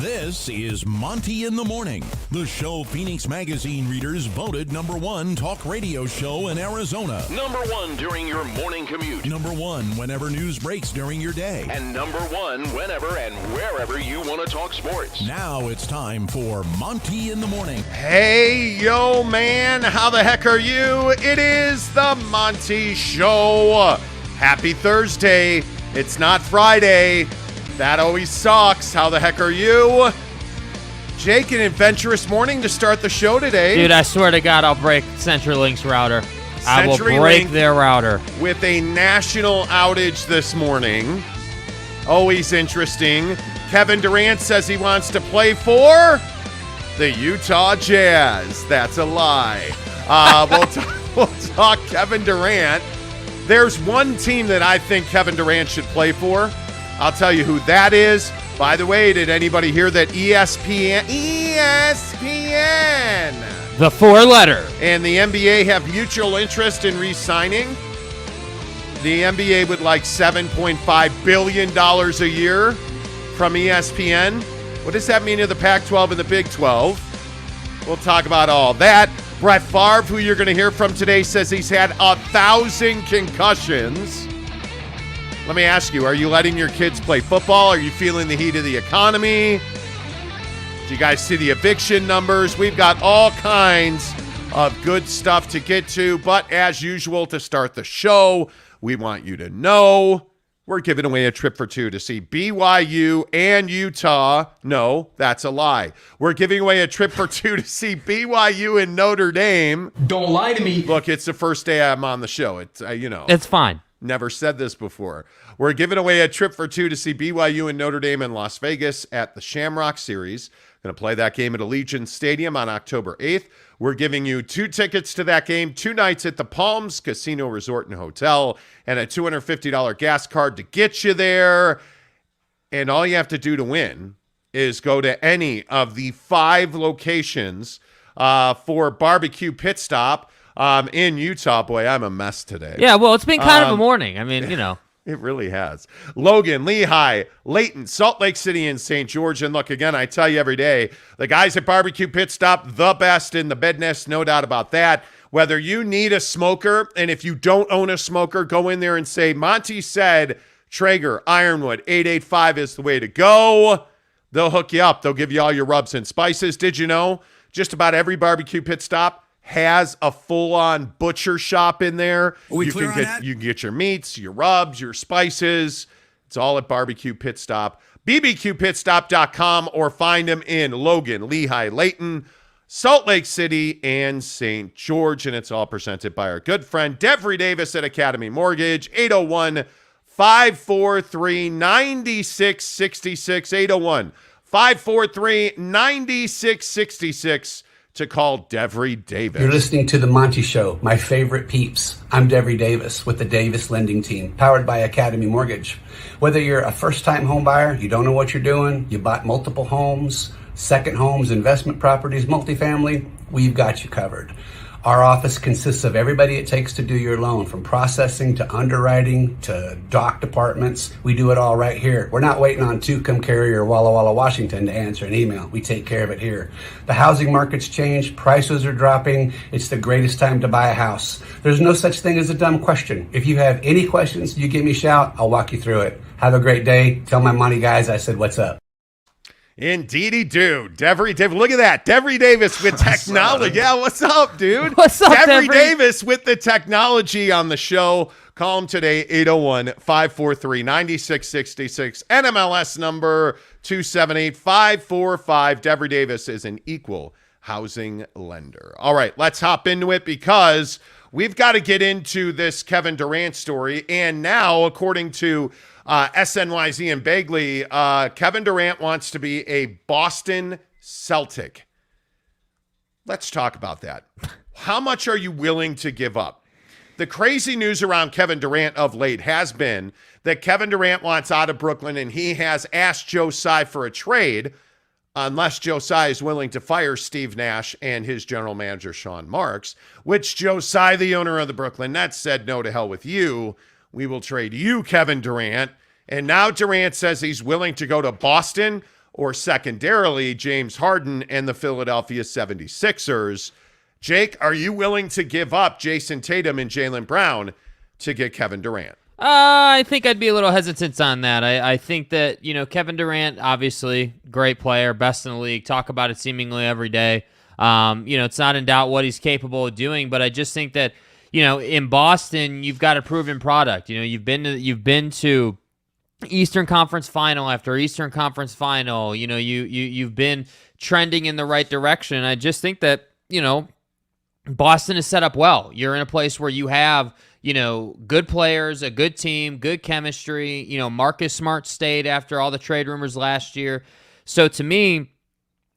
This is Monty in the Morning, the show Phoenix Magazine readers voted #1 talk radio show in Arizona. #1 during your morning commute. #1 whenever news breaks during your day. And #1 whenever and wherever you want to talk sports. Now it's time for Monty in the Morning. Hey, yo, man, how the heck are you? It is the Monty Show. Happy Thursday. It's not Friday. That always sucks. How the heck are you? Jake, an adventurous morning to start the show today. Dude, I swear to God, I'll break CenturyLink's router. I will break their router. With a national outage this morning. Always interesting. Kevin Durant says he wants to play for the Utah Jazz. That's a lie. We'll talk Kevin Durant. There's one team that I think Kevin Durant should play for. I'll tell you who that is. By the way, did anybody hear that ESPN, the four-letter, and the NBA have mutual interest in re-signing? The NBA would like $7.5 billion a year from ESPN. What does that mean to the Pac-12 and the Big 12? We'll talk about all that. Brett Favre, who you're going to hear from today, says he's had 1,000 concussions. Let me ask you, are you letting your kids play football? Are you feeling the heat of the economy? Do you guys see the eviction numbers? We've got all kinds of good stuff to get to. But as usual, to start the show, we want you to know we're giving away a trip for two to see BYU and Utah. No, that's a lie. We're giving away a trip for two to see BYU and Notre Dame. Don't lie to me. Look, it's the first day I'm on the show. It's It's fine. Never said this before. We're giving away a trip for two to see BYU and Notre Dame in Las Vegas at the Shamrock Series. Going to play that game at Allegiant Stadium on October 8th. We're giving you 2 tickets to that game, 2 nights at the Palms Casino Resort and Hotel, and a $250 gas card to get you there. And all you have to do to win is go to any of the 5 locations for Barbecue Pit Stop in Utah. Boy, I'm a mess today. Yeah, well, it's been kind of a morning. I mean, you know. It really has. Logan, Lehigh, Layton, Salt Lake City, and St. George. And look, again, I tell you every day, the guys at Barbecue Pit Stop, the best in the bed nest, no doubt about that. Whether you need a smoker, and if you don't own a smoker, go in there and say, Monty said Traeger, Ironwood, 885 is the way to go. They'll hook you up. They'll give you all your rubs and spices. Did you know just about every Barbecue Pit Stop has a full-on butcher shop in there? You can get your meats, your rubs, your spices. It's all at Barbecue Pit Stop. bbqpitstop.com, or find them in Logan, Lehigh, Layton, Salt Lake City, and St. George. And it's all presented by our good friend Devery Davis at Academy Mortgage. 801-543-9666. 801-543-9666. to call Devery Davis. You're listening to The Monty Show, my favorite peeps. I'm Devery Davis with the Davis Lending Team, powered by Academy Mortgage. Whether you're a first-time home buyer, you don't know what you're doing, you bought multiple homes, second homes, investment properties, multifamily, we've got you covered. Our office consists of everybody it takes to do your loan, from processing to underwriting to doc departments. We do it all right here. We're not waiting on Tucumcari or Walla Walla, Washington to answer an email. We take care of it here. The housing market's changed. Prices are dropping. It's the greatest time to buy a house. There's no such thing as a dumb question. If you have any questions, you give me a shout. I'll walk you through it. Have a great day. Tell my money guys I said what's up. Indeedy do. Devery Davis. Look at that. Devery Davis with technology. Yeah, what's up, dude? What's up, Devery Devery? Davis with the technology on the show. Call him today, 801-543-9666. NMLS number 278545. Devery Davis is an equal housing lender. All right, let's hop into it because we've got to get into this Kevin Durant story. And now, according to SNYZ and Beverley, Kevin Durant wants to be a Boston Celtic. Let's talk about that. How much are you willing to give up? The crazy news around Kevin Durant of late has been that Kevin Durant wants out of Brooklyn, and he has asked Joe Tsai for a trade unless Joe Tsai is willing to fire Steve Nash and his general manager, Sean Marks, which Joe Tsai, the owner of the Brooklyn Nets, said, no, to hell with you. We will trade you, Kevin Durant. And now Durant says he's willing to go to Boston or secondarily, James Harden and the Philadelphia 76ers. Jake, are you willing to give up Jason Tatum and Jaylen Brown to get Kevin Durant? I think I'd be a little hesitant on that. I think that, Kevin Durant, obviously, great player, best in the league. Talk about it seemingly every day. It's not in doubt what he's capable of doing, but I just think that, in Boston, you've got a proven product. You've been to Eastern Conference Final after Eastern Conference Final. You've been trending in the right direction. I just think that, Boston is set up well. You're in a place where you have, good players, a good team, good chemistry. Marcus Smart stayed after all the trade rumors last year. So to me,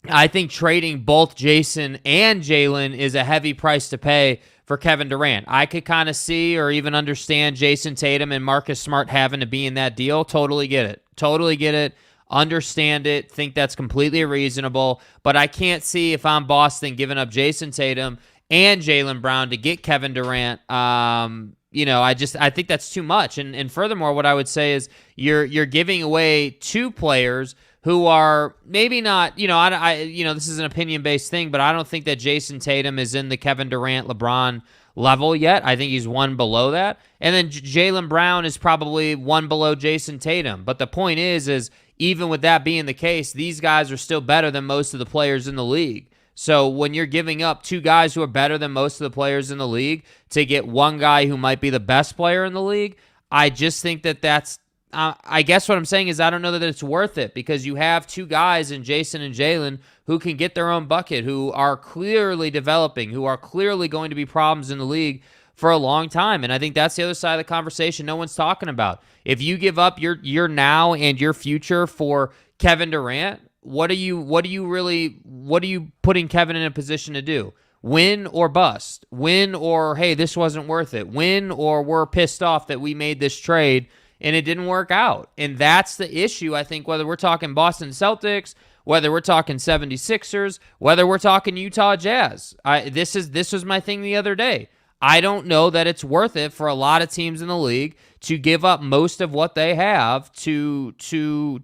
I think trading both Jason and Jaylen is a heavy price to pay for Kevin Durant. I could kind of see or even understand Jason Tatum and Marcus Smart having to be in that deal. Totally get it. Understand it. Think that's completely reasonable. But I can't see, if I'm Boston, giving up Jason Tatum and Jaylen Brown to get Kevin Durant. I think that's too much. And furthermore, what I would say is you're giving away two players who are maybe not, this is an opinion-based thing, but I don't think that Jason Tatum is in the Kevin Durant, LeBron level yet. I think he's one below that. And then Jaylen Brown is probably one below Jason Tatum. But the point is even with that being the case, these guys are still better than most of the players in the league. So when you're giving up two guys who are better than most of the players in the league to get one guy who might be the best player in the league, I just think that's I guess what I'm saying is I don't know that it's worth it, because you have two guys in Jason and Jaylen who can get their own bucket, who are clearly developing, who are clearly going to be problems in the league for a long time. And I think that's the other side of the conversation no one's talking about. If you give up your now and your future for Kevin Durant, what are you putting Kevin in a position to do? Win or bust? Win or, hey, this wasn't worth it? Win or we're pissed off that we made this trade and it didn't work out? And that's the issue, I think, whether we're talking Boston Celtics, whether we're talking 76ers, whether we're talking Utah Jazz. This was my thing the other day. I don't know that it's worth it for a lot of teams in the league to give up most of what they have to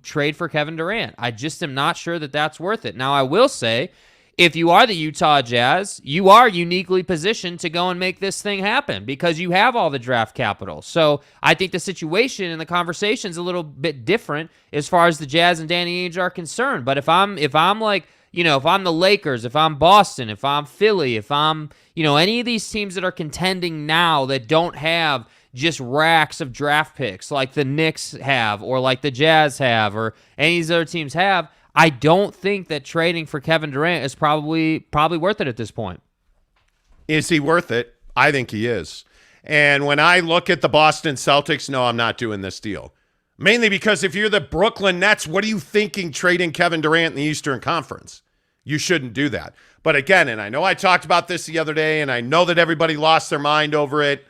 trade for Kevin Durant. I just am not sure that that's worth it. Now, I will say, if you are the Utah Jazz, you are uniquely positioned to go and make this thing happen because you have all the draft capital. So I think the situation and the conversation is a little bit different as far as the Jazz and Danny Ainge are concerned. But if I'm like, if I'm the Lakers, if I'm Boston, if I'm Philly, if I'm, any of these teams that are contending now that don't have just racks of draft picks like the Knicks have or like the Jazz have or any of these other teams have, I don't think that trading for Kevin Durant is probably worth it at this point. Is he worth it? I think he is. And when I look at the Boston Celtics, no, I'm not doing this deal. Mainly because if you're the Brooklyn Nets, what are you thinking trading Kevin Durant in the Eastern Conference? You shouldn't do that. But again, and I know I talked about this the other day, and I know that everybody lost their mind over it.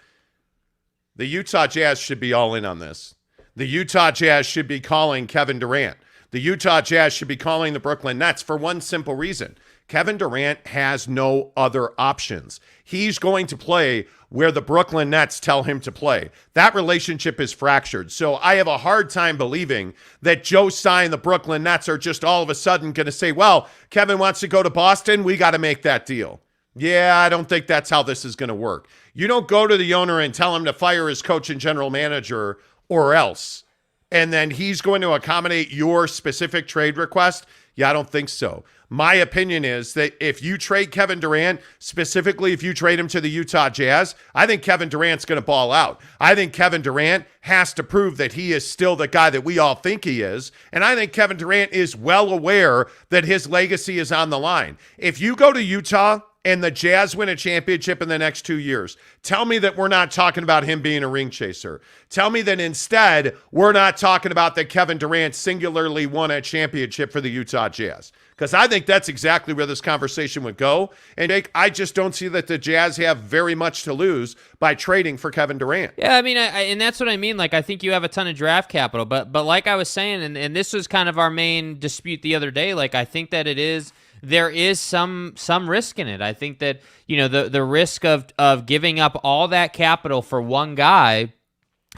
The Utah Jazz should be all in on this. The Utah Jazz should be calling Kevin Durant. The Utah Jazz should be calling the Brooklyn Nets for one simple reason. Kevin Durant has no other options. He's going to play where the Brooklyn Nets tell him to play. That relationship is fractured. So I have a hard time believing that Joe Tsai and the Brooklyn Nets are just all of a sudden going to say, well, Kevin wants to go to Boston. We got to make that deal. Yeah, I don't think that's how this is going to work. You don't go to the owner and tell him to fire his coach and general manager or else, and then he's going to accommodate your specific trade request. Yeah, I don't think so. My opinion is that if you trade Kevin Durant, specifically if you trade him to the Utah Jazz, I think Kevin Durant's going to ball out. I think Kevin Durant has to prove that he is still the guy that we all think he is. And I think Kevin Durant is well aware that his legacy is on the line. If you go to Utah and the Jazz win a championship in the next 2 years, tell me that we're not talking about him being a ring chaser. Tell me that instead we're not talking about that Kevin Durant singularly won a championship for the Utah Jazz. Because I think that's exactly where this conversation would go. And Jake, I just don't see that the Jazz have very much to lose by trading for Kevin Durant. Yeah, I mean, and that's what I mean. Like, I think you have a ton of draft capital. But like I was saying, and this was kind of our main dispute the other day, like, I think that there is some risk in it. I think that, the risk of giving up all that capital for one guy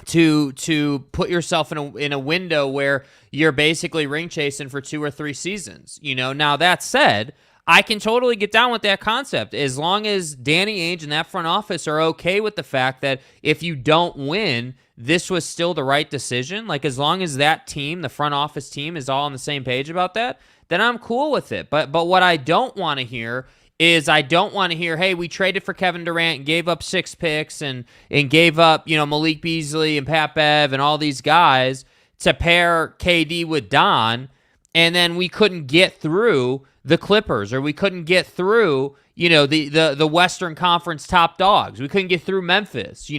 to put yourself in a window where you're basically ring chasing for 2 or 3 seasons. Now that said, I can totally get down with that concept as long as Danny Ainge and that front office are okay with the fact that if you don't win, this was still the right decision. Like, as long as that team, the front office team, is all on the same page about that, then I'm cool with it. But what I don't want to hear is hey, we traded for Kevin Durant and gave up 6 picks and gave up, Malik Beasley and Pat Bev and all these guys to pair KD with Don, and then we couldn't get through the Clippers, or we couldn't get through, the Western Conference top dogs. We couldn't get through Memphis,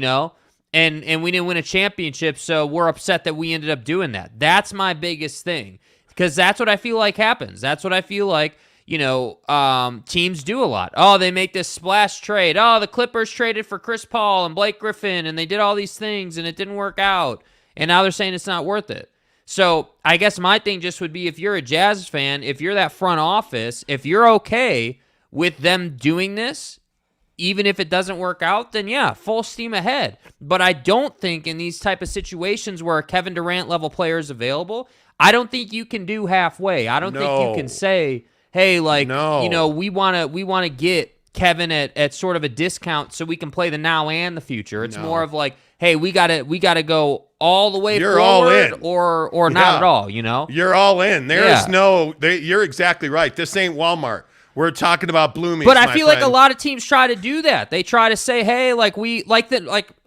and we didn't win a championship, so we're upset that we ended up doing that. That's my biggest thing, because that's what I feel like happens. That's what I feel like teams do a lot. Oh, they make this splash trade. Oh, the Clippers traded for Chris Paul and Blake Griffin, and they did all these things, and it didn't work out. And now they're saying it's not worth it. So I guess my thing just would be, if you're a Jazz fan, if you're that front office, if you're okay with them doing this, even if it doesn't work out, then yeah, full steam ahead. But I don't think in these type of situations where a Kevin Durant level player is available, I don't think you can do halfway. I don't think you can say, hey, we want to get Kevin at sort of a discount so we can play the now and the future. It's more of like, hey, we gotta go all the way forward, all in. or not at all. You're all in. You're exactly right. This ain't Walmart. We're talking about Bloomies. But I feel like a lot of teams try to do that. They try to say, hey,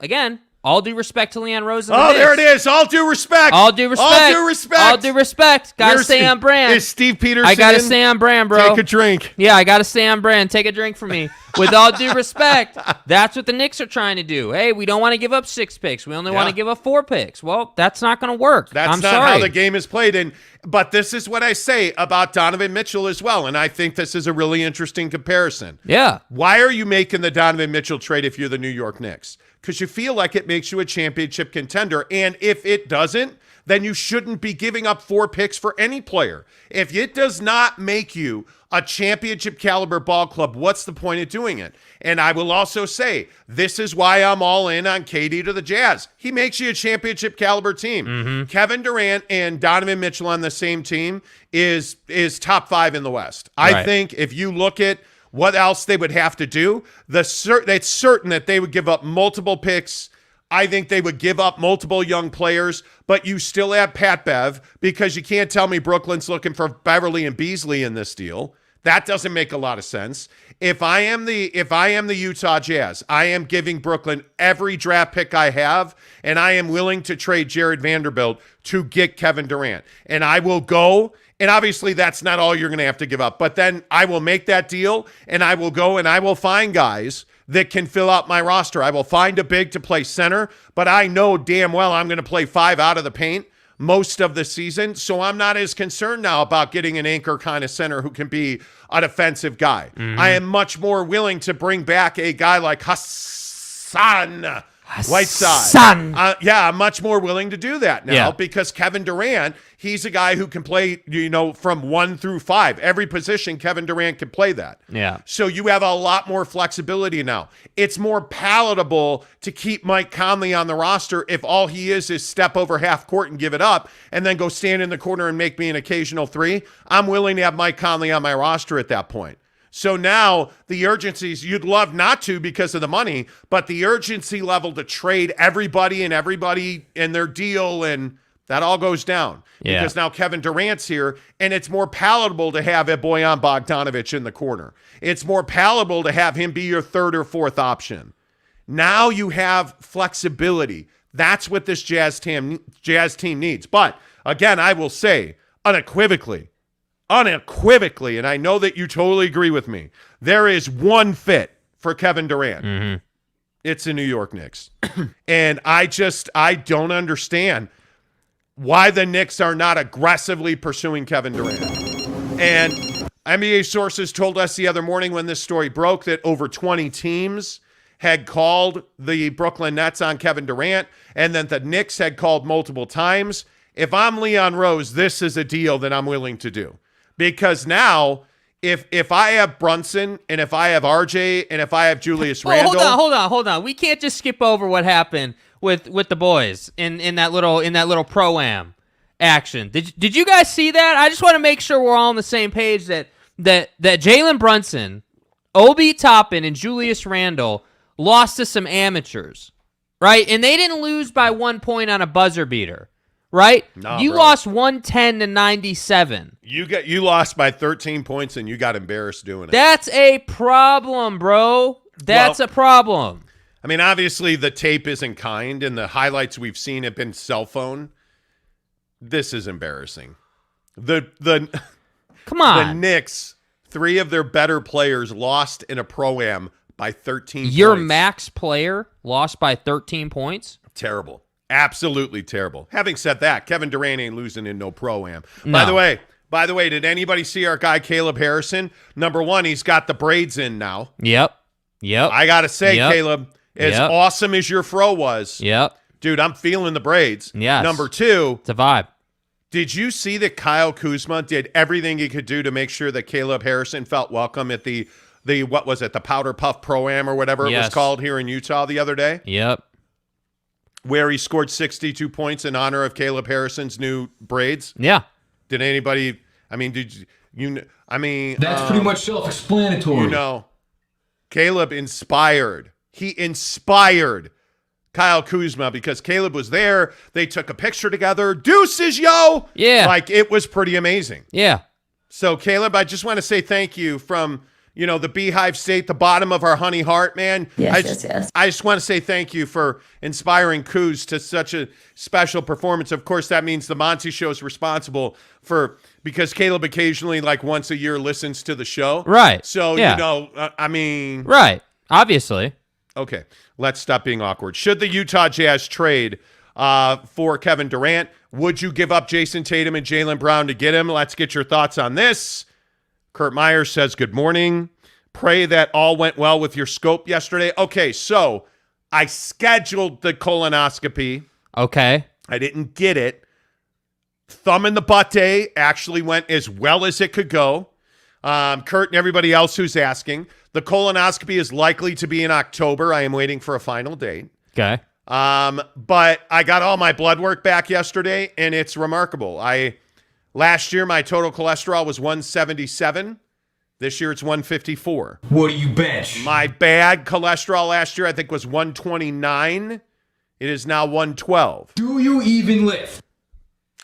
again. All due respect to Leon Rose and the Knicks. There it is. All due respect. All due respect. All due respect. All due respect. Gotta stay on brand. Is Steve Peterson? I gotta stay on brand, bro. Take a drink. Yeah, I gotta stay on brand. Take a drink from me. With all due respect, that's what the Knicks are trying to do. Hey, we don't want to give up 6 picks. We only want to give up 4 picks. Well, that's not going to work. That's not how the game is played. But this is what I say about Donovan Mitchell as well, and I think this is a really interesting comparison. Yeah. Why are you making the Donovan Mitchell trade if you're the New York Knicks? Because you feel like it makes you a championship contender, and if it doesn't, then you shouldn't be giving up 4 picks for any player. If it does not make you a championship caliber ball club, what's the point of doing it? And I will also say, this is why I'm all in on KD to the Jazz. He makes you a championship caliber team. Mm-hmm. Kevin Durant and Donovan Mitchell on the same team is top 5 in the West. I think if you look at what else they would have to do, it's certain that they would give up multiple picks. I think they would give up multiple young players, but you still have Pat Bev, because you can't tell me Brooklyn's looking for Beverley and Beasley in this deal. That doesn't make a lot of sense. If I am the Utah Jazz, I am giving Brooklyn every draft pick I have, and I am willing to trade Jared Vanderbilt to get Kevin Durant. And I will go, and obviously that's not all you're going to have to give up, but then I will make that deal, and I will go and I will find guys that can fill out my roster. I will find a big to play center, but I know damn well I'm going to play 5 out of the paint most of the season, so I'm not as concerned now about getting an anchor kind of center who can be a defensive guy. Mm-hmm. I am much more willing to bring back a guy like Hassan Whiteside. I'm much more willing to do that now because Kevin Durant, he's a guy who can play, from 1 through 5. Every position, Kevin Durant can play that. Yeah. So you have a lot more flexibility now. It's more palatable to keep Mike Conley on the roster if all he is step over half court and give it up and then go stand in the corner and make me an occasional 3. I'm willing to have Mike Conley on my roster at that point. So now the urgencies, you'd love not to because of the money, but the urgency level to trade everybody in their deal, and that all goes down. Yeah. Because now Kevin Durant's here, and it's more palatable to have a Bojan Bogdanovic in the corner. It's more palatable to have him be your 3rd or 4th option. Now you have flexibility. That's what this Jazz team needs. But again, I will say unequivocally, and I know that you totally agree with me, there is one fit for Kevin Durant. Mm-hmm. It's the New York Knicks. And I don't understand why the Knicks are not aggressively pursuing Kevin Durant. And NBA sources told us the other morning when this story broke that over 20 teams had called the Brooklyn Nets on Kevin Durant, and then the Knicks had called multiple times. If I'm Leon Rose, this is a deal that I'm willing to do. Because now, if I have Brunson and if I have RJ and if I have Julius Randle. Hold on. We can't just skip over what happened with the boys in that little pro-am action. Did you guys see that? I just want to make sure we're all on the same page that Jalen Brunson, Obi Toppin, and Julius Randle lost to some amateurs, right? And they didn't lose by 1 point on a buzzer beater, right? Nah, you bro. lost 110-97. You lost by 13 points and you got embarrassed doing it. That's a problem, bro. That's a problem. I mean, obviously the tape isn't kind, and the highlights we've seen have been cell phone. This is embarrassing. Come on. The Knicks, 3 of their better players lost in a pro-am by 13 Your points. max player lost by 13 points? Terrible. Absolutely terrible. Having said that, Kevin Durant ain't losing in no pro-am. No. By the way, did anybody see our guy Caleb Harrison? Number 1, he's got the braids in now. Yep. I got to say, Caleb, as awesome as your fro was, dude, I'm feeling the braids. Yes. Number 2, it's a vibe. Did you see that Kyle Kuzma did everything he could do to make sure that Caleb Harrison felt welcome at the what was it, the Powder Puff Pro-Am or whatever it was called here in Utah the other day? Yep. Where he scored 62 points in honor of Caleb Harrison's new braids? Yeah. Did anybody, that's pretty much self-explanatory. Caleb inspired. He inspired Kyle Kuzma because Caleb was there. They took a picture together. Deuces, yo! Yeah. Like, it was pretty amazing. Yeah. So, Caleb, I just want to say thank you from, the Beehive State, the bottom of our honey heart, man. Yes. I just want to say thank you for inspiring Kuz to such a special performance. Of course, that means the Monty Show is responsible because Caleb occasionally, like once a year, listens to the show. Right. So, Right. Obviously. Okay, let's stop being awkward. Should the Utah Jazz trade for Kevin Durant? Would you give up Jason Tatum and Jaylen Brown to get him? Let's get your thoughts on this. Kurt Myers says, good morning. Pray that all went well with your scope yesterday. Okay, so I scheduled the colonoscopy. Okay. I didn't get it. Thumb in the butt day actually went as well as it could go. Kurt and everybody else who's asking, the colonoscopy is likely to be in October. I am waiting for a final date. Okay. But I got all my blood work back yesterday, and it's remarkable. Last year, my total cholesterol was 177. This year, it's 154. What do you bench? My bad cholesterol last year, I think, was 129. It is now 112. Do you even lift?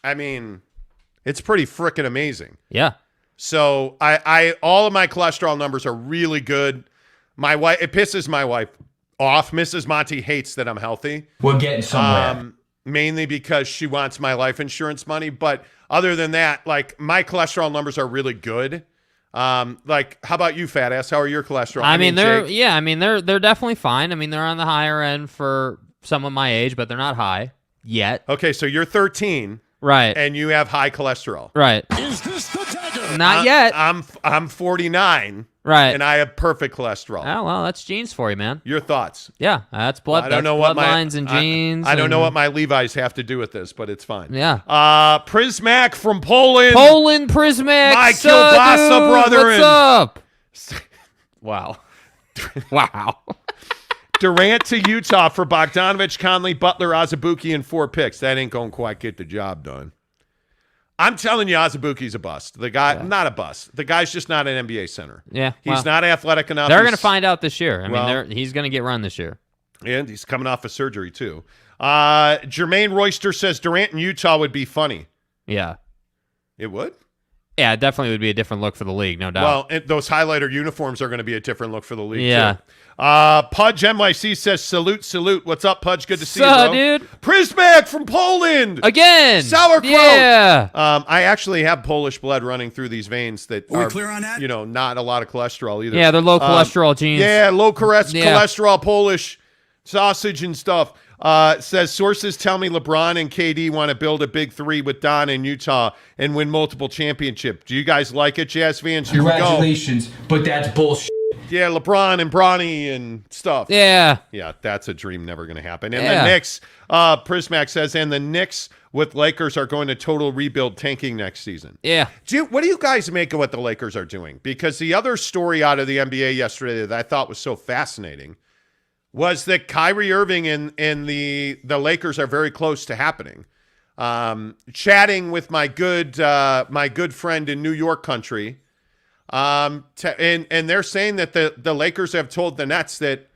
I mean, it's pretty freaking amazing. Yeah. So I all of my cholesterol numbers are really good. My wife, it pisses my wife off. Mrs. Monty hates that I'm healthy. We're getting somewhere. Mainly because she wants my life insurance money. But other than that, like, my cholesterol numbers are really good. Like, how about you, fat ass? How are your cholesterol? They're definitely fine. I mean, they're on the higher end for someone my age, but they're not high yet. Okay, so you're 13. Right. And you have high cholesterol. Right. Is this the dagger? Not yet. I'm 49. Right. And I have perfect cholesterol. Oh, well, that's genes for you, man. Your thoughts? Yeah, that's blood. I don't know what bloodlines and genes. I don't know what my Levi's have to do with this, but it's fine. Yeah. Prismac from Poland. Prismac. My kielbasa brother. What's up? Wow. Wow. Durant to Utah for Bogdanovich, Conley, Butler, Azubuike, and 4 picks. That ain't going to quite get the job done. I'm telling you, Azubuike's a bust. The guy, not a bust. The guy's just not an NBA center. Yeah. He's not athletic enough. They're going to find out this year. I mean, he's going to get run this year. And he's coming off of surgery, too. Jermaine Royster says Durant in Utah would be funny. Yeah. It would? Yeah, it definitely would be a different look for the league, no doubt. Well, those highlighter uniforms are going to be a different look for the league, yeah. too. Pudge NYC says, salute. What's up, Pudge? Good to see you, bro. Dude? Prismac from Poland. Again. Sauerkraut. Yeah. I actually have Polish blood running through these veins that are clear on that? Not a lot of cholesterol either. Yeah, they're low cholesterol genes. Yeah, low cholesterol Polish sausage and stuff. Says, sources tell me LeBron and KD want to build a big 3 with Don in Utah and win multiple championships. Do you guys like it, Jazz fans? Here Congratulations, but that's bullshit. Yeah, LeBron and Bronny and stuff. Yeah. Yeah, that's a dream never going to happen. And the Knicks, Prismac says, and the Knicks with Lakers are going to total rebuild, tanking next season. Yeah. What do you guys make of what the Lakers are doing? Because the other story out of the NBA yesterday that I thought was so fascinating was that Kyrie Irving and the Lakers are very close to happening. Chatting with my good friend in New York country, and they're saying that the Lakers have told the Nets that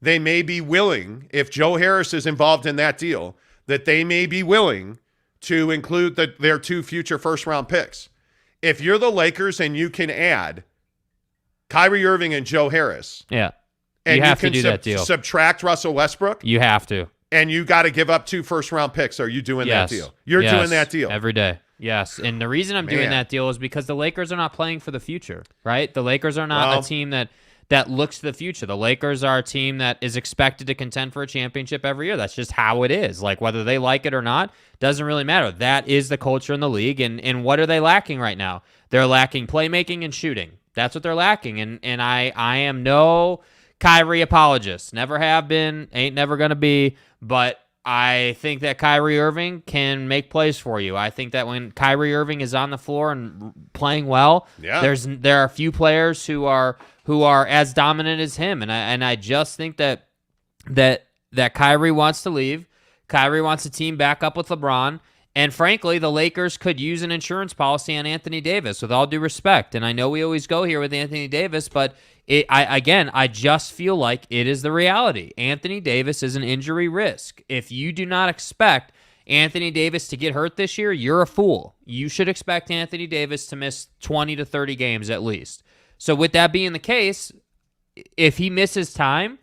they may be willing, if Joe Harris is involved in that deal, that they may be willing to include their 2 future first-round picks. If you're the Lakers and you can add Kyrie Irving and Joe Harris, and you have to do that deal. Subtract Russell Westbrook, you have to. And you got to give up 2 first-round picks. Are you doing that deal? You're doing that deal. Every day. Yes. And the reason I'm doing that deal is because the Lakers are not playing for the future, right? The Lakers are not a team that looks to the future. The Lakers are a team that is expected to contend for a championship every year. That's just how it is. Like, whether they like it or not, doesn't really matter. That is the culture in the league. And what are they lacking right now? They're lacking playmaking and shooting. That's what they're lacking. And I am no Kyrie apologist. Never have been, ain't never going to be. But I think that Kyrie Irving can make plays for you. I think that when Kyrie Irving is on the floor and playing well, there are a few players who are as dominant as him. And I just think that Kyrie wants to leave. Kyrie wants a team back up with LeBron. And frankly, the Lakers could use an insurance policy on Anthony Davis, with all due respect. And I know we always go here with Anthony Davis, but I just feel like it is the reality. Anthony Davis is an injury risk. If you do not expect Anthony Davis to get hurt this year, you're a fool. You should expect Anthony Davis to miss 20 to 30 games at least. So with that being the case, if he misses time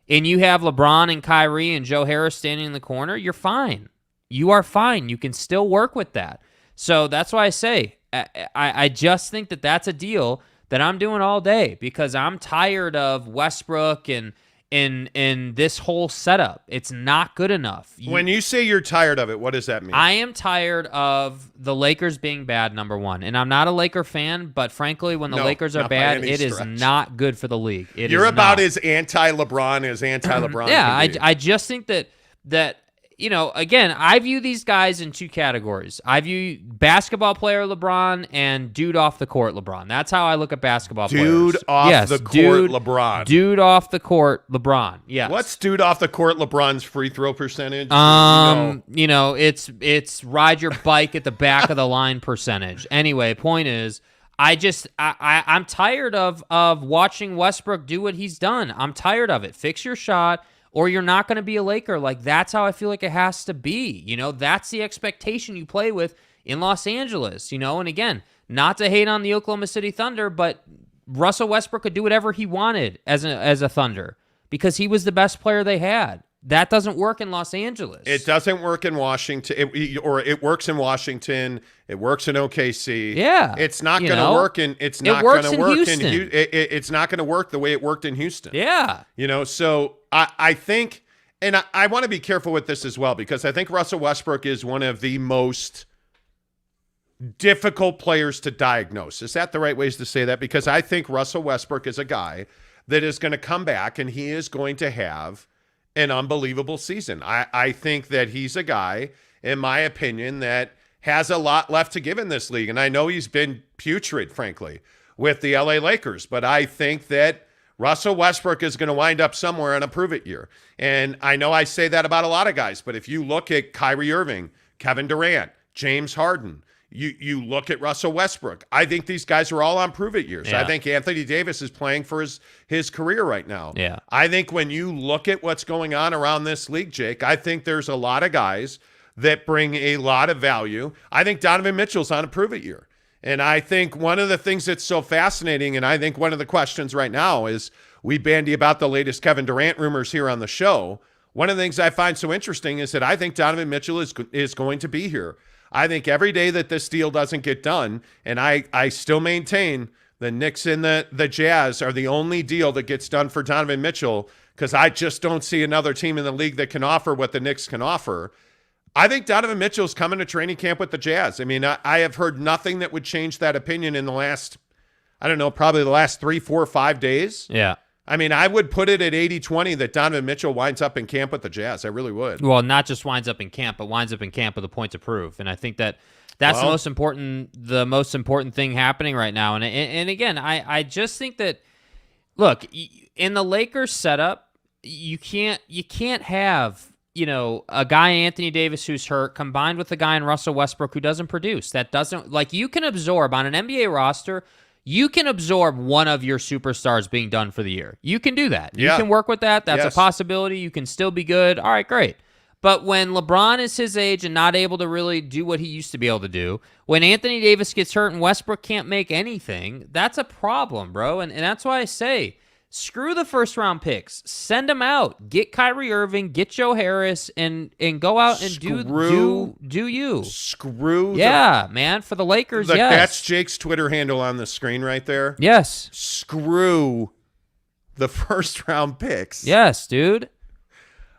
and you have LeBron and Kyrie and Joe Harris standing in the corner, you're fine. You are fine. You can still work with that. So that's why I say I just think that that's a deal that I'm doing all day, because I'm tired of Westbrook and this whole setup. It's not good enough. When you say you're tired of it, what does that mean? I am tired of the Lakers being bad, number one. And I'm not a Laker fan, but frankly, when the Lakers are bad, it is not good for the league. You're about as anti-LeBron as anti-LeBron. Yeah, I just think that you know, again, I view these guys in 2 categories. I view basketball player LeBron and dude off the court LeBron. That's how I look at basketball players. Dude off the court LeBron. Dude off the court LeBron. Yes. What's dude off the court LeBron's free throw percentage? You know, it's ride your bike at the back of the line percentage. Anyway, point is, I'm tired of watching Westbrook do what he's done. I'm tired of it. Fix your shot, or you're not going to be a Laker. Like, that's how I feel like it has to be. You know, that's the expectation you play with in Los Angeles, you know? And again, not to hate on the Oklahoma City Thunder, but Russell Westbrook could do whatever he wanted as a Thunder because he was the best player they had. That doesn't work in Los Angeles. It doesn't work in Washington, it works in Washington. It works in OKC. Yeah, it's not going to work, and it's not going to work in Houston. It's not going to work the way it worked in Houston. Yeah, you know. So I think, and I want to be careful with this as well, because I think Russell Westbrook is one of the most difficult players to diagnose. Is that the right ways to say that? Because I think Russell Westbrook is a guy that is going to come back and he is going to have an unbelievable season. I think that he's a guy, in my opinion, that has a lot left to give in this league. And I know he's been putrid, frankly, with the LA Lakers, but I think that Russell Westbrook is going to wind up somewhere on a prove-it year. And I know I say that about a lot of guys, but if you look at Kyrie Irving, Kevin Durant, James Harden, you look at Russell Westbrook, I think these guys are all on prove-it years. Yeah. I think Anthony Davis is playing for his career right now. Yeah. I think when you look at what's going on around this league, Jake, I think there's a lot of guys that bring a lot of value. I think Donovan Mitchell's on a prove-it year. And I think one of the things that's so fascinating, and I think one of the questions right now is, we bandy about the latest Kevin Durant rumors here on the show. One of the things I find so interesting is that I think Donovan Mitchell is going to be here. I think every day that this deal doesn't get done, and I still maintain the Knicks and the Jazz are the only deal that gets done for Donovan Mitchell, because I just don't see another team in the league that can offer what the Knicks can offer. I think Donovan Mitchell's coming to training camp with the Jazz. I mean, I have heard nothing that would change that opinion in the last, I don't know, probably the last 3, 4, 5 days. Yeah. I mean, I would put it at 80-20 that Donovan Mitchell winds up in camp with the Jazz. I really would. Well, not just winds up in camp, but winds up in camp with a point to prove. And I think that's the most important thing happening right now. And again, I just think that, look, in the Lakers setup, you can't have, a guy Anthony Davis who's hurt combined with a guy in Russell Westbrook who doesn't produce. That doesn't, like, you can absorb on an NBA roster. You can absorb one of your superstars being done for the year. You can do that. You can work with that. That's a possibility. You can still be good. All right, great. But when LeBron is his age and not able to really do what he used to be able to do, when Anthony Davis gets hurt and Westbrook can't make anything, that's a problem, bro. And that's why I say, screw the first-round picks. Send them out. Get Kyrie Irving, get Joe Harris, and go out and do you. Screw man, for the Lakers, yes. That's Jake's Twitter handle on the screen right there. Yes. Screw the first-round picks. Yes, dude.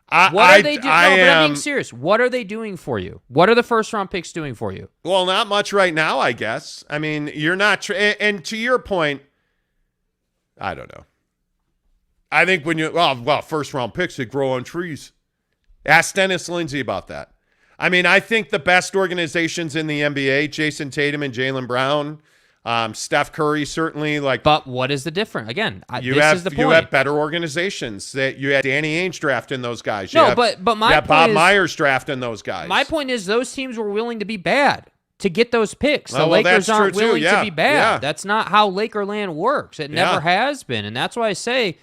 What are they doing? I'm being serious. What are they doing for you? What are the first-round picks doing for you? Well, not much right now, I guess. I mean, you're not and to your point, I don't know. I think when first-round picks, they grow on trees. Ask Dennis Lindsay about that. I mean, I think the best organizations in the NBA, Jason Tatum and Jaylen Brown, Steph Curry, certainly. But what is the difference? Again, you is the point. You have better organizations. That you had Danny Ainge drafting those guys. But my point Bob is, Myers drafting those guys. My point is those teams were willing to be bad to get those picks. The Lakers aren't willing to be bad. Yeah. That's not how Lakerland works. It never has been. And that's why I say,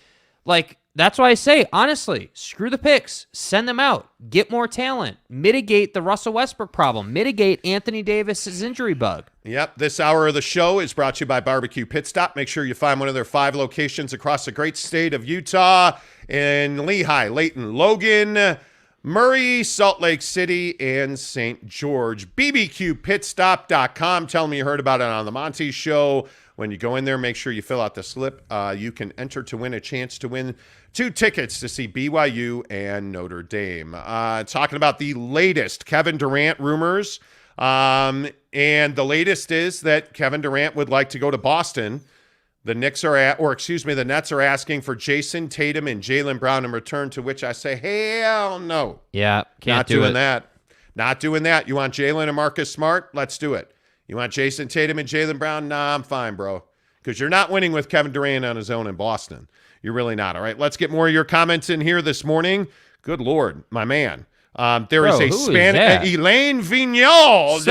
honestly, screw the picks. Send them out. Get more talent. Mitigate the Russell Westbrook problem. Mitigate Anthony Davis's injury bug. Yep. This hour of the show is brought to you by Barbecue Pit Stop. Make sure you find one of their 5 locations across the great state of Utah in Lehigh, Layton, Logan, Murray, Salt Lake City, and St. George. BBQPitstop.com. Tell them you heard about it on the Montys show. When you go in there, make sure you fill out the slip. You can enter to win a chance to win 2 tickets to see BYU and Notre Dame. Talking about the latest Kevin Durant rumors. And the latest is that Kevin Durant would like to go to Boston. The Nets are asking for Jason Tatum and Jaylen Brown in return, to which I say, hell no. Yeah, Not doing that. Not doing that. You want Jaylen and Marcus Smart? Let's do it. You want Jason Tatum and Jaylen Brown? Nah, I'm fine, bro. Because you're not winning with Kevin Durant on his own in Boston. You're really not. All right, let's get more of your comments in here this morning. Good Lord, my man. There is a Spanish Elaine Vignal.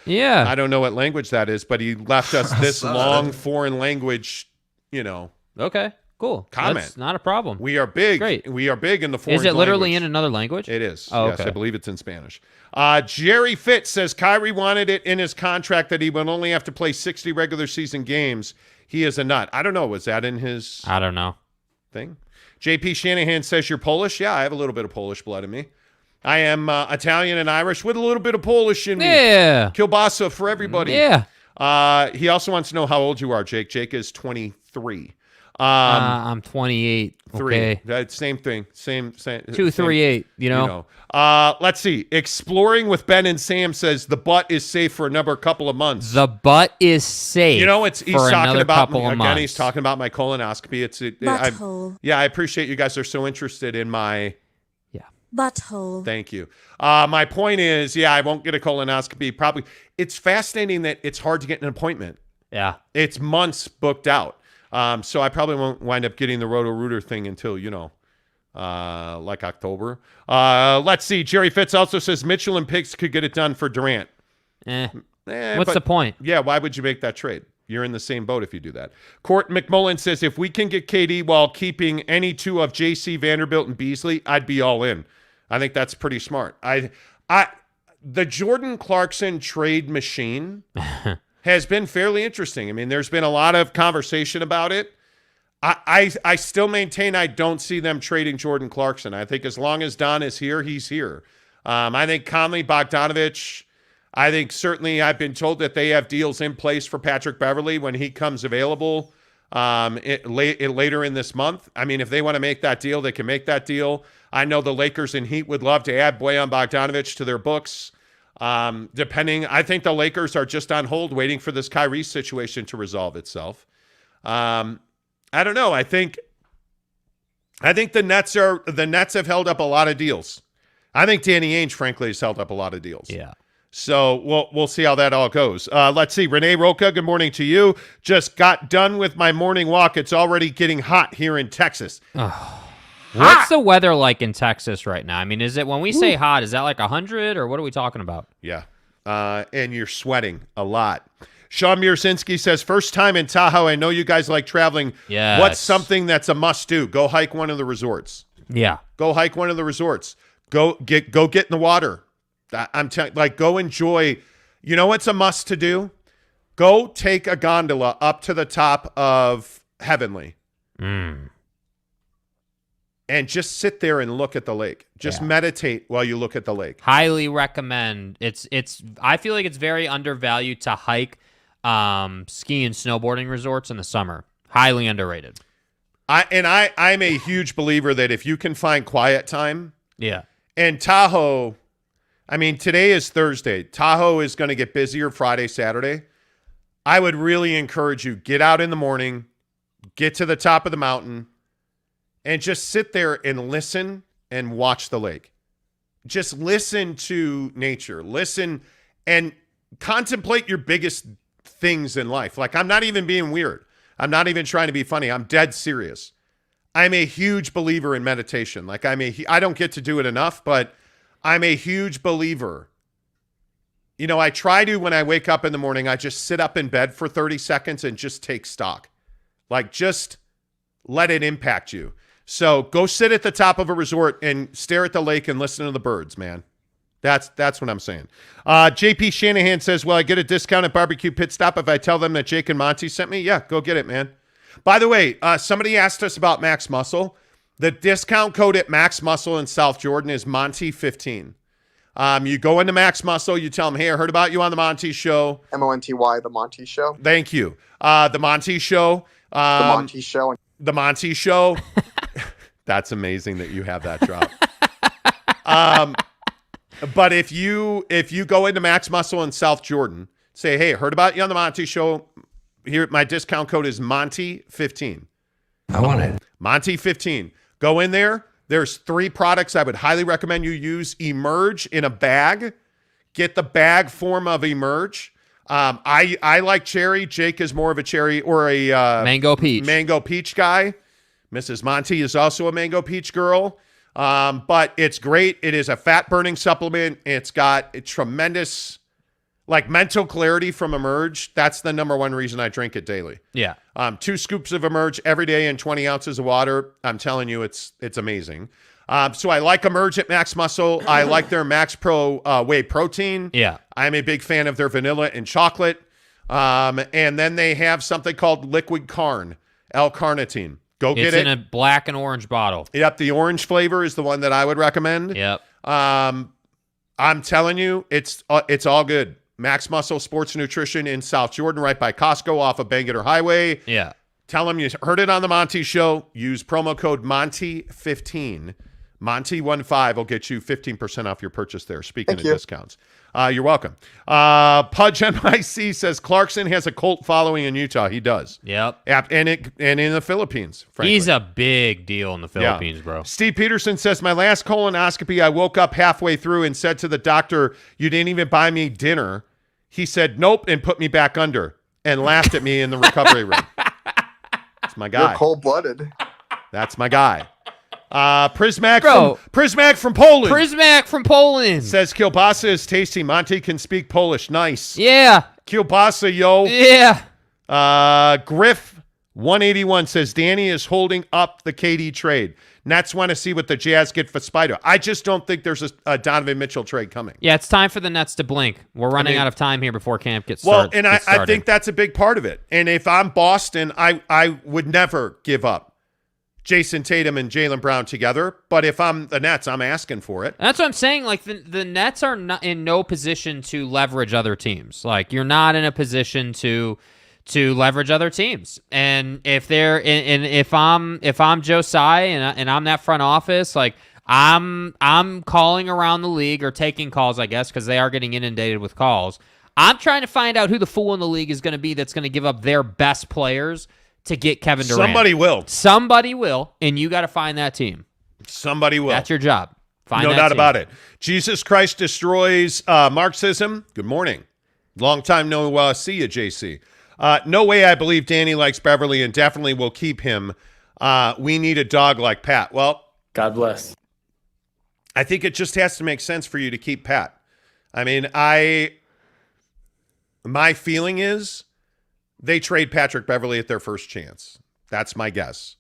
Yeah. I don't know what language that is, but he left us this long foreign language, Okay, cool. Comment. That's not a problem. We are big. Great. We are big in the foreign language. Is it literally in another language? It is. Oh, yes, okay. I believe it's in Spanish. Jerry Fitz says Kyrie wanted it in his contract that he would only have to play 60 regular season games. He is a nut. I don't know. Was that in his I don't know. thing? JP Shanahan says you're Polish. Yeah, I have a little bit of Polish blood in me. I am Italian and Irish with a little bit of Polish in me. Yeah. Kielbasa for everybody. Yeah. He also wants to know how old you are, Jake. Jake is 23. I'm 28. 3. Okay. Same thing. Same. 238. Let's see. Exploring with Ben and Sam says the butt is safe for a couple of months. The butt is safe. He's talking about months. He's talking about my colonoscopy. Butthole. I appreciate you guys are so interested in my butthole. Thank you. My point is, I won't get a colonoscopy. Probably. It's fascinating that it's hard to get an appointment. Yeah. It's months booked out. So I probably won't wind up getting the Roto-Rooter thing until, like October. Let's see. Jerry Fitz also says Mitchell and Picks could get it done for Durant. What's the point? Yeah, why would you make that trade? You're in the same boat if you do that. Court McMullen says, if we can get KD while keeping any 2 of JC, Vanderbilt, and Beasley, I'd be all in. I think that's pretty smart. The Jordan Clarkson trade machine has been fairly interesting. I mean, there's been a lot of conversation about it. I still maintain I don't see them trading Jordan Clarkson. I think as long as Don is here, he's here. I think Conley, Bogdanovich, I think certainly I've been told that they have deals in place for Patrick Beverley when he comes available later in this month. I mean, if they want to make that deal, they can make that deal. I know the Lakers and Heat would love to add Bojan Bogdanovich to their books. I think the Lakers are just on hold waiting for this Kyrie situation to resolve itself. I don't know. I think the Nets have held up a lot of deals. I think Danny Ainge, frankly, has held up a lot of deals. Yeah. So we'll see how that all goes. Let's see. Renee Roca, good morning to you. Just got done with my morning walk. It's already getting hot here in Texas. What's the weather like in Texas right now? I mean, is it when we say hot, is that like 100 or what are we talking about? Yeah. And you're sweating a lot. Sean Miersinski says, first time in Tahoe. I know you guys like traveling. Yes. What's something that's a must do? Go hike one of the resorts. Yeah. Go hike one of the resorts. Go get in the water. I'm telling, go enjoy. You know what's a must to do? Go take a gondola up to the top of Heavenly. And just sit there and look at the lake. Just meditate while you look at the lake. Highly recommend. I feel like it's very undervalued to hike ski and snowboarding resorts in the summer. Highly underrated. I'm a huge believer that if you can find quiet time. Yeah. And Tahoe, I mean, today is Thursday. Tahoe is going to get busier Friday, Saturday. I would really encourage you, get out in the morning, get to the top of the mountain, and just sit there and listen and watch the lake. Just listen to nature. Listen and contemplate your biggest things in life. Like, I'm not even being weird. I'm not even trying to be funny. I'm dead serious. I'm a huge believer in meditation. Like, I don't get to do it enough, but I'm a huge believer. You know, I try to, when I wake up in the morning, I just sit up in bed for 30 seconds and just take stock. Like, just let it impact you. So go sit at the top of a resort and stare at the lake and listen to the birds, man. That's what I'm saying. JP Shanahan says, will I get a discount at Barbecue Pit Stop if I tell them that Jake and Monty sent me? Yeah, go get it, man. By the way, somebody asked us about Max Muscle. The discount code at Max Muscle in South Jordan is Monty15. You go into Max Muscle, you tell them, hey, I heard about you on the Monty Show. Monty, the Monty Show. Thank you. The Monty Show. The Monty Show. The Monty Show. That's amazing that you have that drop. But if you go into Max Muscle in South Jordan, say, hey, heard about you on the Monty Show. Here, my discount code is Monty15. I want it. Monty15. Go in there. There's 3 products I would highly recommend you use. Emerge in a bag. Get the bag form of Emerge. I like cherry. Jake is more of a cherry or a mango peach guy. Mrs. Monty is also a mango peach girl. But it's great. It is a fat burning supplement. It's got a tremendous mental clarity from Emerge. That's the number one reason I drink it daily. Yeah. 2 scoops of Emerge every day and 20 ounces of water. I'm telling you, it's amazing. So I like Emerge at Max Muscle. I like their Max Pro whey protein. Yeah. I'm a big fan of their vanilla and chocolate. And then they have something called Liquid Carn, L-carnitine. Go get it. It's in a black and orange bottle. Yep, the orange flavor is the one that I would recommend. Yep. I'm telling you, it's all good. Max Muscle Sports Nutrition in South Jordan, right by Costco off of Bangor Highway. Yeah. Tell them you heard it on the Monty Show. Use promo code Monty15. Monty15 will get you 15% off your purchase there. Speaking of discounts. You're welcome. Pudge NYC says Clarkson has a cult following in Utah. He does. Yep. And in the Philippines, frankly. He's a big deal in the Philippines, bro. Steve Peterson says, my last colonoscopy, I woke up halfway through and said to the doctor, you didn't even buy me dinner. He said, nope, and put me back under and laughed at me in the recovery room. That's my guy. You're cold-blooded. That's my guy. Prismac from Poland. Prismac from Poland says kielbasa is tasty. Monty can speak Polish. Nice. Yeah. Kielbasa, yo. Yeah. Griff 181 says Danny is holding up the KD trade. Nets want to see what the Jazz get for Spider. I just don't think there's a Donovan Mitchell trade coming. Yeah, it's time for the Nets to blink. We're running out of time here before camp gets started. Well, and I think that's a big part of it. And if I'm Boston, I would never give up Jason Tatum and Jaylen Brown together. But if I'm the Nets, I'm asking for it. That's what I'm saying. Like, the Nets are not in no position to leverage other teams. Like, you're not in a position to leverage other teams. And if they're if I'm Joe Tsai and I'm that front office, like, I'm calling around the league, or taking calls, I guess, because they are getting inundated with calls. I'm trying to find out who the fool in the league is going to be that's going to give up their best players to get Kevin Durant. Somebody will, and you got to find that team. Somebody will. That's your job. Find no that doubt team. about it. Jesus Christ destroys Marxism. Good morning. Long time no see you, JC. No way I believe Danny likes Beverley and definitely will keep him. We need a dog like Pat. Well, God bless. I think it just has to make sense for you to keep Pat. I mean, my feeling is they trade Patrick Beverley at their first chance. That's my guess.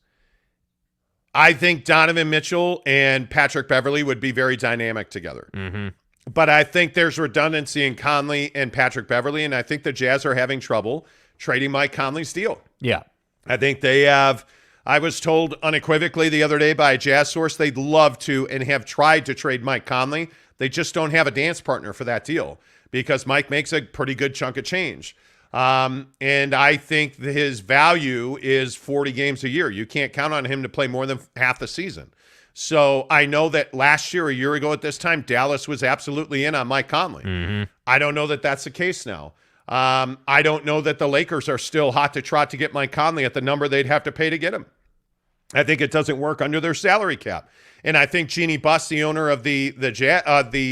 I think Donovan Mitchell and Patrick Beverley would be very dynamic together. Mm-hmm. But I think there's redundancy in Conley and Patrick Beverley, and I think the Jazz are having trouble trading Mike Conley's deal. Yeah. I think they have. I was told unequivocally the other day by a Jazz source they'd love to and have tried to trade Mike Conley. They just don't have a dance partner for that deal because Mike makes a pretty good chunk of change. And I think his value is 40 games a year. You can't count on him to play more than half the season. So I know that last year, a year ago at this time, Dallas was absolutely in on Mike Conley. Mm-hmm. I don't know that that's the case now. I don't know that the Lakers are still hot to trot to get Mike Conley at the number they'd have to pay to get him. I think it doesn't work under their salary cap. And I think Jeannie Buss, the owner of the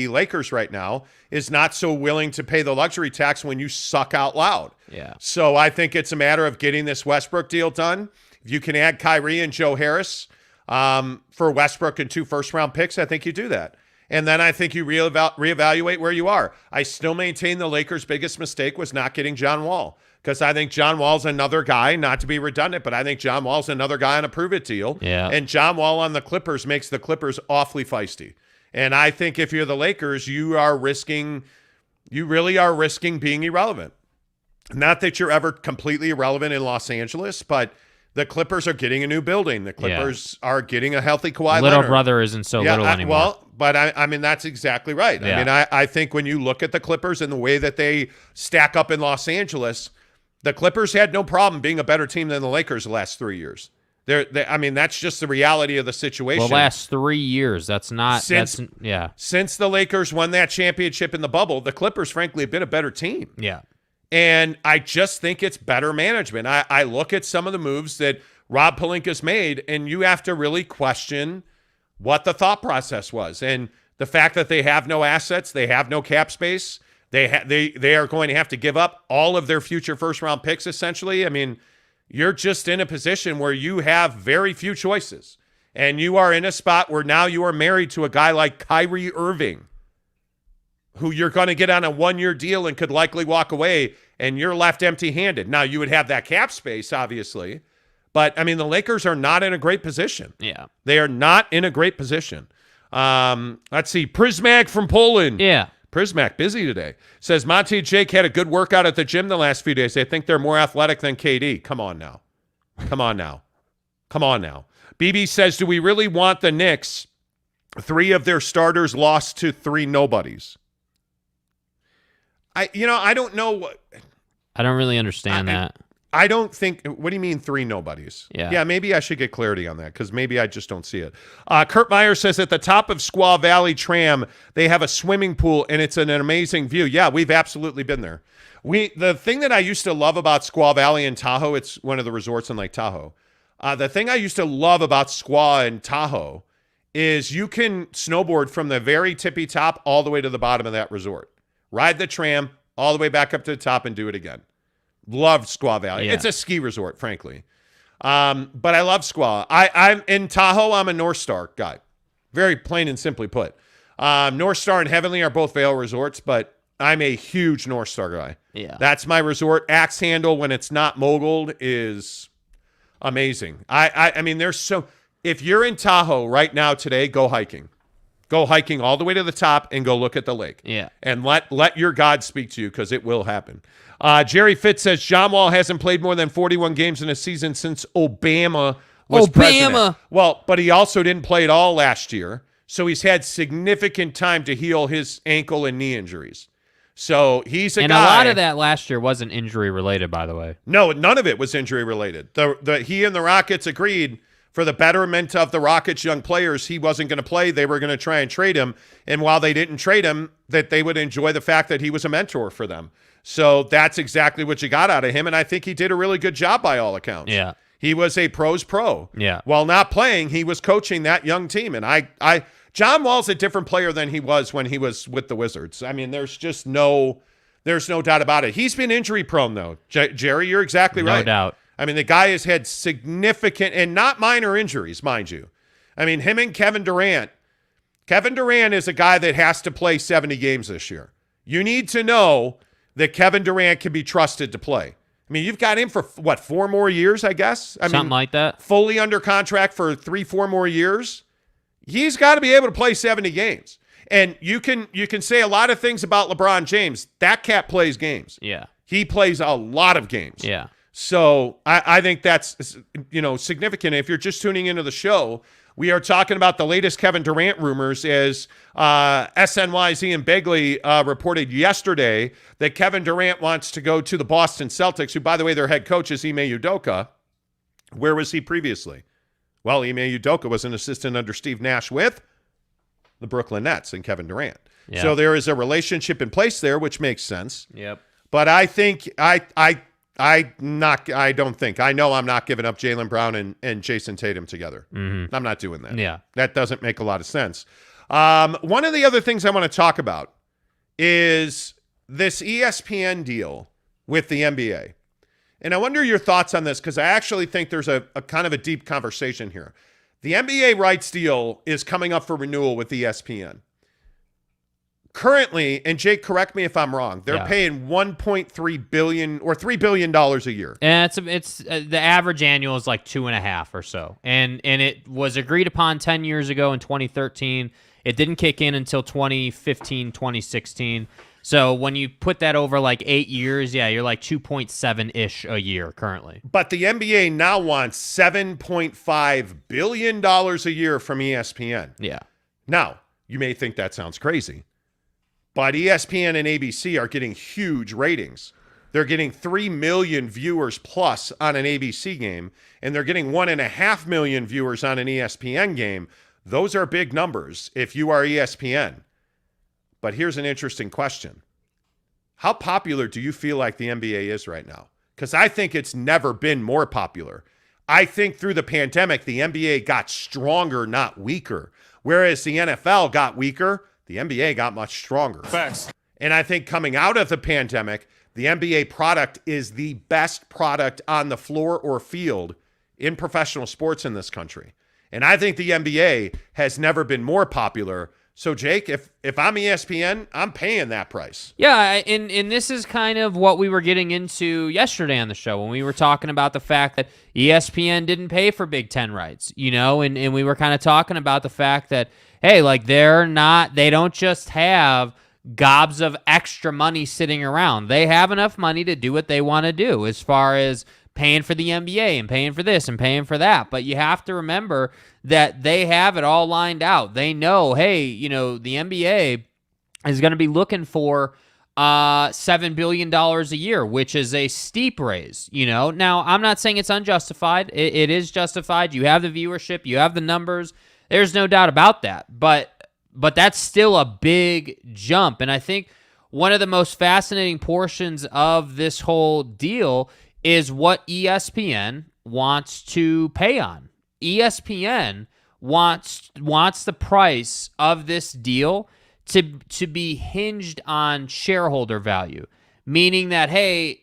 Lakers right now, is not so willing to pay the luxury tax when you suck out loud. Yeah. So I think it's a matter of getting this Westbrook deal done. If you can add Kyrie and Joe Harris for Westbrook and 2 first-round picks, I think you do that. And then I think you reevaluate where you are. I still maintain the Lakers' biggest mistake was not getting John Wall, because I think John Wall's another guy, not to be redundant, but I think John Wall's another guy on a prove-it deal. Yeah. And John Wall on the Clippers makes the Clippers awfully feisty. And I think if you're the Lakers, you really are risking being irrelevant. Not that you're ever completely irrelevant in Los Angeles, but the Clippers are getting a new building. The Clippers are getting a healthy Kawhi Little Leonard. brother isn't so little anymore. But I mean, that's exactly right. Yeah. I mean, I think when you look at the Clippers and the way that they stack up in Los Angeles, the Clippers had no problem being a better team than the Lakers the last 3 years. I mean, that's just the reality of the situation. The last 3 years, that's not. Since the Lakers won that championship in the bubble, the Clippers, frankly, have been a better team. Yeah. And I just think it's better management. I look at some of the moves that Rob Pelinka's made, and you have to really question what the thought process was. And the fact that they have no assets, they have no cap space, they are going to have to give up all of their future first-round picks, essentially. I mean, you're just in a position where you have very few choices. And you are in a spot where now you are married to a guy like Kyrie Irving, who you're going to get on a 1-year deal and could likely walk away, and you're left empty-handed. Now, you would have that cap space, obviously, but, I mean, the Lakers are not in a great position. Yeah. They are not in a great position. Let's see. Prismac from Poland. Yeah. Prismac, busy today. Says, Monty and Jake had a good workout at the gym the last few days. They think they're more athletic than KD. Come on now. Come on now. Come on now. BB says, do we really want the Knicks? 3 of their starters lost to 3 nobodies. I don't know what. I don't really understand that. I don't think. What do you mean 3 nobodies? Yeah. Maybe I should get clarity on that because maybe I just don't see it. Kurt Meyer says at the top of Squaw Valley Tram they have a swimming pool and it's an amazing view. Yeah, we've absolutely been there. The thing that I used to love about Squaw Valley in Tahoe, it's one of the resorts in Lake Tahoe. The thing I used to love about Squaw and Tahoe is you can snowboard from the very tippy top all the way to the bottom of that resort. Ride the tram all the way back up to the top and do it again. Loved Squaw Valley. Yeah. It's a ski resort, frankly. But I love Squaw. I'm in Tahoe. I'm a North Star guy. Very plain and simply put. North Star and Heavenly are both Vail resorts, but I'm a huge North Star guy. Yeah. That's my resort. Axe Handle, when it's not moguled, is amazing. I mean, if you're in Tahoe right now today, go hiking. Go hiking all the way to the top and go look at the lake. Yeah. And let your God speak to you because it will happen. Jerry Fitz says John Wall hasn't played more than 41 games in a season since Obama was president. Well, but he also didn't play at all last year. So he's had significant time to heal his ankle and knee injuries. So he's a guy. And a lot of that last year wasn't injury related, by the way. No, none of it was injury related. He and the Rockets agreed for the betterment of the Rockets' young players, he wasn't going to play. They were going to try and trade him. And while they didn't trade him, that they would enjoy the fact that he was a mentor for them. So that's exactly what you got out of him. And I think he did a really good job by all accounts. Yeah. He was a pro's pro. Yeah. While not playing, he was coaching that young team. And John Wall's a different player than he was when he was with the Wizards. I mean, there's no doubt about it. He's been injury prone, though. Jerry, you're exactly right. No doubt. I mean, the guy has had significant and not minor injuries, mind you. I mean, him and Kevin Durant. Kevin Durant is a guy that has to play 70 games this year. You need to know that Kevin Durant can be trusted to play. I mean, you've got him for, 4 more years, I guess? Something like that. Fully under contract for 3-4 more years. He's got to be able to play 70 games. And you can say a lot of things about LeBron James. That cat plays games. Yeah. He plays a lot of games. Yeah. So I think that's, significant. If you're just tuning into the show, we are talking about the latest Kevin Durant rumors as SNY's Ime Beverley reported yesterday that Kevin Durant wants to go to the Boston Celtics, who, by the way, their head coach is Ime Udoka. Where was he previously? Well, Ime Udoka was an assistant under Steve Nash with the Brooklyn Nets and Kevin Durant. Yeah. So there is a relationship in place there, which makes sense. Yep. But I think I don't think. I know I'm not giving up Jaylen Brown and Jason Tatum together. Mm-hmm. I'm not doing that. Yeah. That doesn't make a lot of sense. One of the other things I want to talk about is this ESPN deal with the NBA. And I wonder your thoughts on this, because I actually think there's a kind of a deep conversation here. The NBA rights deal is coming up for renewal with ESPN. Currently, and Jake, correct me if I'm wrong, they're paying $1.3 billion or $3 billion a year. And it's the average annual is like 2.5 or so, and it was agreed upon 10 years ago in 2013. It didn't kick in until 2015, 2016. So when you put that over like 8 years, you're like 2.7-ish a year currently. But the NBA now wants $7.5 billion a year from ESPN. Yeah. Now, you may think that sounds crazy, but ESPN and ABC are getting huge ratings. They're getting 3 million viewers plus on an ABC game, and they're getting 1.5 million viewers on an ESPN game. Those are big numbers if you are ESPN. But here's an interesting question. How popular do you feel like the NBA is right now? Because I think it's never been more popular. I think through the pandemic, the NBA got stronger, not weaker. Whereas the NFL got weaker, the NBA got much stronger. Facts. And I think coming out of the pandemic, the NBA product is the best product on the floor or field in professional sports in this country. And I think the NBA has never been more popular. So, Jake, if I'm ESPN, I'm paying that price. Yeah, and this is kind of what we were getting into yesterday on the show when we were talking about the fact that ESPN didn't pay for Big Ten rights, and we were kind of talking about the fact that, hey, like they don't just have gobs of extra money sitting around. They have enough money to do what they want to do as far as paying for the NBA and paying for this and paying for that. But you have to remember that they have it all lined out. They know, hey, the NBA is going to be looking for $7 billion a year, which is a steep raise. Now, I'm not saying it's unjustified. It is justified. You have the viewership. You have the numbers. There's no doubt about that. But that's still a big jump. And I think one of the most fascinating portions of this whole deal is what ESPN wants to pay on. ESPN wants the price of this deal to be hinged on shareholder value, meaning that, hey,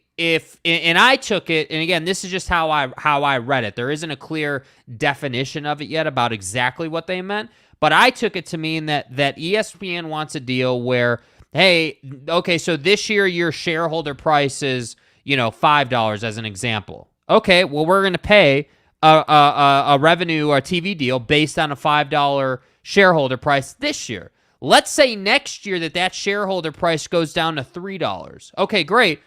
and I took it, and again, this is just how I read it. There isn't a clear definition of it yet about exactly what they meant, but I took it to mean that ESPN wants a deal where, hey, okay, so this year your shareholder price is $5 as an example. Okay, well, we're going to pay a revenue or a TV deal based on a $5 shareholder price this year. Let's say next year that shareholder price goes down to $3. Okay, great.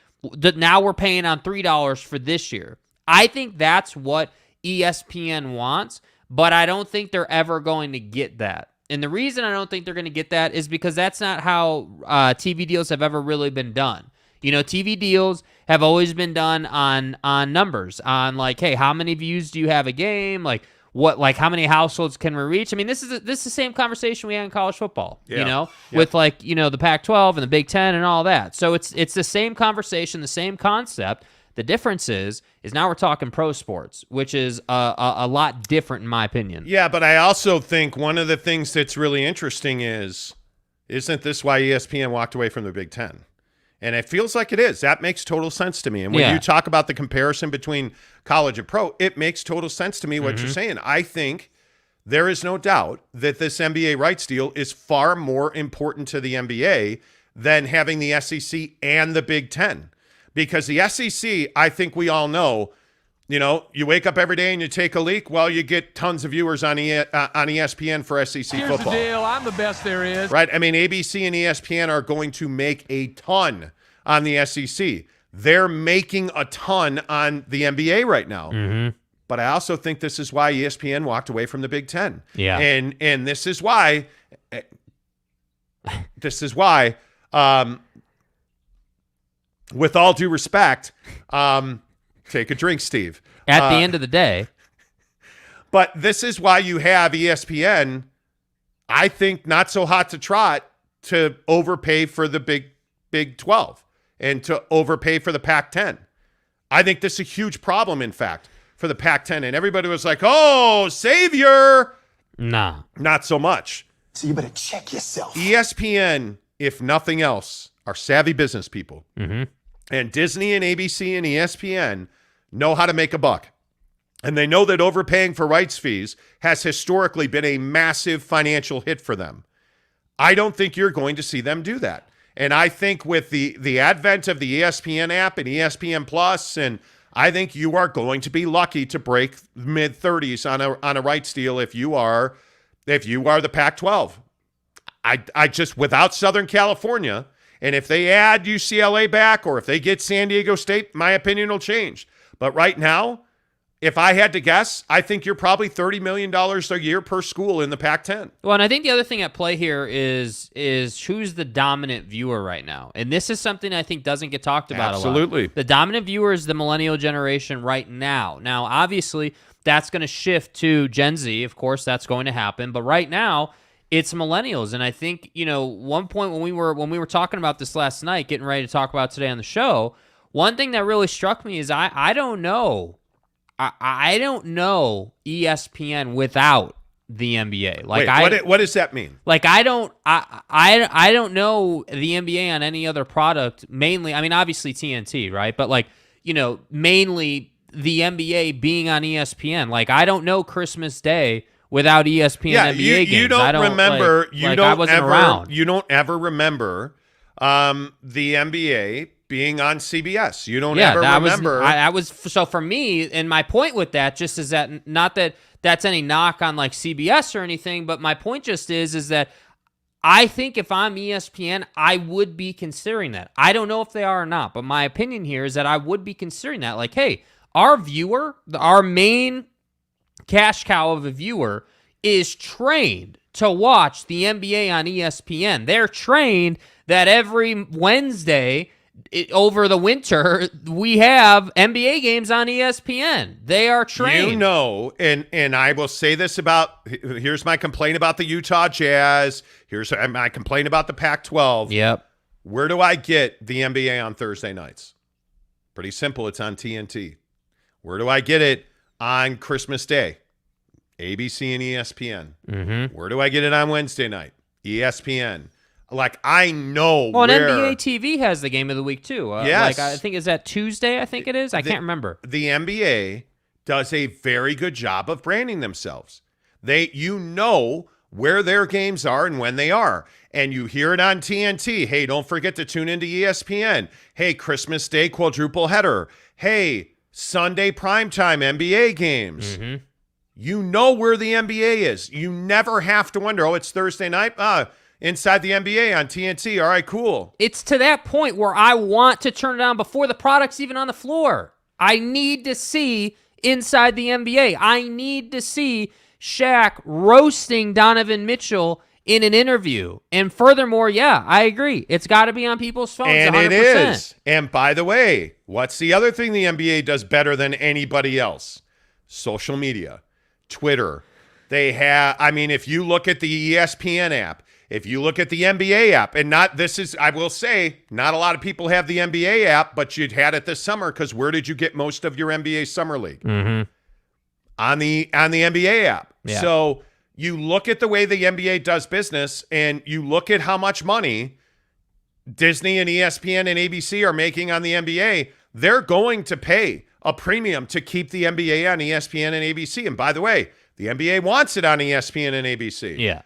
Now we're paying on $3 for this year. I think that's what ESPN wants, but I don't think they're ever going to get that. And the reason I don't think they're going to get that is because that's not how TV deals have ever really been done. TV deals have always been done on numbers, on like, hey, how many views do you have a game? Like, how many households can we reach? I mean, this is the same conversation we had in college football, with the Pac-12 and the Big Ten and all that. So it's the same conversation, the same concept. The difference is now we're talking pro sports, which is a lot different in my opinion. Yeah, but I also think one of the things that's really interesting isn't this why ESPN walked away from the Big Ten? And it feels like it is. That makes total sense to me. And when you talk about the comparison between college and pro, it makes total sense to me what you're saying. I think there is no doubt that this NBA rights deal is far more important to the NBA than having the SEC and the Big Ten. Because the SEC, I think we all know, you wake up every day and you take a leak, well, you get tons of viewers on ESPN for SEC football. Here's the deal. I'm the best there is. Right? I mean, ABC and ESPN are going to make a ton on the SEC. They're making a ton on the NBA right now. Mm-hmm. But I also think this is why ESPN walked away from the Big Ten. Yeah. And this is why with all due respect, take a drink, Steve. At the end of the day. But this is why you have ESPN, I think, not so hot to trot to overpay for the Big 12 and to overpay for the Pac-10. I think this is a huge problem, in fact, for the Pac-10. And everybody was like, oh, savior. Nah. Not so much. So you better check yourself. ESPN, if nothing else, are savvy business people. Mm-hmm. And Disney and ABC and ESPN know how to make a buck. And they know that overpaying for rights fees has historically been a massive financial hit for them. I don't think you're going to see them do that. And I think with the advent of the ESPN app and ESPN Plus, and I think you are going to be lucky to break mid-30s on a rights deal if you are the Pac-12. I just, without Southern California, and if they add UCLA back or if they get San Diego State, my opinion will change. But right now, if I had to guess, I think you're probably $30 million a year per school in the Pac-10. Well, and I think the other thing at play here is who's the dominant viewer right now. And this is something I think doesn't get talked about Absolutely. a lot. The dominant viewer is the millennial generation right now. Now, obviously, that's going to shift to Gen Z. Of course, that's going to happen. But right now, it's millennials. And I think, one point when we were talking about this last night, getting ready to talk about today on the show, one thing that really struck me is I don't know. I don't know ESPN without the NBA. What does that mean? Like I don't know the NBA on any other product. Mainly, I mean, obviously TNT, right? But mainly the NBA being on ESPN. Like I don't know Christmas Day without ESPN NBA games. You don't remember. I wasn't around. You don't ever remember the NBA being on CBS. You don't ever remember. So for me, and my point with that just is that not that that's any knock on like CBS or anything, but my point just is that I think if I'm ESPN, I would be considering that. I don't know if they are or not, but my opinion here is that I would be considering that. Like, hey, our viewer, our main cash cow of a viewer is trained to watch the NBA on ESPN. They're trained that every Wednesday over the winter, we have NBA games on ESPN. They are trained. And I will say this here's my complaint about the Utah Jazz. Here's my complaint about the Pac-12. Yep. Where do I get the NBA on Thursday nights? Pretty simple. It's on TNT. Where do I get it on Christmas Day? ABC and ESPN. Mm-hmm. Where do I get it on Wednesday night? ESPN. Like, I know well, where. NBA TV has the game of the week, too. Yes. I think, is that Tuesday, I think it is? I can't remember. The NBA does a very good job of branding themselves. You know where their games are and when they are. And you hear it on TNT. Hey, don't forget to tune into ESPN. Hey, Christmas Day quadruple header. Hey, Sunday primetime NBA games. Mm-hmm. You know where the NBA is. You never have to wonder, it's Thursday night? Inside the NBA on TNT. All right, cool. It's to that point where I want to turn it on before the product's even on the floor. I need to see inside the NBA. I need to see Shaq roasting Donovan Mitchell in an interview. And furthermore, yeah, I agree. It's got to be on people's phones. And 100%. it is. And by the way, what's the other thing the NBA does better than anybody else? Social media. Twitter. They have, I mean, if you look at the ESPN app, if you look at the NBA app, and I will say, not a lot of people have the NBA app, but you'd had it this summer because where did you get most of your NBA Summer League? Mm-hmm. On the NBA app. Yeah. So you look at the way the NBA does business, and you look at how much money Disney and ESPN and ABC are making on the NBA. They're going to pay a premium to keep the NBA on ESPN and ABC. And by the way, the NBA wants it on ESPN and ABC. Yeah.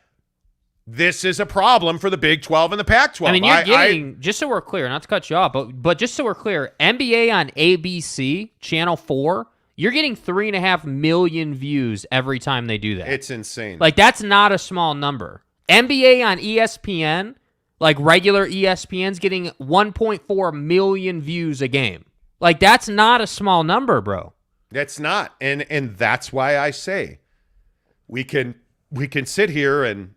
This is a problem for the Big 12 and the Pac-12. I mean, you're getting, just so we're clear, not to cut you off, but just so we're clear, NBA on ABC, Channel 4, you're getting 3.5 million views every time they do that. It's insane. Like, that's not a small number. NBA on ESPN, like regular ESPN's getting 1.4 million views a game. Like, that's not a small number, bro. That's not. And that's why I say we can sit here and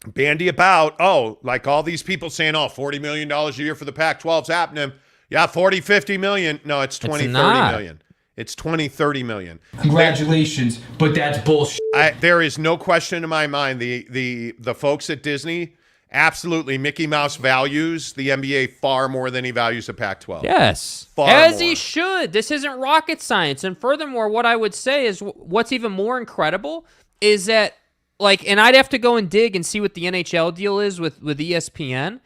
bandy about, like all these people saying, $40 million a year for the Pac-12's happening. Yeah, 40, 50 million. No, it's 20, 30 million. It's 20, 30 million. Congratulations, but that's bullshit. There is no question in my mind. The folks at Disney, absolutely, Mickey Mouse values the NBA far more than he values the Pac-12. Yes. As he should. This isn't rocket science. And furthermore, what I would say is what's even more incredible is that, like, and I'd have to go and dig and see what the NHL deal is with ESPN,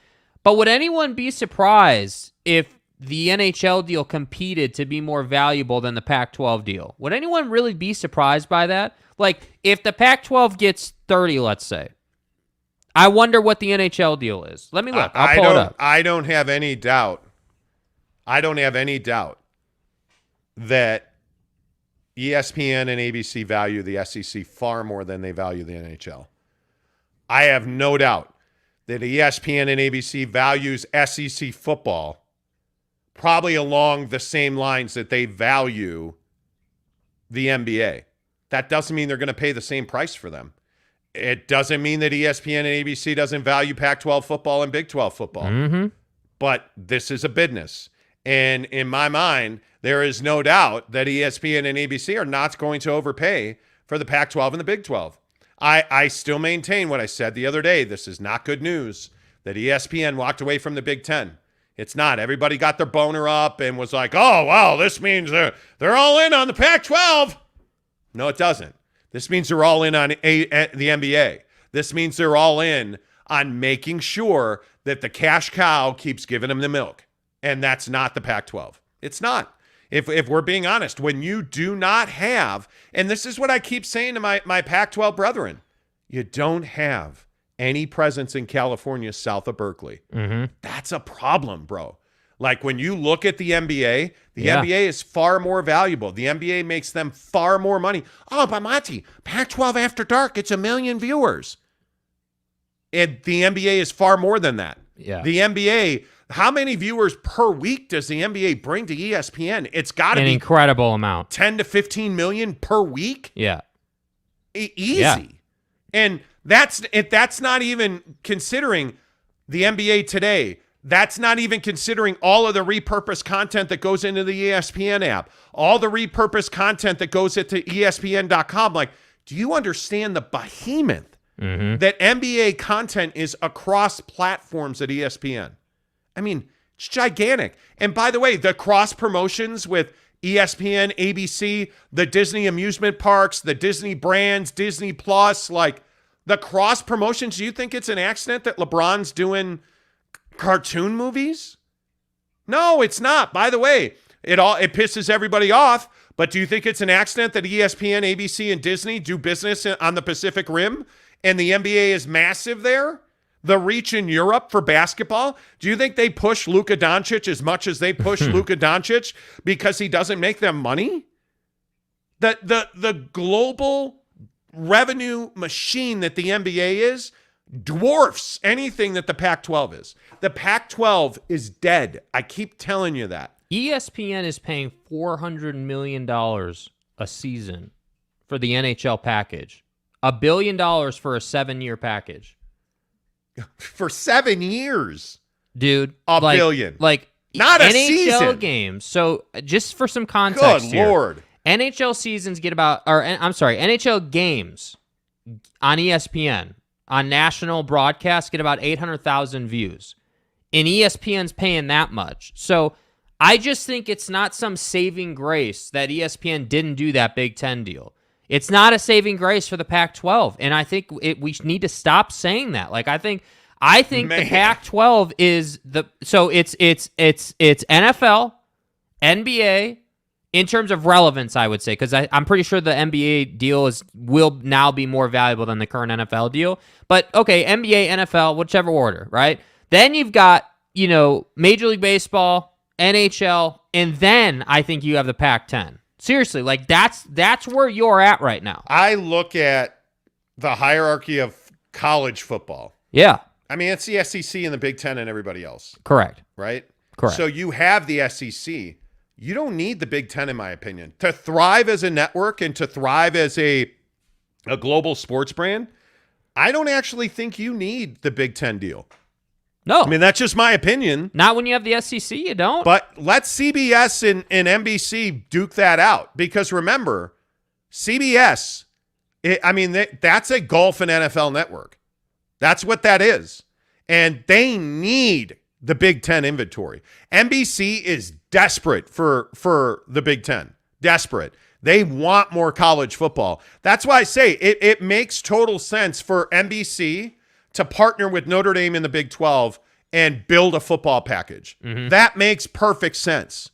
but would anyone be surprised if the NHL deal competed to be more valuable than the Pac-12 deal? Would anyone really be surprised by that? Like, if the Pac-12 gets 30, let's say, I wonder what the NHL deal is. Let me look. I'll pull it up. I don't have any doubt. That ESPN and ABC value the SEC far more than they value the NHL. I have no doubt that ESPN and ABC values SEC football probably along the same lines that they value the NBA. That doesn't mean they're going to pay the same price for them. It doesn't mean that ESPN and ABC doesn't value Pac-12 football and Big 12 football. Mm-hmm. But this is a business. And in my mind, there is no doubt that ESPN and ABC are not going to overpay for the Pac-12 and the Big 12. I still maintain what I said the other day. This is not good news that ESPN walked away from the Big 10. It's not. Everybody got their boner up and was like, oh, wow, this means they're all in on the Pac-12. No, it doesn't. This means they're all in on the NBA. This means they're all in on making sure that the cash cow keeps giving them the milk. And that's not the Pac-12. It's not. If we're being honest, when you do not have, and this is what I keep saying to my Pac-12 brethren, you don't have any presence in California south of Berkeley. Mm-hmm. That's a problem, bro. Like when you look at the NBA, the NBA is far more valuable. The NBA makes them far more money. Oh, but Monty, Pac-12 After Dark, it's 1 million viewers. And the NBA is far more than that. Yeah. The NBA, how many viewers per week does the NBA bring to ESPN? It's got to be an incredible amount. 10 to 15 million per week. Yeah. Easy. Yeah. And that's not even considering the NBA today. That's not even considering all of the repurposed content that goes into the ESPN app, all the repurposed content that goes into ESPN.com. Like, do you understand the behemoth that NBA content is across platforms at ESPN? I mean, it's gigantic. And by the way, the cross promotions with ESPN, ABC, the Disney amusement parks, the Disney brands, Disney Plus, like the cross promotions, do you think it's an accident that LeBron's doing cartoon movies? No, it's not. By the way, it pisses everybody off, but do you think it's an accident that ESPN, ABC, and Disney do business on the Pacific Rim and the NBA is massive there? The reach in Europe for basketball, do you think they push Luka Doncic as much as they push Luka Doncic because he doesn't make them money? The global revenue machine that the NBA is dwarfs anything that the Pac-12 is. The Pac-12 is dead. I keep telling you that. ESPN is paying $400 million a season for the NHL package. $1 billion for a 7-year package. For 7 years. Dude. $1 billion. Like, not a NHL season. games. So, just for some context Good Lord. NHL seasons get about, NHL games on ESPN on national broadcast get about 800,000 views. And ESPN's paying that much. So I just think it's not some saving grace that ESPN didn't do that Big Ten deal. It's not a saving grace for the Pac-12, and I think we need to stop saying that. Like I think the Pac-12 is it's NFL, NBA in terms of relevance, I would say, because I'm pretty sure the NBA deal will now be more valuable than the current NFL deal. But okay, NBA, NFL, whichever order, right? Then you've got Major League Baseball, NHL, and then I think you have the Pac-10. Seriously, like that's where you're at right now. I look at the hierarchy of college football. Yeah. I mean, it's the SEC and the Big Ten and everybody else. Correct. Right? Correct. So you have the SEC. You don't need the Big Ten, in my opinion. To thrive as a network and to thrive as a global sports brand, I don't actually think you need the Big Ten deal. No. I mean, that's just my opinion. Not when you have the SEC, you don't. But let CBS and NBC duke that out. Because remember, CBS, that's a golf and NFL network. That's what that is. And they need the Big Ten inventory. NBC is desperate for the Big Ten. Desperate. They want more college football. That's why I say it makes total sense for NBC to partner with Notre Dame in the Big 12 and build a football package. Mm-hmm. That makes perfect sense.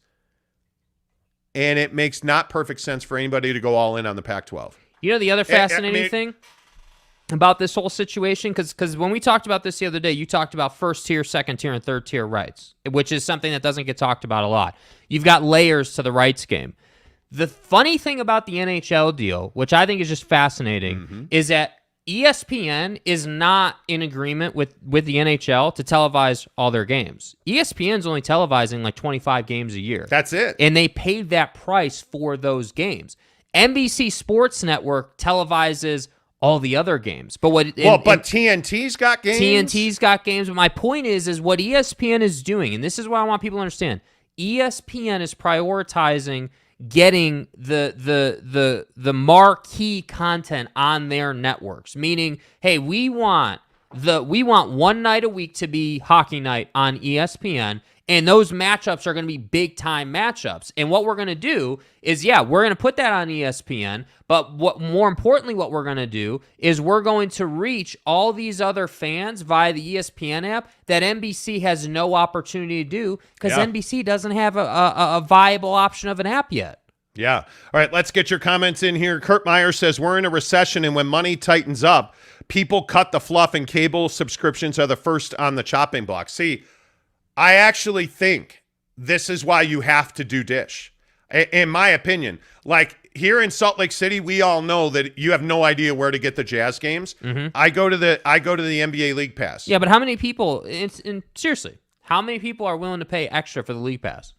And it makes not perfect sense for anybody to go all in on the Pac-12. You know the other fascinating thing about this whole situation? Because when we talked about this the other day, you talked about first tier, second tier, and third tier rights, which is something that doesn't get talked about a lot. You've got layers to the rights game. The funny thing about the NHL deal, which I think is just fascinating, is that ESPN is not in agreement with the NHL to televise all their games. ESPN's only televising like 25 games a year. That's it. And they paid that price for those games. NBC Sports Network televises all the other games. But TNT's got games. TNT's got games. But my point is what ESPN is doing, and this is what I want people to understand. ESPN is prioritizing getting the marquee content on their networks, meaning, hey, we want one night a week to be hockey night on ESPN, and those matchups are going to be big time matchups. And what we're going to do is, we're going to put that on ESPN, but more importantly, what we're going to do is we're going to reach all these other fans via the ESPN app that NBC has no opportunity to do because NBC doesn't have a viable option of an app yet. Yeah. All right, let's get your comments in here. Kurt Meyer says, we're in a recession, and when money tightens up, people cut the fluff, and cable subscriptions are the first on the chopping block. See, I actually think this is why you have to do Dish, in my opinion. Like here in Salt Lake City, we all know that you have no idea where to get the Jazz games. Mm-hmm. I go to the NBA League Pass. Yeah, but how many people? Seriously, how many people are willing to pay extra for the League Pass?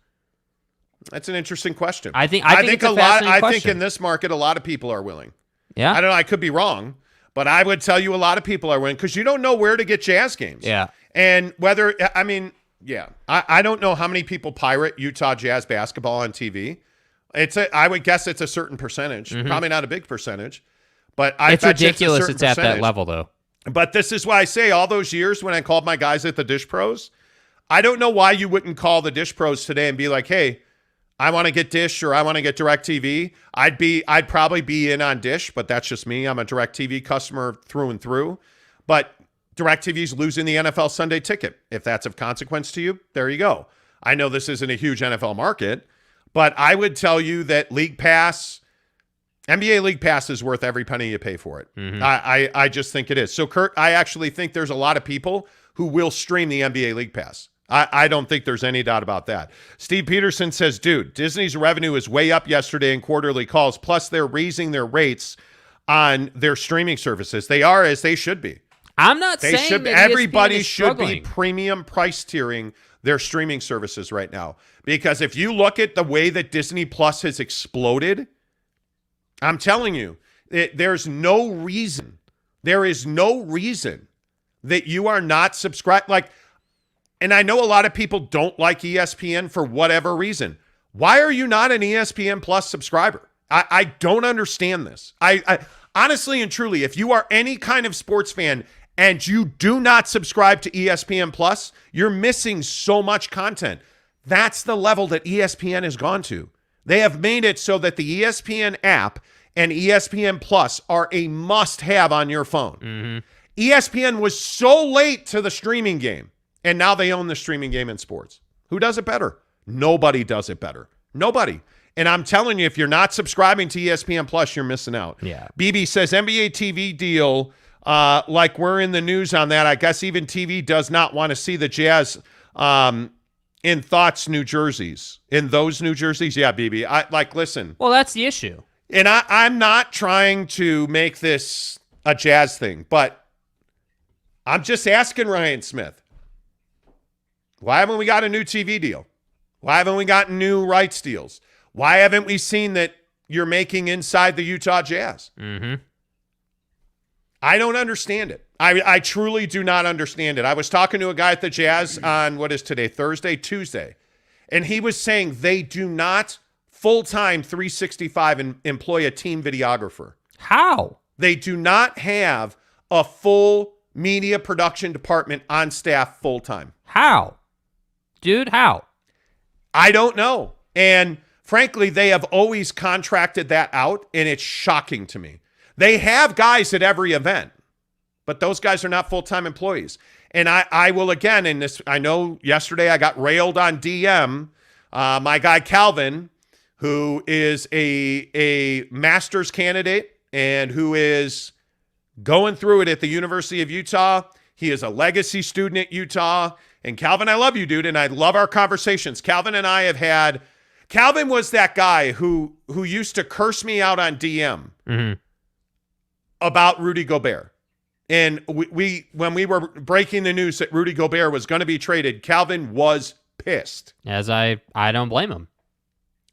That's an interesting question. I think it's a fascinating question. I think in this market, a lot of people are willing. Yeah, I don't know. I could be wrong, but I would tell you a lot of people are willing because you don't know where to get Jazz games. Yeah, and whether I don't know how many people pirate Utah Jazz basketball on TV. I would guess it's a certain percentage, probably not a big percentage, but it's ridiculous. It's at that level though. But this is why I say all those years when I called my guys at the Dish Pros, I don't know why you wouldn't call the Dish Pros today and be like, hey, I want to get Dish or I want to get DirecTV. I'd probably be in on Dish, but that's just me. I'm a DirecTV customer through and through. But DirecTV's losing the NFL Sunday ticket. If that's of consequence to you, there you go. I know this isn't a huge NFL market, but I would tell you that League Pass, NBA League Pass is worth every penny you pay for it. Mm-hmm. I just think it is. So, Kurt, I actually think there's a lot of people who will stream the NBA League Pass. I don't think there's any doubt about that. Steve Peterson says, dude, Disney's revenue is way up yesterday in quarterly calls, plus they're raising their rates on their streaming services. They are, as they should be. I'm not saying that everybody should be premium price tiering their streaming services right now. Because if you look at the way that Disney Plus has exploded, I'm telling you, there is no reason that you are not subscribed. And I know a lot of people don't like ESPN for whatever reason. Why are you not an ESPN Plus subscriber? I don't understand this. I honestly and truly, if you are any kind of sports fan and you do not subscribe to ESPN Plus, you're missing so much content. That's the level that ESPN has gone to. They have made it so that the ESPN app and ESPN Plus are a must-have on your phone. Mm-hmm. ESPN was so late to the streaming game, and now they own the streaming game in sports. Who does it better? Nobody does it better. Nobody. And I'm telling you, if you're not subscribing to ESPN Plus, you're missing out. Yeah. BB says NBA TV deal, like we're in the news on that. I guess even TV does not want to see the Jazz in thoughts New Jerseys. In those New Jerseys? Yeah, BB. Listen. Well, that's the issue. And I'm not trying to make this a Jazz thing, but I'm just asking Ryan Smith, why haven't we got a new TV deal? Why haven't we gotten new rights deals? Why haven't we seen that you're making inside the Utah Jazz? Mm-hmm. I don't understand it. I truly do not understand it. I was talking to a guy at the Jazz on, what is today, Tuesday, and he was saying they do not full-time 365 employ a team videographer. How? They do not have a full media production department on staff full-time. How? Dude, how? I don't know. And frankly, they have always contracted that out, and it's shocking to me. They have guys at every event, but those guys are not full-time employees. And I will again, in this, I know yesterday I got railed on DM. My guy Calvin, who is a master's candidate and who is going through it at the University of Utah. He is a legacy student at Utah. And Calvin, I love you, dude, and I love our conversations. Calvin and I have had – Calvin was that guy who used to curse me out on DM about Rudy Gobert. And we when we were breaking the news that Rudy Gobert was going to be traded, Calvin was pissed. As I don't blame him.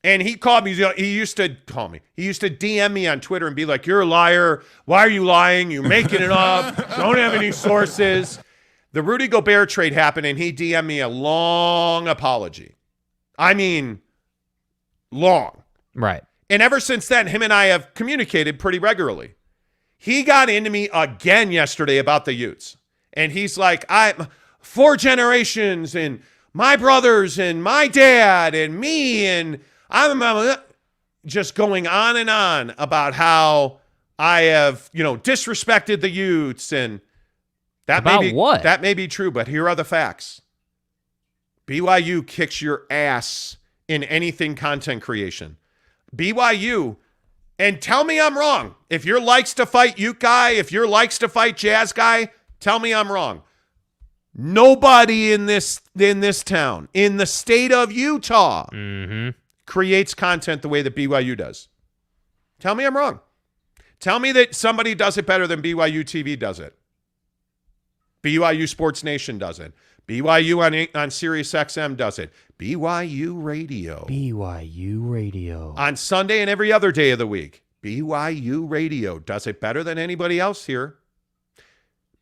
And he called me. He used to call me. He used to DM me on Twitter and be like, "You're a liar. Why are you lying? You're making it up. Don't have any sources." The Rudy Gobert trade happened, and he DM'd me a long apology. I mean, long. Right. And ever since then, him and I have communicated pretty regularly. He got into me again yesterday about the Utes. And he's like, I'm 4 generations, and my brothers, and my dad, and me, and I'm just going on and on about how I have, disrespected the Utes, and that may be true, but here are the facts. BYU kicks your ass in anything content creation. BYU, and tell me I'm wrong. If you're likes to fight Ute guy, if you're likes to fight Jazz guy, tell me I'm wrong. Nobody in this town, in the state of Utah, creates content the way that BYU does. Tell me I'm wrong. Tell me that somebody does it better than BYU TV does it. BYU Sports Nation does it. BYU on Sirius XM does it. BYU Radio. BYU Radio. On Sunday and every other day of the week. BYU Radio does it better than anybody else here.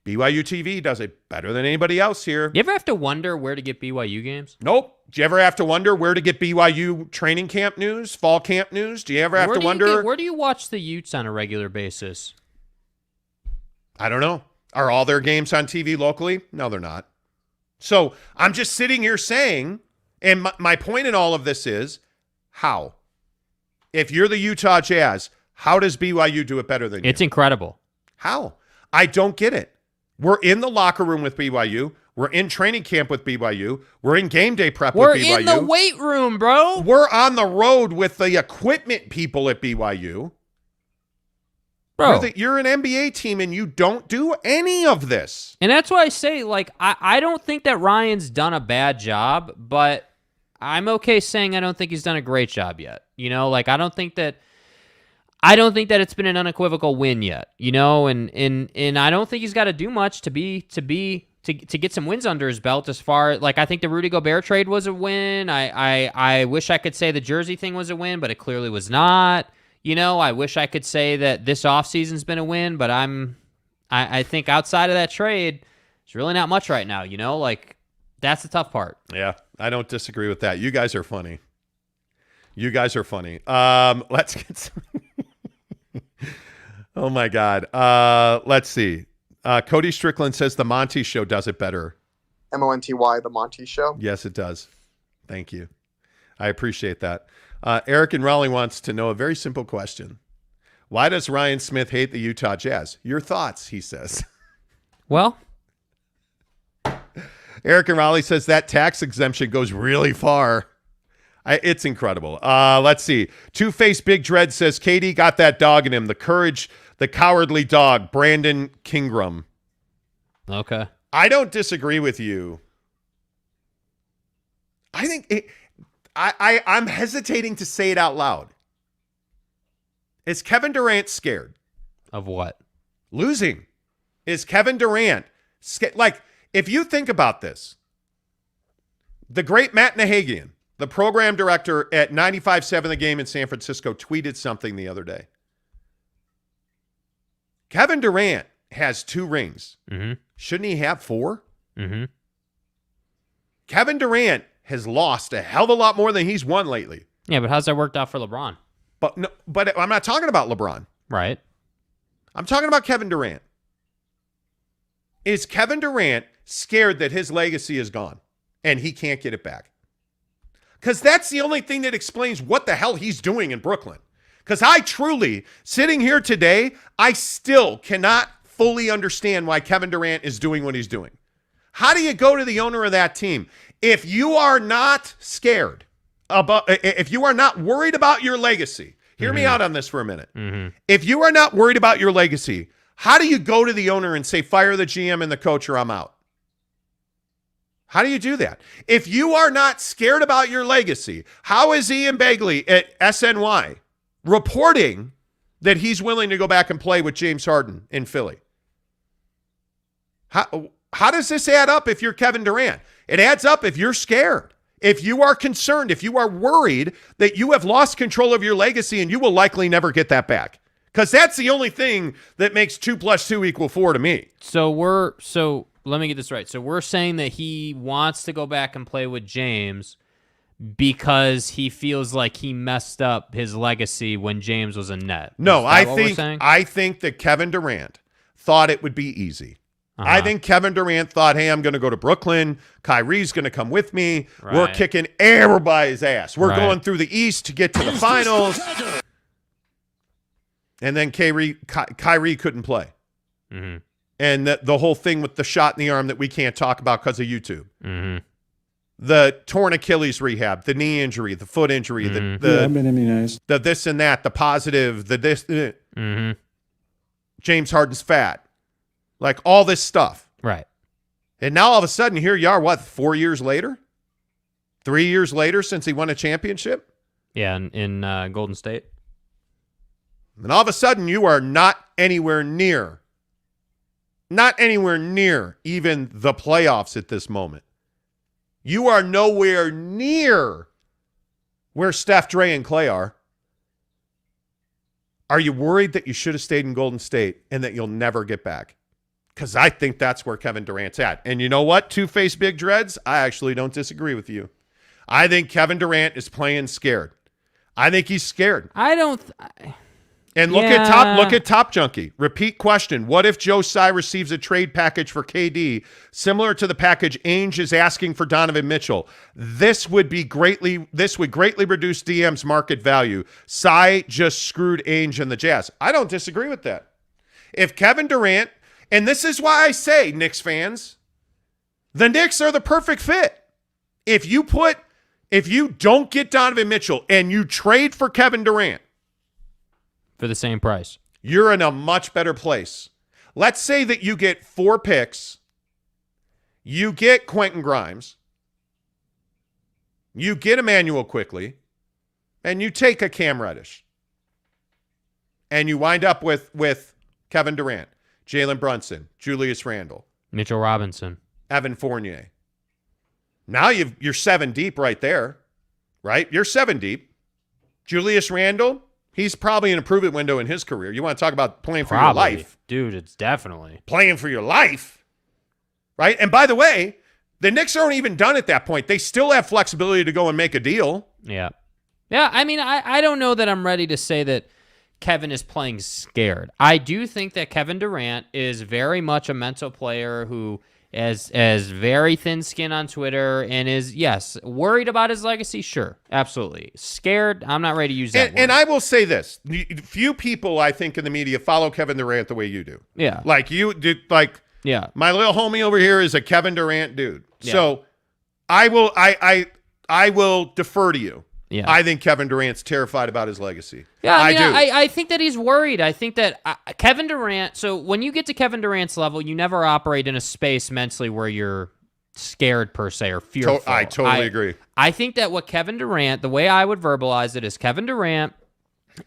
BYU TV does it better than anybody else here. You ever have to wonder where to get BYU games? Nope. Do you ever have to wonder where to get BYU training camp news, fall camp news? Do you ever have to wonder? Where do you watch the Utes on a regular basis? I don't know. Are all their games on TV locally? No, they're not. So I'm just sitting here saying, and my point in all of this is, how? If you're the Utah Jazz, how does BYU do it better than you? It's incredible. How? I don't get it. We're in the locker room with BYU. We're in training camp with BYU. We're in game day prep with BYU. We're in the weight room, bro. We're on the road with the equipment people at BYU. Bro. You're an NBA team and you don't do any of this. And that's why I say, I don't think that Ryan's done a bad job, but I'm okay saying I don't think he's done a great job yet. I don't think that it's been an unequivocal win yet, and I don't think he's got to do much to get some wins under his belt as far, I think the Rudy Gobert trade was a win. I wish I could say the jersey thing was a win, but it clearly was not. I wish I could say that this offseason's been a win, but I think outside of that trade, there's really not much right now, that's the tough part. Yeah, I don't disagree with that. You guys are funny. Let's get some Oh, my God. Let's see. Cody Strickland says the Monty show does it better. Monty, the Monty show? Yes, it does. Thank you. I appreciate that. Eric in Raleigh wants to know a very simple question. Why does Ryan Smith hate the Utah Jazz? Your thoughts, he says. Well, Eric in Raleigh says that tax exemption goes really far. It's incredible. Let's see. Two-Face Big Dread says KD got that dog in him. The cowardly dog, Brandon Kingram. okay. I don't disagree with you. I think I'm hesitating to say it out loud. Is Kevin Durant scared? Of what? Losing. Is Kevin Durant scared? Like, if you think about this, the great Matt Nahagian, the program director at 95.7 The Game in San Francisco, tweeted something the other day. Kevin Durant has 2 rings. Mm-hmm. Shouldn't he have 4? Mm-hmm. Kevin Durant has lost a hell of a lot more than he's won lately. Yeah, but how's that worked out for LeBron? But I'm not talking about LeBron. Right. I'm talking about Kevin Durant. Is Kevin Durant scared that his legacy is gone and he can't get it back? Because that's the only thing that explains what the hell he's doing in Brooklyn. Because I truly, sitting here today, I still cannot fully understand why Kevin Durant is doing what he's doing. How do you go to the owner of that team? If you are not scared about, if you are not worried about your legacy, hear me out on this for a minute. Mm-hmm. If you are not worried about your legacy, how do you go to the owner and say, fire the GM and the coach or I'm out? How do you do that? If you are not scared about your legacy, how is Ian Begley at SNY reporting that he's willing to go back and play with James Harden in Philly? How does this add up if you're Kevin Durant? It adds up if you're scared, if you are concerned, if you are worried that you have lost control of your legacy and you will likely never get that back. Because that's the only thing that makes 2 + 2 = 4 to me. So let me get this right. So we're saying that he wants to go back and play with James because he feels like he messed up his legacy when James was in net. No, I think that Kevin Durant thought it would be easy. Uh-huh. I think Kevin Durant thought, hey, I'm going to go to Brooklyn. Kyrie's going to come with me. Right. We're kicking everybody's ass. We're going through the East to get to the finals. And then Kyrie couldn't play. Mm-hmm. And the whole thing with the shot in the arm that we can't talk about because of YouTube. Mm-hmm. The torn Achilles rehab, the knee injury, the foot injury, I've been immunized. The this and that, the positive, the this. Mm-hmm. James Harden's fat. Like all this stuff. Right. And now all of a sudden, here you are, 4 years later? 3 years later since he won a championship? Yeah, in Golden State. And all of a sudden, you are not anywhere near even the playoffs at this moment. You are nowhere near where Steph, Dre, and Clay are. Are you worried that you should have stayed in Golden State and that you'll never get back? Because I think that's where Kevin Durant's at. And you know what, Two-Face Big Dreads? I actually don't disagree with you. I think Kevin Durant is playing scared. I think he's scared. And look at Top Junkie. Repeat question. What if Joe Tsai receives a trade package for KD similar to the package Ainge is asking for Donovan Mitchell? This would greatly reduce DM's market value. Tsai just screwed Ainge and the Jazz. I don't disagree with that. If Kevin Durant, and this is why I say, Knicks fans, the Knicks are the perfect fit. If you don't get Donovan Mitchell and you trade for Kevin Durant, for the same price, you're in a much better place. Let's say that you get 4 picks, you get Quentin Grimes, you get Emmanuel Quickly, and you take a Cam Reddish. And you wind up with Kevin Durant, Jalen Brunson, Julius Randle, Mitchell Robinson, Evan Fournier. Now you're 7 deep right there, right? You're 7 deep. Julius Randle, he's probably an improvement window in his career. You want to talk about playing for your life. Dude, it's definitely. Playing for your life, right? And by the way, the Knicks aren't even done at that point. They still have flexibility to go and make a deal. Yeah. Yeah, I mean, I don't know that I'm ready to say that Kevin is playing scared. I do think that Kevin Durant is very much a mental player who has very thin skin on Twitter and is, yes, worried about his legacy. Sure, absolutely. Scared, I'm not ready to use that word. And I will say this. Few people, I think, in the media follow Kevin Durant the way you do. Yeah. Like you do, like my little homie over here is a Kevin Durant dude. Yeah. So I will defer to you. Yeah. I think Kevin Durant's terrified about his legacy. Yeah, I do. I think that he's worried. I think that Kevin Durant, so when you get to Kevin Durant's level, you never operate in a space mentally where you're scared per se or fearful. I totally agree. I think that what Kevin Durant, the way I would verbalize it is Kevin Durant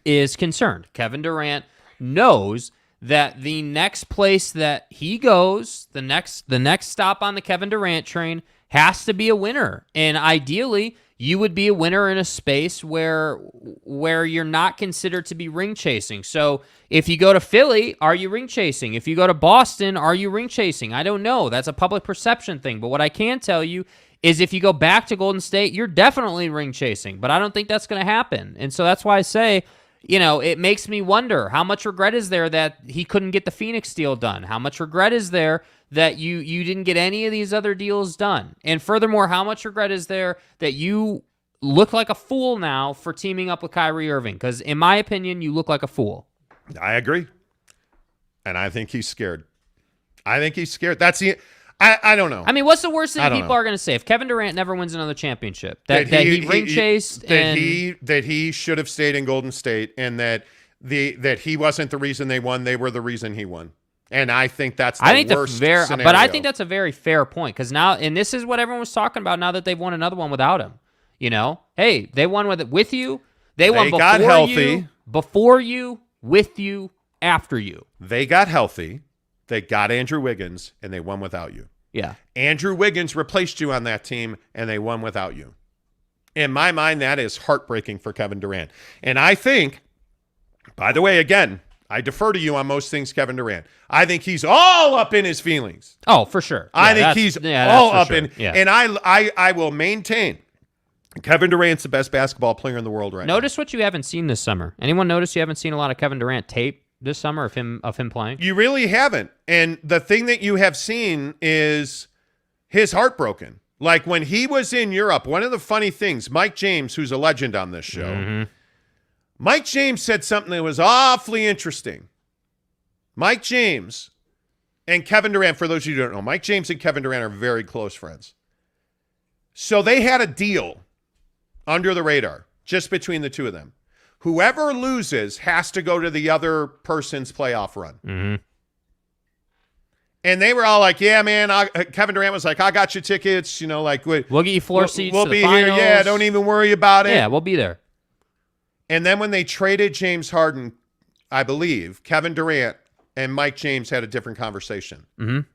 is concerned. Kevin Durant knows that the next place that he goes, the next stop on the Kevin Durant train has to be a winner. And ideally, you would be a winner in a space where you're not considered to be ring chasing. So if you go to Philly, are you ring chasing? If you go to Boston, are you ring chasing? I don't know. That's a public perception thing. But what I can tell you is if you go back to Golden State, you're definitely ring chasing. But I don't think that's going to happen. And so that's why I say, it makes me wonder how much regret is there that he couldn't get the Phoenix deal done? How much regret is there that you didn't get any of these other deals done? And furthermore, how much regret is there that you look like a fool now for teaming up with Kyrie Irving? Because in my opinion, you look like a fool. I agree. And I think he's scared. That's the... I don't know. I mean, what's the worst thing people are going to say if Kevin Durant never wins another championship? That he ring chased that he should have stayed in Golden State, and that he wasn't the reason they won; they were the reason he won. And I think that's the worst scenario. But I think that's a very fair point because now, and this is what everyone was talking about. Now that they've won another one without him, hey, they won with you. They won before got healthy. You, before you, with you, after you. They got healthy. They got Andrew Wiggins, and they won without you. Yeah. Andrew Wiggins replaced you on that team, and they won without you. In my mind, that is heartbreaking for Kevin Durant. And I think, by the way, again, I defer to you on most things, Kevin Durant. I think he's all up in his feelings. Oh, for sure. I think he's all up in. Yeah. And I will maintain Kevin Durant's the best basketball player in the world right now. Notice what you haven't seen this summer. Anyone notice you haven't seen a lot of Kevin Durant tape this summer of him playing? You really haven't. And the thing that you have seen is his heart broken. Like when he was in Europe, one of the funny things, Mike James, who's a legend on this show, Mike James said something that was awfully interesting. Mike James and Kevin Durant, for those of you who don't know, Mike James and Kevin Durant are very close friends. So they had a deal under the radar just between the two of them. Whoever loses has to go to the other person's playoff run. Mm-hmm. And they were all like, yeah, man. Kevin Durant was like, I got you tickets. We'll get you floor seats. We'll be here. Yeah, don't even worry about it. Yeah, we'll be there. And then when they traded James Harden, I believe, Kevin Durant and Mike James had a different conversation. Mm-hmm.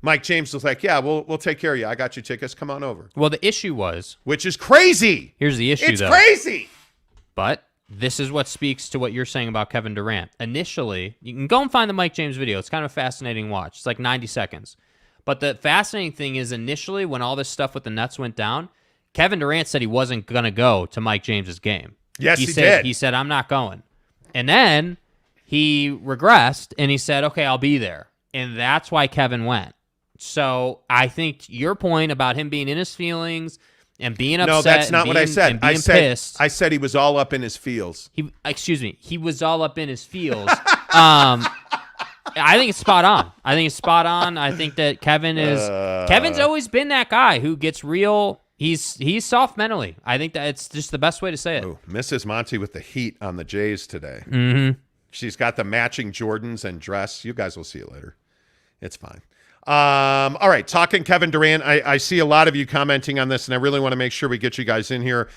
Mike James was like, yeah, we'll take care of you. I got you tickets. Come on over. Well, the issue was... Which is crazy. Here's the issue, though. It's crazy. But... this is what speaks to what you're saying about Kevin Durant. Initially, you can go and find the Mike James video. It's kind of a fascinating watch. It's like 90 seconds. But the fascinating thing is initially when all this stuff with the Nets went down, Kevin Durant said he wasn't going to go to Mike James's game. Yes, he did. He said, I'm not going. And then he regressed and he said, okay, I'll be there. And that's why Kevin went. So I think your point about him being in his feelings and being upset. No, that's not what I said. Pissed. I said he was all up in his feels. He was all up in his feels. I think it's spot on. I think that Kevin's always been that guy who gets real. He's soft mentally. I think that it's just the best way to say it. Oh, Mrs. Monty with the heat on the Jays today. Mm-hmm. She's got the matching Jordans and dress. You guys will see it later. It's fine. All right, talking Kevin Durant, I see a lot of you commenting on this, and I really want to make sure we get you guys in here.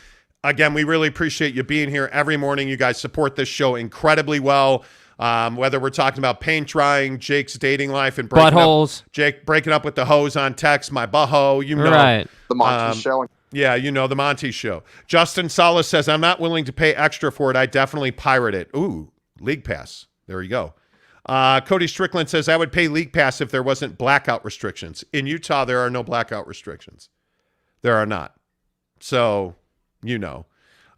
Again, we really appreciate you being here every morning. You guys support this show incredibly well, whether we're talking about paint drying, Jake's dating life, and buttholes. Jake breaking up with the hose on text, my butthole, right. The Monty show. Yeah, the Monty show. Justin Salas says, I'm not willing to pay extra for it. I definitely pirate it. Ooh, League Pass. There you go. Cody Strickland says, I would pay League Pass if there wasn't blackout restrictions. In Utah, there are no blackout restrictions. There are not. So,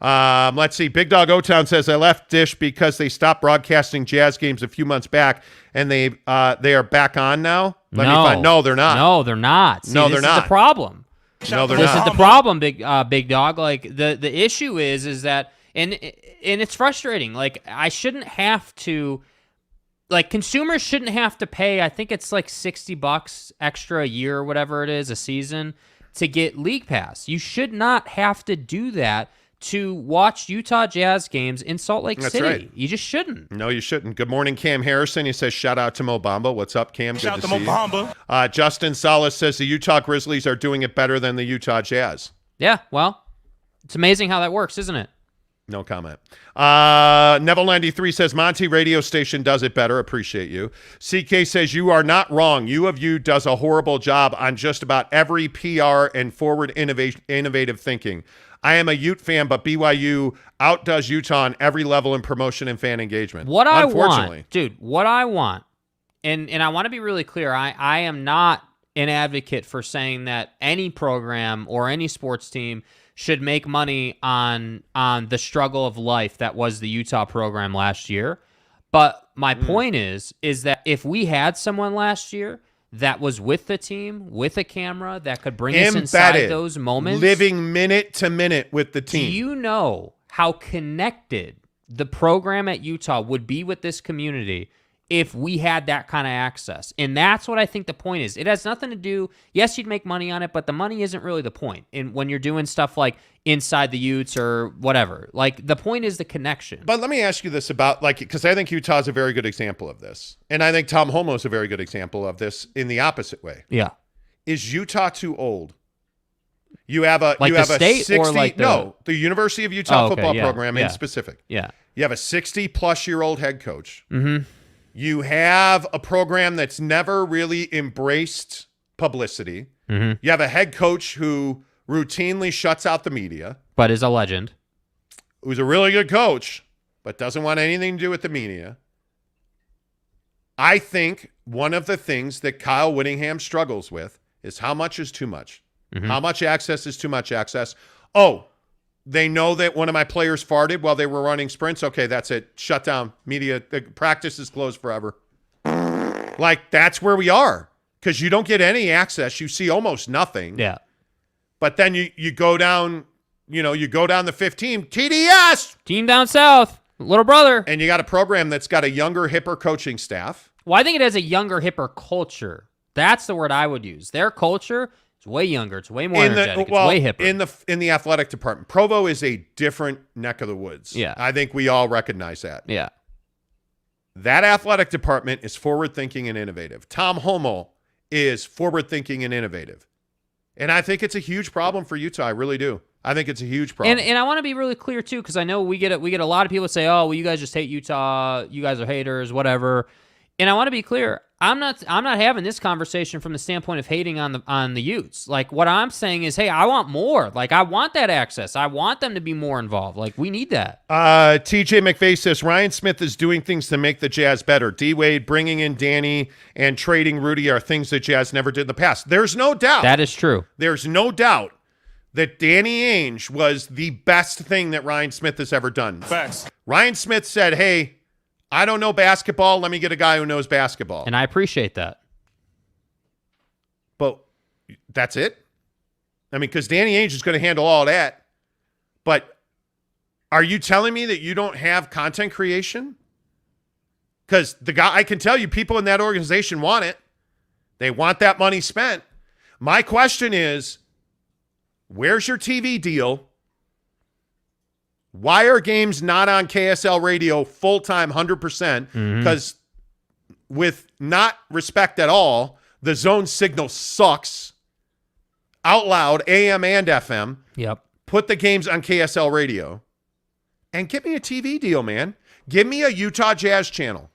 Let's see. Big Dog O-Town says, I left Dish because they stopped broadcasting Jazz games a few months back, and they are back on now. No, they're not. No, they're not. See, no, they're not. This is the problem. No, they're this not. This is the problem, Big Dog. Like the issue is that, and it's frustrating. Like I shouldn't have to. Like consumers shouldn't have to pay. I think it's like $60 extra a year or whatever it is a season to get League Pass. You should not have to do that to watch Utah Jazz games in Salt Lake City. Right. You just shouldn't. No, you shouldn't. Good morning, Cam Harrison. He says, shout out to Mo Bamba. What's up, Cam? Good Shout to out to see Mo Bamba. you. Justin Salas says the Utah Grizzlies are doing it better than the Utah Jazz. Yeah, well, it's amazing how that works, isn't it? No comment. Neville93 says, Monty radio station does it better. Appreciate you. CK says, you are not wrong. U of U does a horrible job on just about every PR and forward innovative thinking. I am a Ute fan, but BYU outdoes Utah on every level in promotion and fan engagement. What I want, and I want to be really clear, I am not an advocate for saying that any program or any sports team should make money on the struggle of life that was the Utah program last year. But my point is that if we had someone last year that was with the team, with a camera, that could bring us inside those moments, living minute to minute with the team. Do you know how connected the program at Utah would be with this community if we had that kind of access? And that's what I think the point is. It has nothing to do, yes, you'd make money on it, but the money isn't really the point. And when you're doing stuff like inside the Utes or whatever, like the point is the connection. But let me ask you this about, like, because I think Utah's a very good example of this. And I think Tom Homo's a very good example of this in the opposite way. Yeah. Is Utah too old? You have a like you have the state a 60 or like the University of Utah football program in specific. Yeah. You have a 60-plus-year-old head coach. Mm-hmm. You have a program that's never really embraced publicity. Mm-hmm. You have a head coach who routinely shuts out the media. But is a legend. Who's a really good coach, but doesn't want anything to do with the media. I think one of the things that Kyle Whittingham struggles with is how much is too much. Mm-hmm. How much access is too much access? Oh, they know that one of my players farted while they were running sprints. Okay, that's it. Shut down. Media. Practice is closed forever. Like, that's where we are. Because you don't get any access. You see almost nothing. Yeah. But then you go down, you go down the 15. TDS! Team down south. Little brother. And you got a program that's got a younger, hipper coaching staff. Well, I think it has a younger, hipper culture. That's the word I would use. Their culture... It's way younger. It's way more energetic. It's way hipper. In the athletic department, Provo is a different neck of the woods. Yeah. I think we all recognize that. Yeah. That athletic department is forward-thinking and innovative. Tom Homo is forward-thinking and innovative. And I think it's a huge problem for Utah. I really do. I think it's a huge problem. And I want to be really clear, too, because I know we get a lot of people say, oh, well, you guys just hate Utah. You guys are haters, whatever. And I want to be clear. I'm not having this conversation from the standpoint of hating on the Utes. Like, what I'm saying is, hey, I want more. Like, I want that access. I want them to be more involved. Like, we need that. TJ McVeigh says, Ryan Smith is doing things to make the Jazz better. D-Wade, bringing in Danny, and trading Rudy are things that Jazz never did in the past. There's no doubt. That is true. There's no doubt that Danny Ainge was the best thing that Ryan Smith has ever done. Facts. Ryan Smith said, hey, I don't know basketball. Let me get a guy who knows basketball. And I appreciate that. But that's it? I mean, because Danny Ainge is going to handle all that. But are you telling me that you don't have content creation? Because I can tell you, people in that organization want it. They want that money spent. My question is, where's your TV deal? Why are games not on KSL radio full-time 100%? Because with not respect at all, the zone signal sucks. Out loud, AM and FM. Yep. Put the games on KSL radio. And give me a TV deal, man. Give me a Utah Jazz channel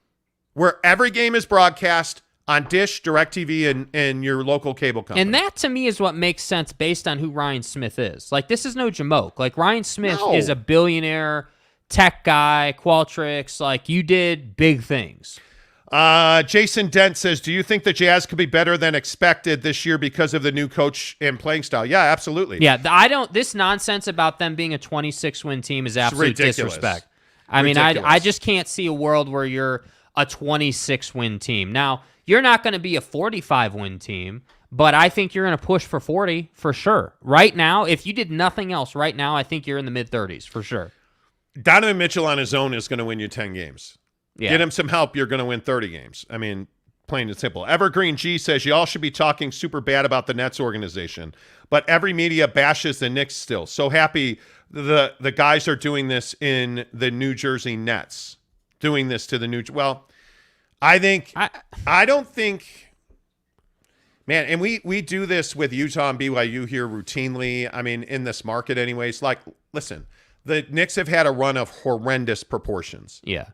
where every game is broadcast on Dish, DirecTV, and your local cable company. And that, to me, is what makes sense based on who Ryan Smith is. Like, this is no jamoke. Like, Ryan Smith is a billionaire tech guy, Qualtrics. Like, you did big things. Jason Dent says, do you think the Jazz could be better than expected this year because of the new coach and playing style? Yeah, absolutely. Yeah, this nonsense about them being a 26-win team is absolute disrespect. I mean, I just can't see a world where you're a 26-win team. Now, you're not going to be a 45-win team, but I think you're going to push for 40 for sure. Right now, if you did nothing else right now, I think you're in the mid-30s for sure. Donovan Mitchell on his own is going to win you 10 games. Yeah. Get him some help, you're going to win 30 games. I mean, plain and simple. Evergreen G says, y'all should be talking super bad about the Nets organization, but every media bashes the Knicks still. So happy the guys are doing this in the New Jersey Nets, doing this to the New... Well, I don't think... Man, and we do this with Utah and BYU here routinely. I mean, in this market anyways. Like, listen, the Knicks have had a run of horrendous proportions. Yeah.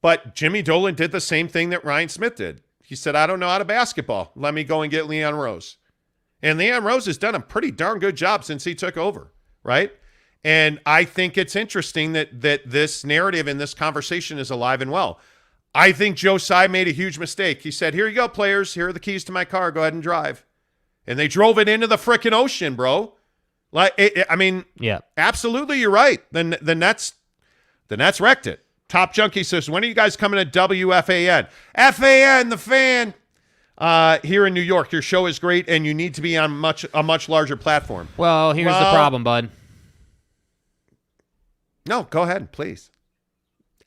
But Jimmy Dolan did the same thing that Ryan Smith did. He said, I don't know how to basketball. Let me go and get Leon Rose. And Leon Rose has done a pretty darn good job since he took over, right? And I think it's interesting that this narrative and this conversation is alive and well. I think Joe Tsai made a huge mistake. He said, here you go, players. Here are the keys to my car. Go ahead and drive. And they drove it into the frickin' ocean, bro. Like, yeah, absolutely, you're right. The Nets wrecked it. Top Junkie says, when are you guys coming to WFAN? FAN, the fan. Here in New York, your show is great, and you need to be on a much larger platform. Well, here's the problem, bud. No, go ahead, please.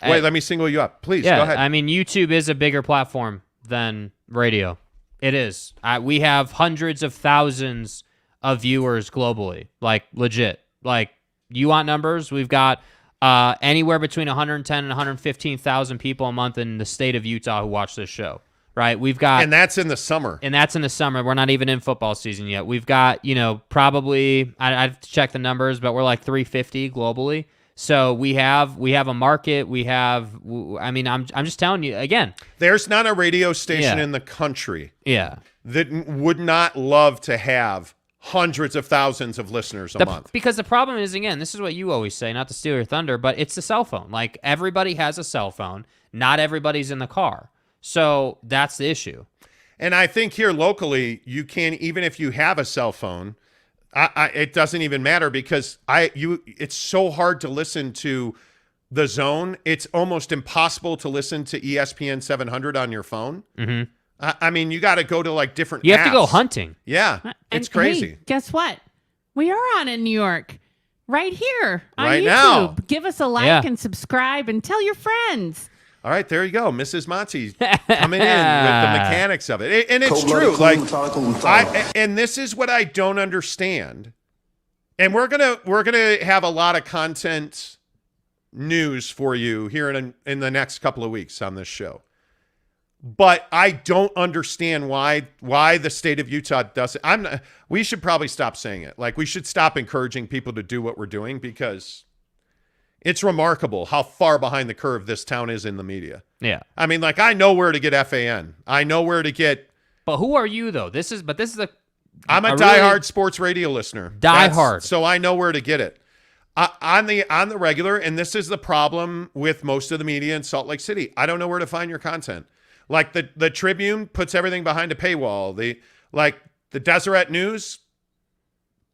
Wait, let me single you up. Please, go ahead. I mean, YouTube is a bigger platform than radio. It is. We have hundreds of thousands of viewers globally, like legit. Like, you want numbers? We've got anywhere between 110 and 115,000 people a month in the state of Utah who watch this show, right? We've got... And that's in the summer. We're not even in football season yet. We've got, probably, I have to check the numbers, but we're like 350 globally. So we have a market. I'm just telling you, again. There's not a radio station in the country that would not love to have hundreds of thousands of listeners a month. Because the problem is, again, this is what you always say, not to steal your thunder, but it's the cell phone. Like, everybody has a cell phone. Not everybody's in the car. So that's the issue. And I think here locally, you can, even if you have a cell phone, it doesn't even matter because it's so hard to listen to The Zone. It's almost impossible to listen to ESPN 700 on your phone. Mm-hmm. I mean, you got to go to like different You have apps. to go hunting. Yeah, it's crazy. Hey, guess what? We are on in New York right here on right YouTube. Now. Give us a like and subscribe and tell your friends. All right, there you go. Mrs. Monty coming in with the mechanics of it. And it's true. Like, and this is what I don't understand. And we're gonna have a lot of content news for you here in the next couple of weeks on this show. But I don't understand why the state of Utah does it. We should probably stop saying it. Like, we should stop encouraging people to do what we're doing because it's remarkable how far behind the curve this town is in the media. Yeah. I mean, like, I know where to get FAN. I know where to get. But who are you though? I'm a diehard sports radio listener. Diehard. So I know where to get it. On the regular, and this is the problem with most of the media in Salt Lake City. I don't know where to find your content. Like the Tribune puts everything behind a paywall. The Deseret News,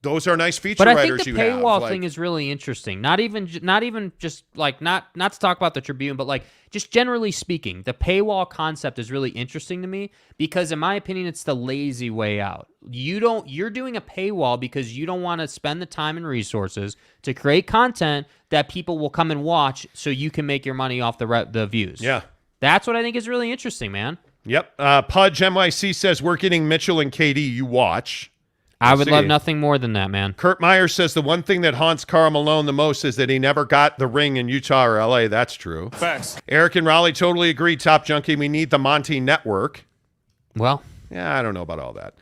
those are nice feature writers you have. But I think the paywall thing is really interesting. Not even just like not to talk about the Tribune, but like just generally speaking, the paywall concept is really interesting to me because in my opinion, it's the lazy way out. You're doing a paywall because you don't want to spend the time and resources to create content that people will come and watch so you can make your money off the views. Yeah. That's what I think is really interesting, man. Yep. Pudge NYC says, we're getting Mitchell and KD. You watch. I would love nothing more than that, man. Kurt Meyer says the one thing that haunts Karl Malone the most is that he never got the ring in Utah or LA. That's true. Facts. Eric and Raleigh totally agree. Top Junkie, we need the Monty Network. Well. Yeah, I don't know about all that.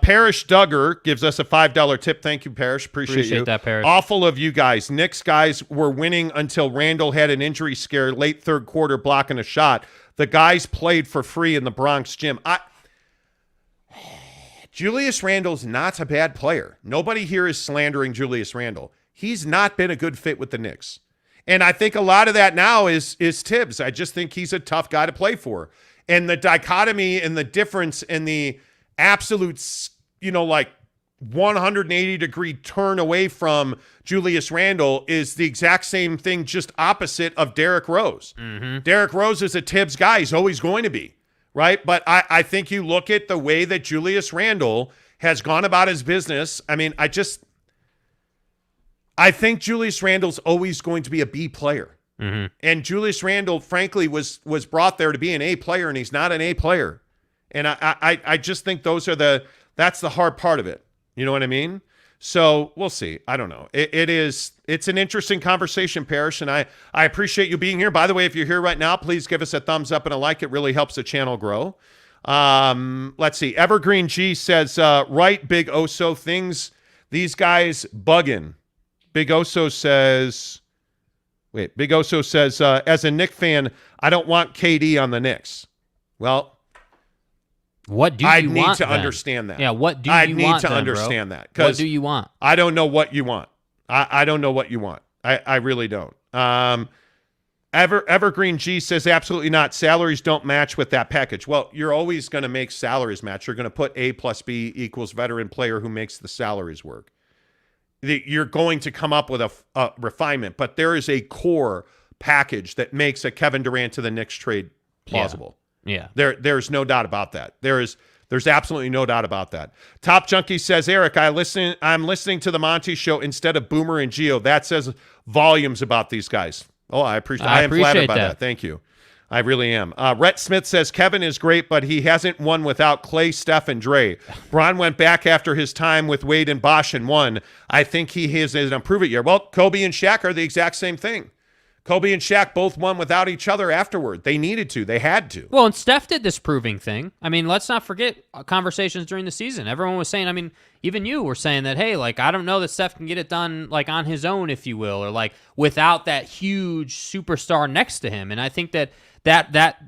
Parrish Duggar gives us a $5 tip. Thank you, Parrish. Appreciate you. That, Parrish. Awful of you guys. Knicks guys were winning until Randall had an injury scare late third quarter blocking a shot. The guys played for free in the Bronx gym. Julius Randle's not a bad player. Nobody here is slandering Julius Randle. He's not been a good fit with the Knicks. And I think a lot of that now is Tibbs. I just think he's a tough guy to play for. And the dichotomy and the difference in the absolute, 180-degree turn away from Julius Randle is the exact same thing, just opposite of Derrick Rose. Mm-hmm. Derrick Rose is a Tibbs guy. He's always going to be, right? But I think you look at the way that Julius Randle has gone about his business. I mean, I think Julius Randle's always going to be a B player. Mm-hmm. And Julius Randle, frankly, was brought there to be an A player, and he's not an A player. And I just think that's the hard part of it. You know what I mean? So we'll see. I don't know. It's an interesting conversation, Parrish, and I appreciate you being here. By the way, if you're here right now, please give us a thumbs up and a like. It really helps the channel grow. Let's see. Evergreen G says, right, Big Oso, these guys bugging. Big Oso says, as a Knicks fan, I don't want KD on the Knicks. Well, what do you want? I need to understand that. Yeah, what do you want? I need to understand that. What do you want? I don't know what you want. I don't know what you want. I really don't. Evergreen G says absolutely not. Salaries don't match with that package. Well, you're always going to make salaries match. You're going to put A plus B equals veteran player who makes the salaries work. You're going to come up with a refinement, but there is a core package that makes a Kevin Durant to the Knicks trade plausible. Yeah. There's no doubt about that. There's absolutely no doubt about that. Top Junkie says, Eric, I'm listening to the Monty show instead of Boomer and Geo. That says volumes about these guys. Oh, I appreciate I am flattered by that. Thank you. I really am. Rhett Smith says, Kevin is great, but he hasn't won without Clay, Steph, and Dre. Bron went back after his time with Wade and Bosh and won. I think he has an improvement year. Well, Kobe and Shaq are the exact same thing. Kobe and Shaq both won without each other afterward. They needed to. They had to. Well, and Steph did this proving thing. I mean, let's not forget conversations during the season. Everyone was saying, I mean, even you were saying that, hey, like, I don't know that Steph can get it done, like, on his own, if you will, or, like, without that huge superstar next to him. And I think that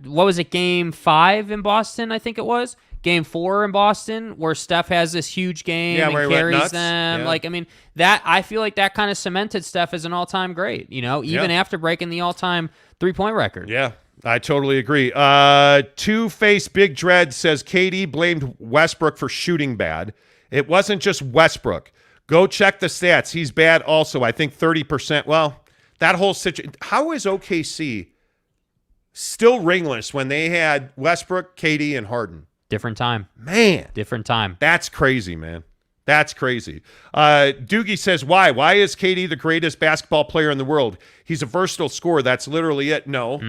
what was it, Game 5 in Boston, I think it was? Game 4 in Boston, where Steph has this huge game and carries them. Yeah. Like, I mean, I feel like that kind of cemented Steph as an all-time great, even after breaking the all-time three-point record. Yeah, I totally agree. Two-Face Big Dread says KD blamed Westbrook for shooting bad. It wasn't just Westbrook. Go check the stats. He's bad also. I think 30%. Well, that whole situation. How is OKC still ringless when they had Westbrook, KD, and Harden? Different time. Man. Different time. That's crazy, man. That's crazy. Doogie says, why? Why is KD the greatest basketball player in the world? He's a versatile scorer. That's literally it. No.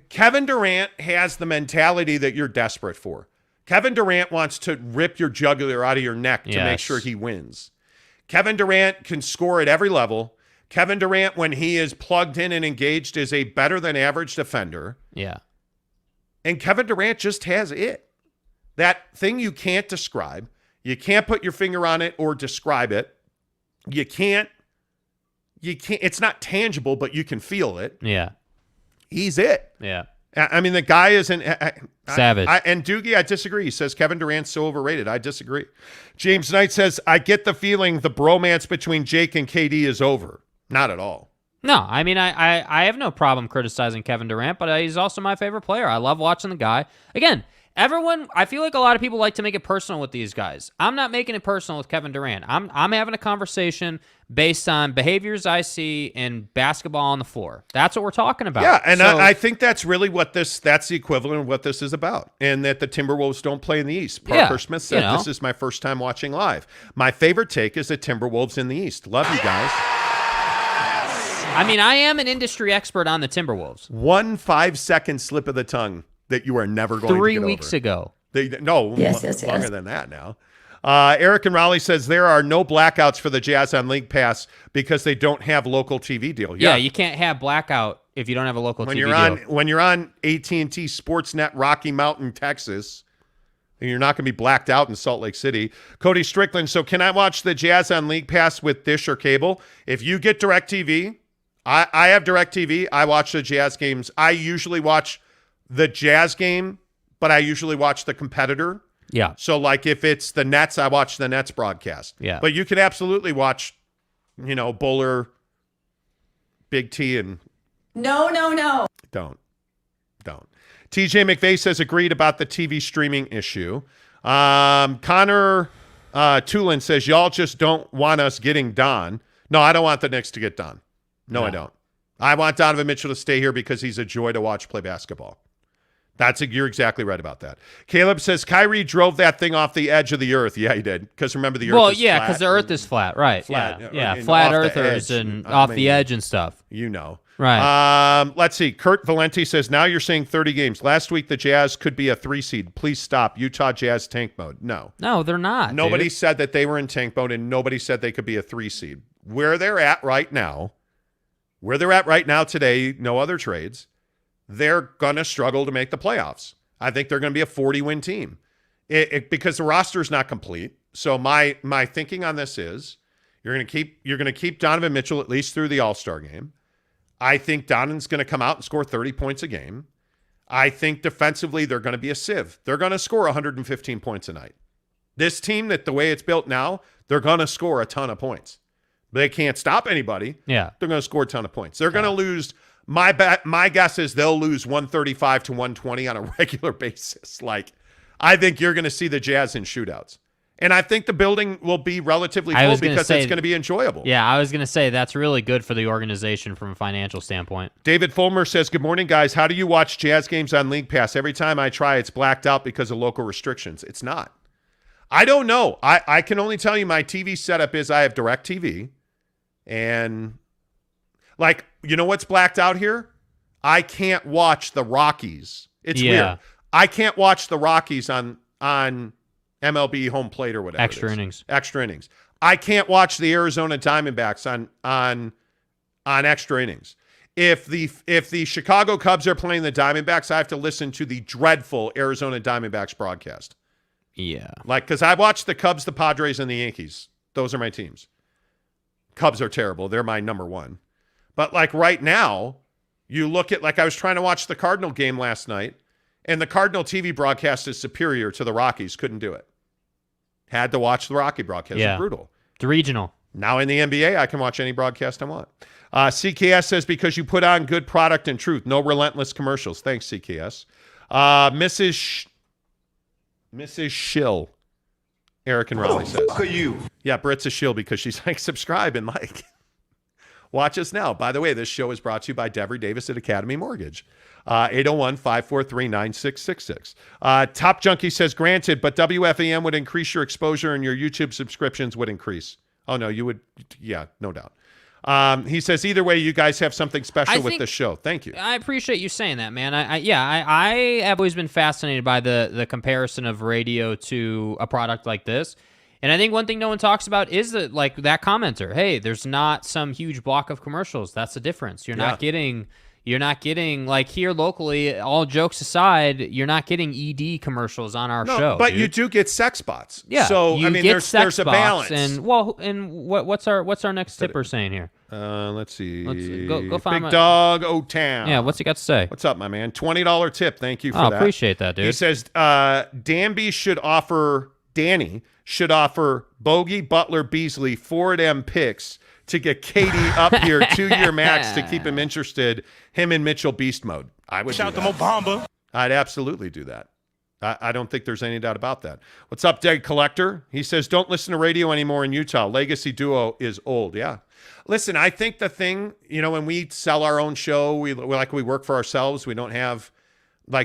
Kevin Durant has the mentality that you're desperate for. Kevin Durant wants to rip your jugular out of your neck to make sure he wins. Kevin Durant can score at every level. Kevin Durant, when he is plugged in and engaged, is a better than average defender. Yeah. And Kevin Durant just has it. That thing you can't describe. You can't put your finger on it or describe it. You can't, it's not tangible, but you can feel it. Yeah. He's it. Yeah. I mean, the guy is savage. And Doogie, I disagree. He says Kevin Durant's so overrated. I disagree. James Knight says, I get the feeling the bromance between Jake and KD is over. Not at all. No, I mean, I have no problem criticizing Kevin Durant, but he's also my favorite player. I love watching the guy. Again, I feel like a lot of people like to make it personal with these guys. I'm not making it personal with Kevin Durant. I'm having a conversation based on behaviors I see in basketball on the floor. That's what we're talking about. Yeah, and I think that's really that's the equivalent of what this is about, and that the Timberwolves don't play in the East. Parker Smith said, this is my first time watching live. My favorite take is the Timberwolves in the East. Love you guys. I mean, I am an industry expert on the Timberwolves. 1 5-second slip of the tongue that you are never going to get over. 3 weeks ago. Longer than that now. Eric and Raleigh says there are no blackouts for the Jazz on League Pass because they don't have local TV deal. Yeah, you can't have blackout if you don't have a local TV deal. When you're on AT&T Sportsnet Rocky Mountain, Texas, and you're not going to be blacked out in Salt Lake City. Cody Strickland, so can I watch the Jazz on League Pass with dish or cable? If you get DirecTV, I have DirecTV. I watch the Jazz games. I usually watch the Jazz game, but I usually watch the competitor. Yeah. So, like, if it's the Nets, I watch the Nets broadcast. Yeah. But you can absolutely watch, Buller, Big T and... No. Don't. TJ McVeigh says agreed about the TV streaming issue. Connor Tulin says y'all just don't want us getting Don. No, I don't want the Knicks to get Don. No, I don't. I want Donovan Mitchell to stay here because he's a joy to watch play basketball. You're exactly right about that. Caleb says Kyrie drove that thing off the edge of the earth. Yeah, he did. Because remember the earth is flat. Well, yeah, because the earth is flat. Right. Flat. Yeah, And flat off the earthers edge. and off the edge and stuff. You know. Right. Let's see. Kurt Valenti says, now you're saying 30 games. Last week, the Jazz could be a 3 seed. Please stop. Utah Jazz tank mode. No, they're not. Nobody said that they were in tank mode, and nobody said they could be a 3 seed. Where they're at right now today, no other trades, they're going to struggle to make the playoffs. I think they're going to be a 40-win team because the roster is not complete. So my thinking on this is you're going to keep Donovan Mitchell at least through the All-Star game. I think Donovan's going to come out and score 30 points a game. I think defensively they're going to be a sieve. They're going to score 115 points a night. This team, that the way it's built now, they're going to score a ton of points. They can't stop anybody. Yeah. They're going to score a ton of points. They're going to lose. My guess is they'll lose 135 to 120 on a regular basis. I think you're going to see the Jazz in shootouts. And I think the building will be relatively full because it's going to be enjoyable. Yeah, I was going to say that's really good for the organization from a financial standpoint. David Fulmer says, good morning, guys. How do you watch Jazz games on League Pass? Every time I try, it's blacked out because of local restrictions. It's not. I don't know. I can only tell you my TV setup is I have DirecTV. And, you know what's blacked out here? I can't watch the Rockies. It's weird. I can't watch the Rockies on MLB home plate or whatever. Extra innings. I can't watch the Arizona Diamondbacks on extra innings. If the Chicago Cubs are playing the Diamondbacks, I have to listen to the dreadful Arizona Diamondbacks broadcast. Yeah. Because I watch the Cubs, the Padres, and the Yankees. Those are my teams. Cubs are terrible. They're my number one. But right now, you look at I was trying to watch the Cardinal game last night, and the Cardinal TV broadcast is superior to the Rockies. Couldn't do it. Had to watch the Rocky broadcast. Yeah. It's brutal. The regional. Now in the NBA, I can watch any broadcast I want. CKS says, because you put on good product and truth. No relentless commercials. Thanks, CKS. Mrs. Schill. Eric and Raleigh says. Who are you? Yeah, Britt's a shill because she's subscribe and watch us now. By the way, this show is brought to you by Devery Davis at Academy Mortgage. 801-543-9666. Top Junkie says, granted, but WFAN would increase your exposure and your YouTube subscriptions would increase. Oh, no, you would. Yeah, no doubt. He says, either way, you guys have something special with this show. Thank you. I appreciate you saying that, man. I have always been fascinated by the comparison of radio to a product like this. And I think one thing no one talks about is that that commenter. Hey, there's not some huge block of commercials. That's the difference. You're not getting here locally, all jokes aside, you're not getting ED commercials on our show. But you do get sex spots. Yeah. So there's a balance. And what's our next tipper saying here? Let's see. Go find Big Dog O-Town. Yeah, what's he got to say? What's up, my man? $20 tip. Thank you for that. Appreciate that, dude. He says Danny should offer Bogey, Butler, Beasley 4 of them picks to get KD up here 2-year max to keep him interested. Him and Mitchell beast mode. I would shout them Obama. I'd absolutely do that. I don't think there's any doubt about that. What's up, Dead Collector? He says, don't listen to radio anymore in Utah. Legacy Duo is old. Yeah. Listen, I think the thing, when we sell our own show, we work for ourselves. We don't have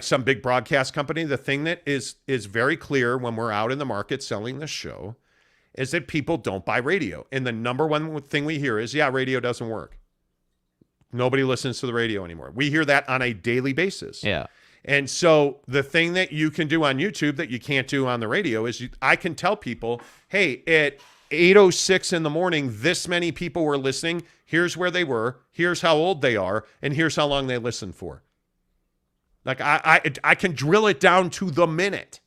some big broadcast company. The thing that is very clear when we're out in the market selling this show is that people don't buy radio. And the number one thing we hear is, radio doesn't work. Nobody listens to the radio anymore. We hear that on a daily basis. Yeah. And so the thing that you can do on YouTube that you can't do on the radio is I can tell people, hey, at 8:06 in the morning, this many people were listening. Here's where they were. Here's how old they are. And here's how long they listened for. I can drill it down to the minute.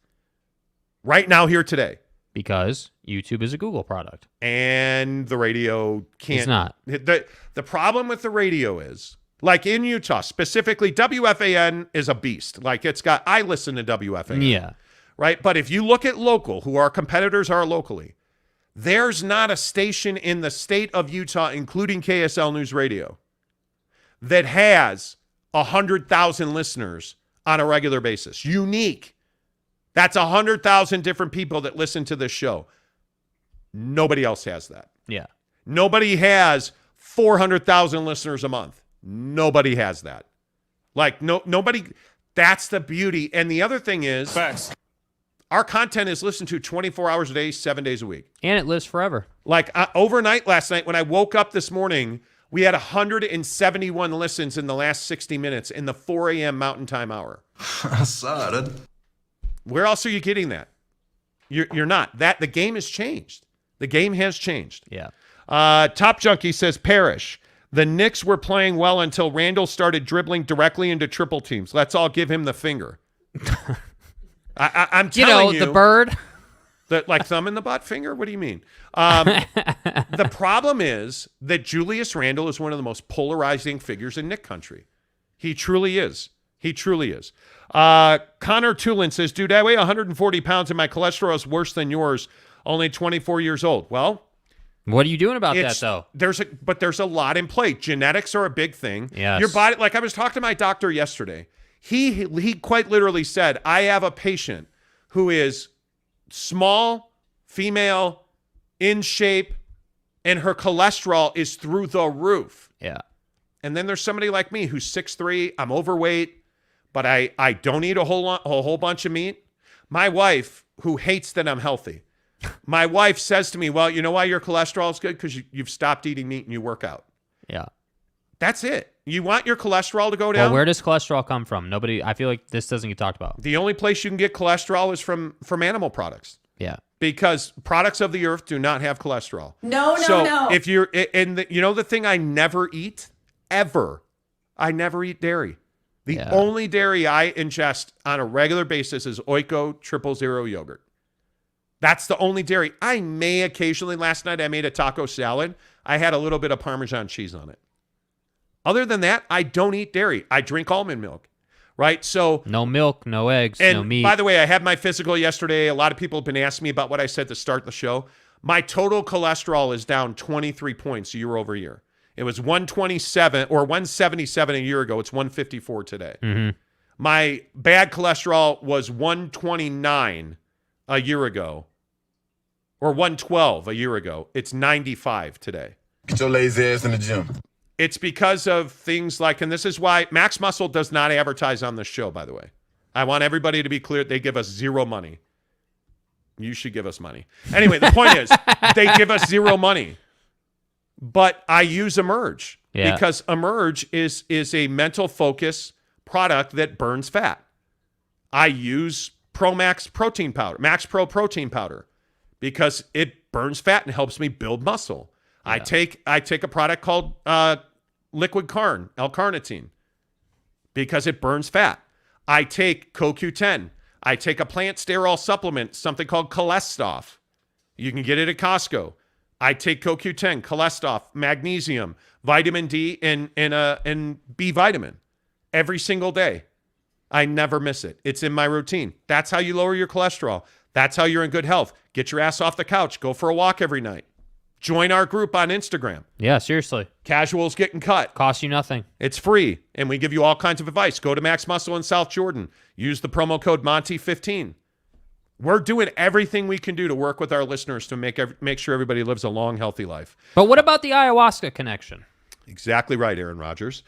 Right now, here today. Because YouTube is a Google product. And the radio can't. It's not. The problem with the radio is, in Utah, specifically, WFAN is a beast. I listen to WFAN. Yeah. Right? But if you look at local, who our competitors are locally, there's not a station in the state of Utah, including KSL News Radio, that has 100,000 listeners on a regular basis. Unique. That's 100,000 different people that listen to this show. Nobody else has that. Yeah. Nobody has 400,000 listeners a month. Nobody has that. Like, nobody. That's the beauty. And the other thing is, Facts. Our content is listened to 24 hours a day, 7 days a week. And it lives forever. Like overnight last night when I woke up this morning, we had 171 listens in the last 60 minutes in the 4 a.m. Mountain Time hour. I saw it. Where else are you getting that? You're not. The game has changed. The game has changed. Yeah. Top Junkie says, Parrish, the Knicks were playing well until Randall started dribbling directly into triple teams. Let's all give him the finger. I'm telling you. The bird. Like thumb in the butt finger? What do you mean? The problem is that Julius Randle is one of the most polarizing figures in Knick country. He truly is. He truly is. Connor Tulin says, dude, I weigh 140 pounds and my cholesterol is worse than yours, only 24 years old. Well, what are you doing about that, though? There's a lot in play. Genetics are a big thing. Yes. Your body, like I was talking to my doctor yesterday. He quite literally said, I have a patient who is small, female, in shape, and her cholesterol is through the roof. Yeah. And then there's somebody like me who's 6'3", I'm overweight, but I don't eat a whole bunch of meat. My wife, who hates that I'm healthy, my wife says to me, well, you know why your cholesterol is good? Because you've stopped eating meat and you work out. Yeah. That's it. You want your cholesterol to go down? Well, where does cholesterol come from? I feel like this doesn't get talked about. The only place you can get cholesterol is from animal products. Yeah. Because products of the earth do not have cholesterol. No. If you're, the thing I never eat, ever, I never eat dairy. The only dairy I ingest on a regular basis is Oiko 000 yogurt. That's the only dairy. I may occasionally, last night I made a taco salad. I had a little bit of Parmesan cheese on it. Other than that, I don't eat dairy. I drink almond milk, right? So no milk, no eggs, no meat. By the way, I had my physical yesterday. A lot of people have been asking me about what I said to start the show. My total cholesterol is down 23 points year over year. It was 127 or 177 a year ago. It's 154 today. Mm-hmm. My bad cholesterol was 129 a year ago, or 112 a year ago. It's 95 today. Get your lazy ass in the gym. It's because of things like, and this is why Max Muscle does not advertise on this show, by the way. I want everybody to be clear. They give us zero money. You should give us money. Anyway, the point is they give us zero money. But I use Emerge because Emerge is a mental focus product that burns fat. I use Pro Max protein powder, Max Pro protein powder, because it burns fat and helps me build muscle. Yeah. I take a product called Liquid Carn, L-carnitine, because it burns fat. I take CoQ10. I take a plant sterol supplement, something called Cholestoff. You can get it at Costco. I take CoQ10, Cholestoff, magnesium, vitamin D, and B vitamin every single day. I never miss it. It's in my routine. That's how you lower your cholesterol. That's how you're in good health. Get your ass off the couch. Go for a walk every night. Join our group on Instagram. Yeah, seriously. Casuals getting cut. Costs you nothing. It's free, and we give you all kinds of advice. Go to Max Muscle in South Jordan. Use the promo code Monty15. We're doing everything we can do to work with our listeners to make sure everybody lives a long, healthy life. But what about the ayahuasca connection? Exactly right, Aaron Rodgers.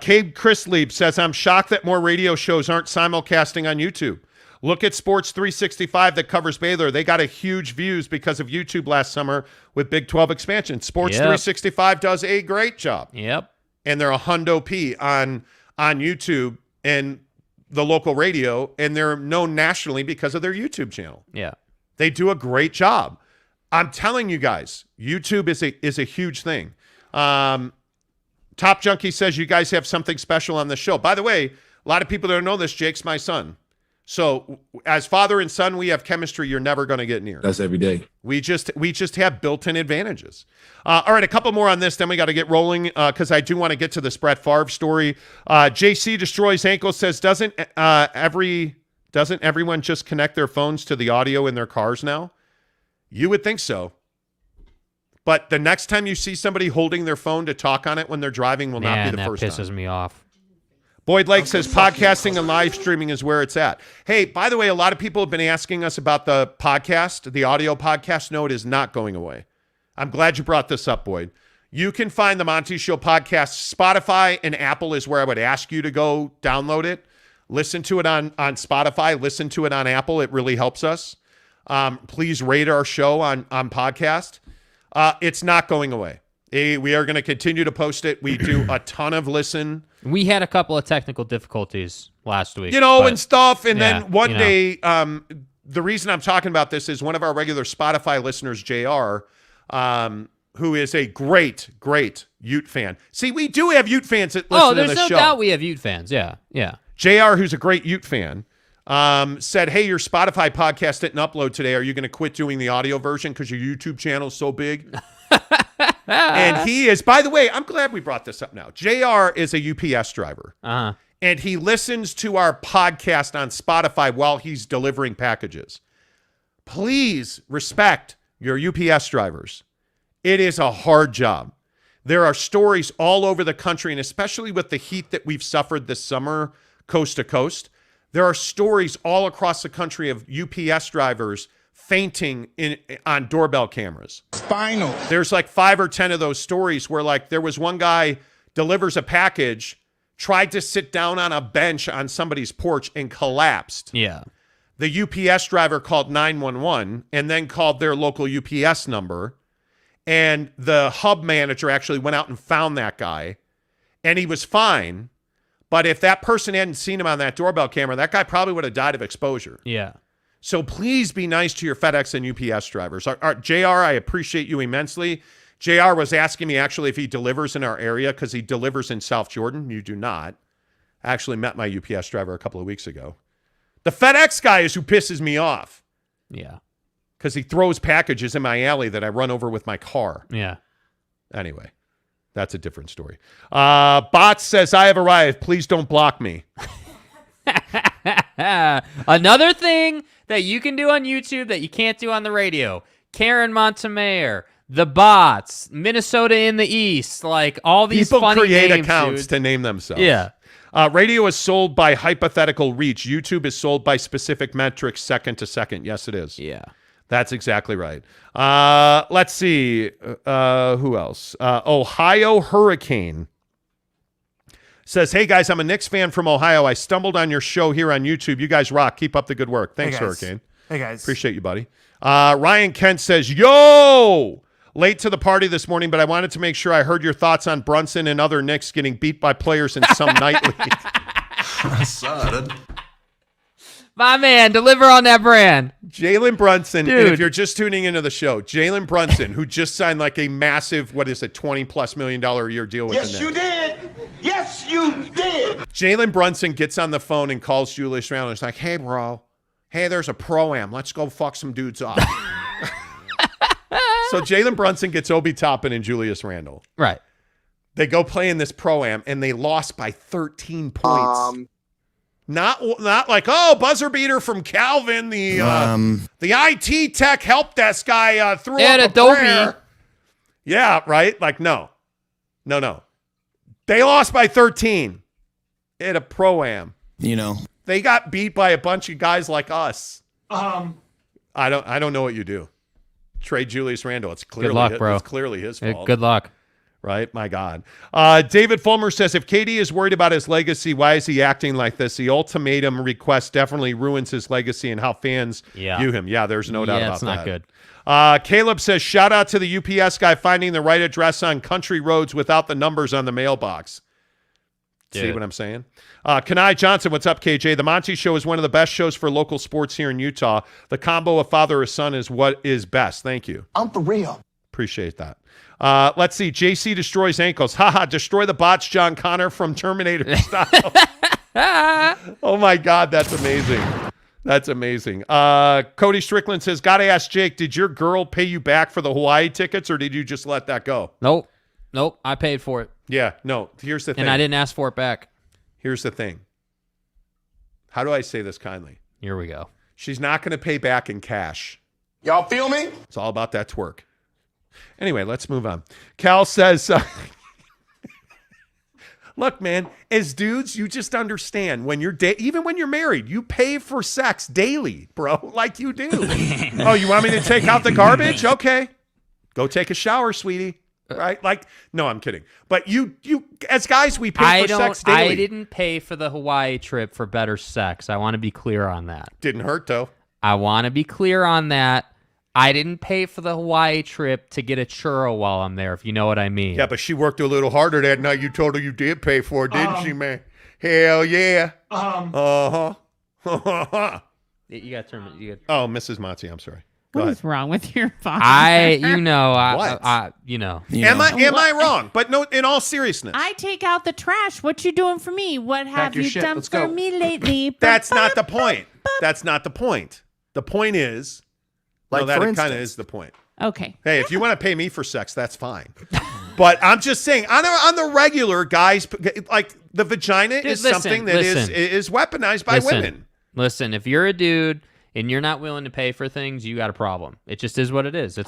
Cabe Chrisleib says, I'm shocked that more radio shows aren't simulcasting on YouTube. Look at Sports 365 that covers Baylor. They got a huge views because of YouTube last summer with Big 12 expansion. Sports 365 does a great job. Yep. And they're a hundo P on YouTube and the local radio, and they're known nationally because of their YouTube channel. Yeah. They do a great job. I'm telling you guys, YouTube is a huge thing. Top Junkie says you guys have something special on the show. By the way, a lot of people don't know this. Jake's my son. So as father and son, we have chemistry you're never going to get near. That's every day. We just have built-in advantages. All right, a couple more on this, then we got to get rolling because I do want to get to this Brett Favre story. JC Destroys Ankle says, doesn't everyone just connect their phones to the audio in their cars now? You would think so. But the next time you see somebody holding their phone to talk on it when they're driving will not be the first time. That pisses me off. Boyd Lake says podcasting and live streaming is where it's at. Hey, by the way, a lot of people have been asking us about the podcast, the audio podcast. No, it is not going away. I'm glad you brought this up, Boyd. You can find the Monty Show podcast. Spotify and Apple is where I would ask you to go download it. Listen to it on Spotify. Listen to it on Apple. It really helps us. Please rate our show on podcast. It's not going away. We are going to continue to post it. We do a ton of listen. We had a couple of technical difficulties last week. And stuff. And then one day, the reason I'm talking about this is one of our regular Spotify listeners, JR, who is a great Ute fan. See, we do have Ute fans that listen to the show. There's no doubt we have Ute fans. Yeah. JR, who's a great Ute fan, said, hey, your Spotify podcast didn't upload today. Are you going to quit doing the audio version because your YouTube channel is so big? And he is, by the way, I'm glad we brought this up now. JR is a UPS driver. Uh-huh. And he listens to our podcast on Spotify while he's delivering packages. Please respect your UPS drivers. It is a hard job. There are stories all over the country, and especially with the heat that we've suffered this summer, coast to coast, there are stories all across the country of UPS drivers fainting on doorbell cameras. Spinal. There's like 5 or 10 of those stories where like there was one guy delivers a package, tried to sit down on a bench on somebody's porch and collapsed. Yeah. The UPS driver called 911 and then called their local UPS number. And the hub manager actually went out and found that guy. And he was fine. But if that person hadn't seen him on that doorbell camera, that guy probably would have died of exposure. Yeah. So please be nice to your FedEx and UPS drivers. JR, I appreciate you immensely. JR was asking me actually if he delivers in our area because he delivers in South Jordan. You do not. I actually met my UPS driver a couple of weeks ago. The FedEx guy is who pisses me off. Yeah. Because he throws packages in my alley that I run over with my car. Yeah. Anyway, that's a different story. Bots says, I have arrived. Please don't block me. Another thing that you can do on YouTube that you can't do on the radio. Karen Montemayor, the bots, Minnesota in the East, like all these people funny create names, accounts dude. to name themselves. Yeah. Radio is sold by hypothetical reach. YouTube is sold by specific metrics second to second. Yes, it is. Yeah. That's exactly right. Let's see. Who else? Ohio Hurricane says, hey, guys, I'm a Knicks fan from Ohio. I stumbled on your show here on YouTube. You guys rock. Keep up the good work. Thanks, hey guys. Hurricane. Hey, guys. Appreciate you, buddy. Ryan Kent says, yo! Late to the party this morning, but I wanted to make sure I heard your thoughts on Brunson and other Knicks getting beat by players in some night league. I saw it. My man, deliver on that brand. Jalen Brunson, Dude. and if you're just tuning into the show, Jalen Brunson, who just signed like a massive, $20+ million a year deal with the Knicks. Yes, you did. Yes, you did. Jalen Brunson gets on the phone and calls Julius Randle. He's like, hey, bro. Hey, there's a pro-am. Let's go fuck some dudes up. So Jalen Brunson gets Obi Toppin and Julius Randle. Right. They go play in this pro-am, and they lost by 13 points. Not like, oh, buzzer beater from Calvin, the IT tech help desk guy threw up a prayer. Yeah, right? Like, no. They lost by 13 at a pro-am. You know. They got beat by a bunch of guys like us. I don't know what you do. Trade Julius Randle. It's clearly good luck, bro. It's clearly his fault. Good luck. Right? My God. David Fulmer says, if KD is worried about his legacy, why is he acting like this? The ultimatum request definitely ruins his legacy and how fans view him. Yeah, there's no doubt about that. It's not good. Caleb says, shout out to the UPS guy finding the right address on country roads without the numbers on the mailbox. Dude. See what I'm saying? Kenai Johnson, what's up, KJ? The Monty Show is one of the best shows for local sports here in Utah. The combo of father and son is what is best. Thank you. I'm for real. Appreciate that. Let's see. JC destroys ankles. Haha, destroy the bots, John Connor from Terminator style. Oh, my God. That's amazing. That's amazing. Cody Strickland says, gotta ask Jake, did your girl pay you back for the Hawaii tickets or did you just let that go? Nope. I paid for it. Yeah, no. Here's the thing. And I didn't ask for it back. Here's the thing. How do I say this kindly? Here we go. She's not going to pay back in cash. Y'all feel me? It's all about that twerk. Anyway, let's move on. Cal says, look, man, as dudes, you just understand when you're even when you're married, you pay for sex daily, bro, like you do. Oh, you want me to take out the garbage? Okay. Go take a shower, sweetie. Right? Like, no, I'm kidding. But you as guys, we pay for sex daily. I didn't pay for the Hawaii trip for better sex. I want to be clear on that. Didn't hurt, though. I want to be clear on that. I didn't pay for the Hawaii trip to get a churro while I'm there, if you know what I mean. Yeah, but she worked a little harder that night. You told her you did pay for it, didn't she, man? Hell yeah. Uh-huh. You got to turn it. Oh, Mrs. Monty, I'm sorry. What is wrong with your father? What? Am I wrong? But no, in all seriousness. I take out the trash. What you doing for me? What have you done for me lately? That's not the point. That's not the point. The point is, that kind of is the point. Okay. Hey, if you want to pay me for sex, that's fine. But I'm just saying, on the regular, guys, like the vagina is something that is weaponized by women. Listen, if you're a dude and you're not willing to pay for things, you got a problem. It just is what it is.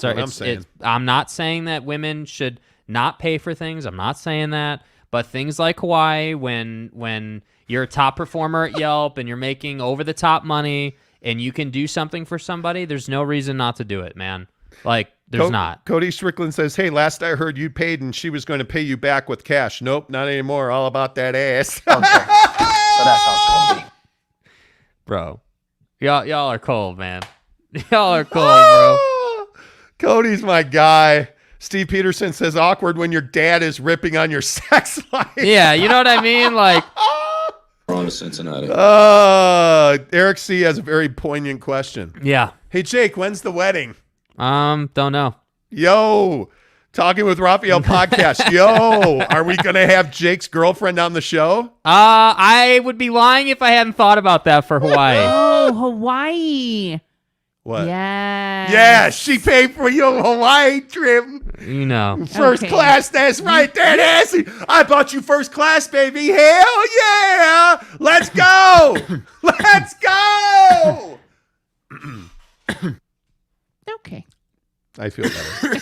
I'm not saying that women should not pay for things. I'm not saying that. But things like Hawaii, when you're a top performer at Yelp and you're making over-the-top money and you can do something for somebody, there's no reason not to do it, man. Like, there's not. Cody Strickland says, hey, last I heard you paid and she was going to pay you back with cash. Nope, not anymore. All about that ass. Okay. So that's how it's going to be. Bro. Y'all are cold, man. Y'all are cold, bro. Cody's my guy. Steve Peterson says awkward when your dad is ripping on your sex life. Yeah, you know what I mean? Like, we're on to Cincinnati. Eric C has a very poignant question. Yeah. Hey, Jake, when's the wedding? Don't know. Yo, Talking with Raphael podcast. Yo, are we going to have Jake's girlfriend on the show? I would be lying if I hadn't thought about that for Hawaii. Oh, Hawaii. What? Yeah. Yeah, she paid for your Hawaii trip. You know. First class, that's right there, Nancy. I bought you first class, baby. Hell yeah. Let's go. Let's go. Okay. I feel better.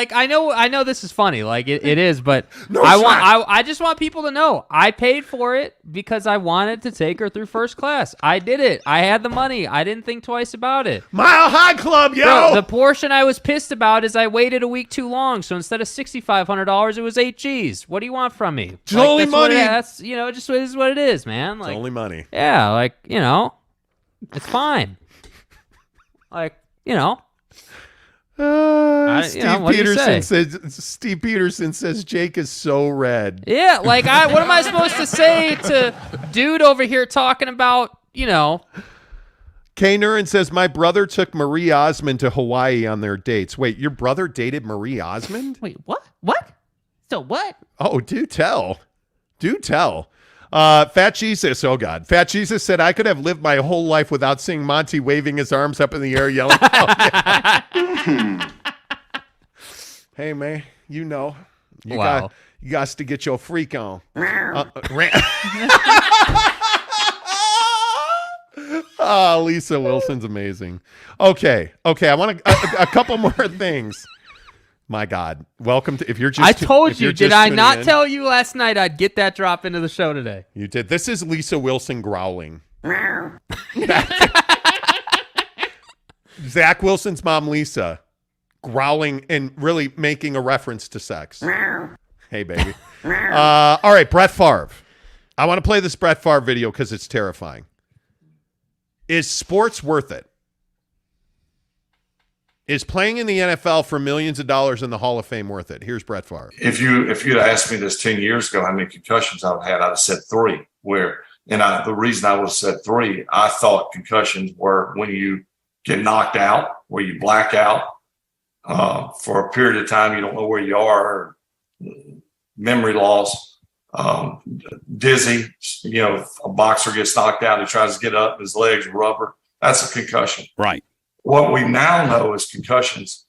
I know this is funny, like it is, but No, I just want people to know I paid for it because I wanted to take her through first class. I did it. I had the money. I didn't think twice about it. Mile High Club, yo. Bro, the portion I was pissed about is I waited a week too long, so instead of $6,500, it was 8 G's. What do you want from me? It's only money. That's just is what it is, man. Like, it's only money. Yeah, it's fine. Steve Peterson says Jake is so red. Yeah, what am I supposed to say to dude over here talking about, K. Nuren says, my brother took Marie Osmond to Hawaii on their dates. Wait, your brother dated Marie Osmond? Wait, what? What? So what? Oh, do tell. Do tell. Fat Jesus, oh God. Fat Jesus said, I could have lived my whole life without seeing Monty waving his arms up in the air yelling. Hey, man, you got to get your freak on. Lisa Wilson's amazing. Okay. I want a couple more things. My God. Welcome to, if you're just, I told you, did I not tell you last night I'd get that drop into the show today? You did. This is Lisa Wilson growling. Zach Wilson's mom, Lisa, growling and really making a reference to sex. Hey, baby. All right, Brett Favre. I want to play this Brett Favre video because it's terrifying. Is sports worth it? Is playing in the NFL for millions of dollars in the Hall of Fame worth it? Here's Brett Favre. If you'd asked me this 10 years ago, how many concussions I've had, I'd have said 3. The reason I would have said 3, I thought concussions were when you get knocked out, where you black out for a period of time, you don't know where you are, memory loss, dizzy. A boxer gets knocked out, he tries to get up, his legs are rubber. That's a concussion. Right. What we now know is concussions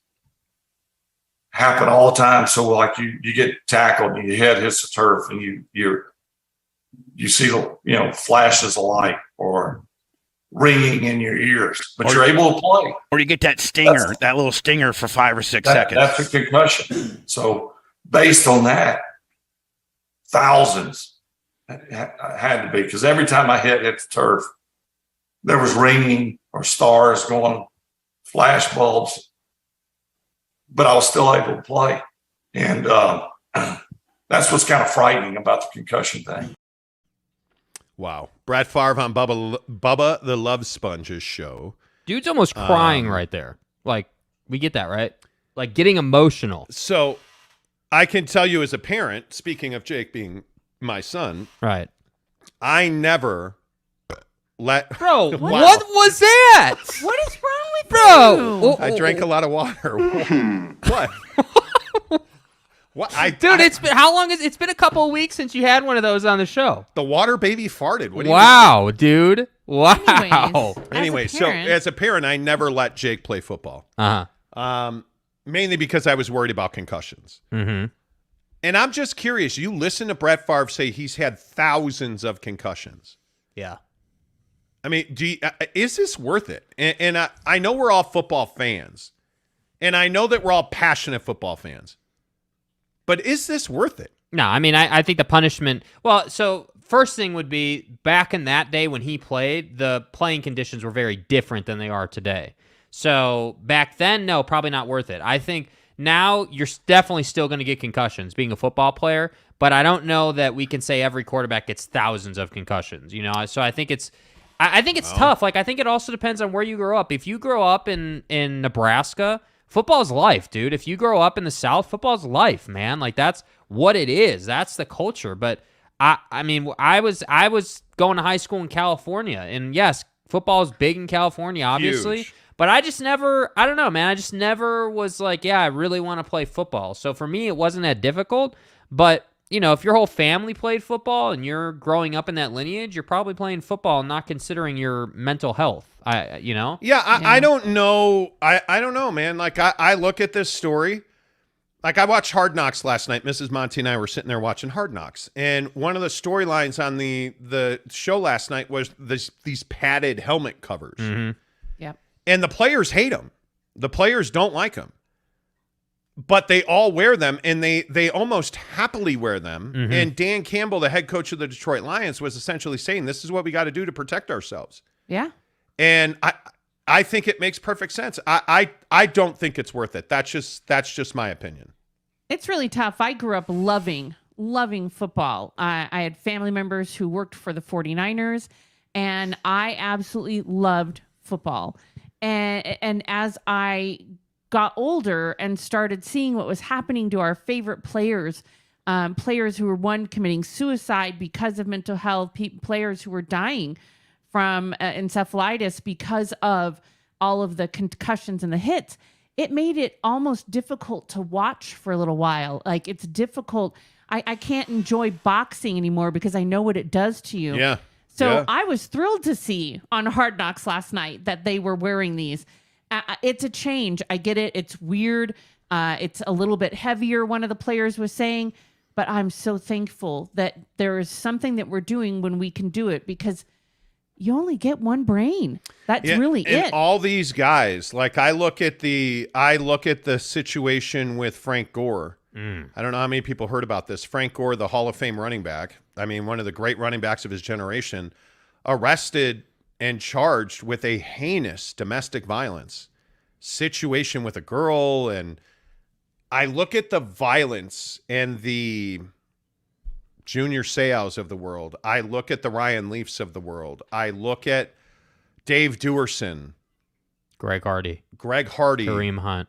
happen all the time. So like you get tackled and your head hits the turf and you see flashes of light, or ringing in your ears, but you're able to play. Or you get that stinger, that little stinger for 5 or 6 seconds. That's a concussion. So based on that, thousands had to be, because every time I hit the turf, there was ringing or stars going, flash bulbs, but I was still able to play. And that's what's kind of frightening about the concussion thing. Wow. Brett Favre on Bubba the Love Sponges show. Dude's almost crying right there. Like, we get that, right? Like, getting emotional. So I can tell you as a parent, speaking of Jake being my son, right? I never let... Bro, what was that? What is wrong with Bro, you? I drank a lot of water. What? What? Dude, it's been how long? It's been a couple of weeks since you had one of those on the show. The water baby farted. What do you wow, dude. Wow. Anyway, so as a parent, I never let Jake play football. Mainly because I was worried about concussions. Mm-hmm. And I'm just curious. You listen to Brett Favre say he's had thousands of concussions. Yeah. I mean, is this worth it? And I know we're all football fans. And I know that we're all passionate football fans. But is this worth it? No, I mean, I think the punishment... Well, so first thing would be, back in that day when he played, the playing conditions were very different than they are today. So back then, no, probably not worth it. I think now you're definitely still going to get concussions being a football player, but I don't know that we can say every quarterback gets thousands of concussions, you know? So I think it's... I think it's tough. Like, I think it also depends on where you grow up. If you grow up in Nebraska... Football's life, dude. If you grow up in the South, football's life, man. Like, that's what it is. That's the culture. But I mean, I was going to high school in California, and yes, football is big in California, obviously. Huge. But I just never, I don't know, man. I just never was like, yeah, I really want to play football. So for me, it wasn't that difficult. But you know, if your whole family played football and you're growing up in that lineage, you're probably playing football and not considering your mental health. You know? Yeah, I don't know. I don't know, man. Like, I look at this story. Like, I watched Hard Knocks last night. Mrs. Monty and I were sitting there watching Hard Knocks. And one of the storylines on the show last night was these padded helmet covers. Mm-hmm. Yep. And the players hate them. The players don't like them. But they all wear them, and they almost happily wear them. Mm-hmm. And Dan Campbell, the head coach of the Detroit Lions, was essentially saying, this is what we got to do to protect ourselves. Yeah. And I think it makes perfect sense. I don't think it's worth it. That's just my opinion. It's really tough. I grew up loving football. I had family members who worked for the 49ers, and I absolutely loved football. And as I got older and started seeing what was happening to our favorite players, players who were committing suicide because of mental health, players who were dying from encephalitis because of all of the concussions and the hits, it made it almost difficult to watch for a little while. Like, it's difficult. I can't enjoy boxing anymore because I know what it does to you. Yeah. So yeah. I was thrilled to see on Hard Knocks last night that they were wearing these. It's a change. I get it. It's weird. It's a little bit heavier, one of the players was saying, but I'm so thankful that there is something that we're doing when we can do it, because you only get one brain. That's really it. All these guys, like, I look at the situation with Frank Gore. I don't know how many people heard about this. Frank Gore, the Hall of Fame running back, I mean, one of the great running backs of his generation, arrested and charged with a heinous domestic violence situation with a girl. And I look at the violence and the Junior Seaus of the world. I look at the Ryan Leafs of the world. I look at Dave Duerson, Greg Hardy, Kareem Hunt,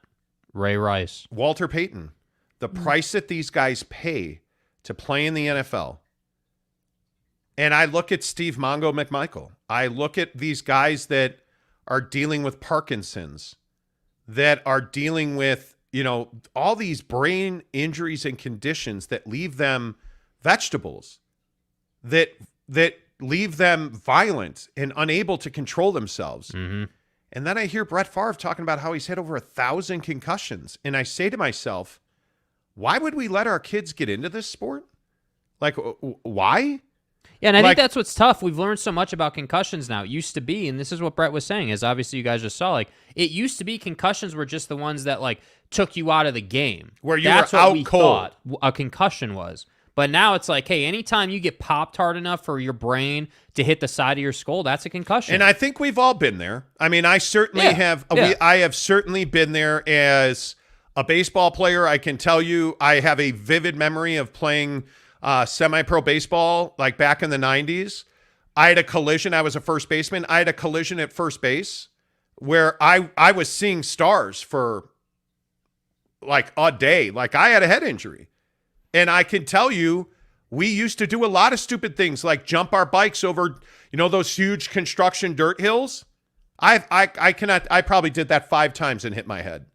Ray Rice, Walter Payton. The price that these guys pay to play in the NFL. And I look at Steve Mongo McMichael. I look at these guys that are dealing with Parkinson's, that are dealing with, you know, all these brain injuries and conditions that leave them vegetables, that leave them violent and unable to control themselves. Mm-hmm. And then I hear Brett Favre talking about how he's had over 1,000 concussions. And I say to myself, why would we let our kids get into this sport? Like, why? Yeah, and I think that's what's tough. We've learned so much about concussions now. It used to be, and this is what Brett was saying, is obviously you guys just saw, like, it used to be concussions were just the ones that, like, took you out of the game. Where you That's were what out we cold. thought a concussion was. But now it's like, hey, anytime you get popped hard enough for your brain to hit the side of your skull, that's a concussion. And I think we've all been there. I mean, I certainly have. I have certainly been there as a baseball player. I can tell you I have a vivid memory of playing semi-pro baseball, like back in the 90s. I had a collision. I was a first baseman. I had a collision at first base where I was seeing stars for like a day. Like I had a head injury. And I can tell you, we used to do a lot of stupid things like jump our bikes over, those huge construction dirt hills. I probably did that 5 times and hit my head.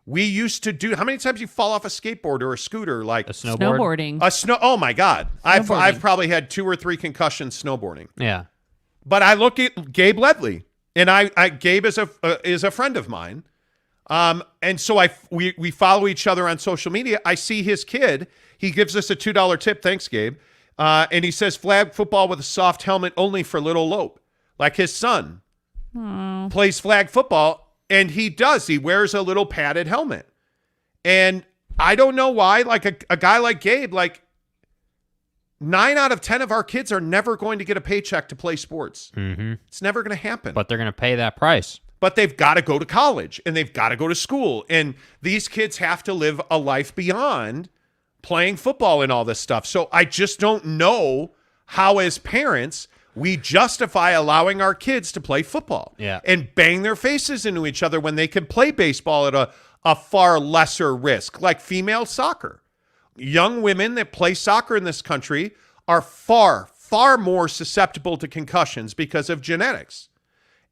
We used to do, how many times you fall off a skateboard or a scooter? Like a snowboard? Snowboarding. Oh my God. I've probably had 2 or 3 concussions snowboarding. Yeah. But I look at Gabe Ledley, and Gabe is a friend of mine. And so we follow each other on social media. I see his kid. He gives us a $2 tip. Thanks, Gabe. And he says flag football with a soft helmet only for little Lope. Like his son plays flag football, and he does. He wears a little padded helmet. And I don't know why, like a guy like Gabe, like 9 out of 10 of our kids are never going to get a paycheck to play sports. Mm-hmm. It's never going to happen. But they're going to pay that price. But they've got to go to college, and they've got to go to school. And these kids have to live a life beyond playing football and all this stuff. So I just don't know how, as parents, we justify allowing our kids to play football and bang their faces into each other when they can play baseball at a far lesser risk, like female soccer. Young women that play soccer in this country are far, far more susceptible to concussions because of genetics.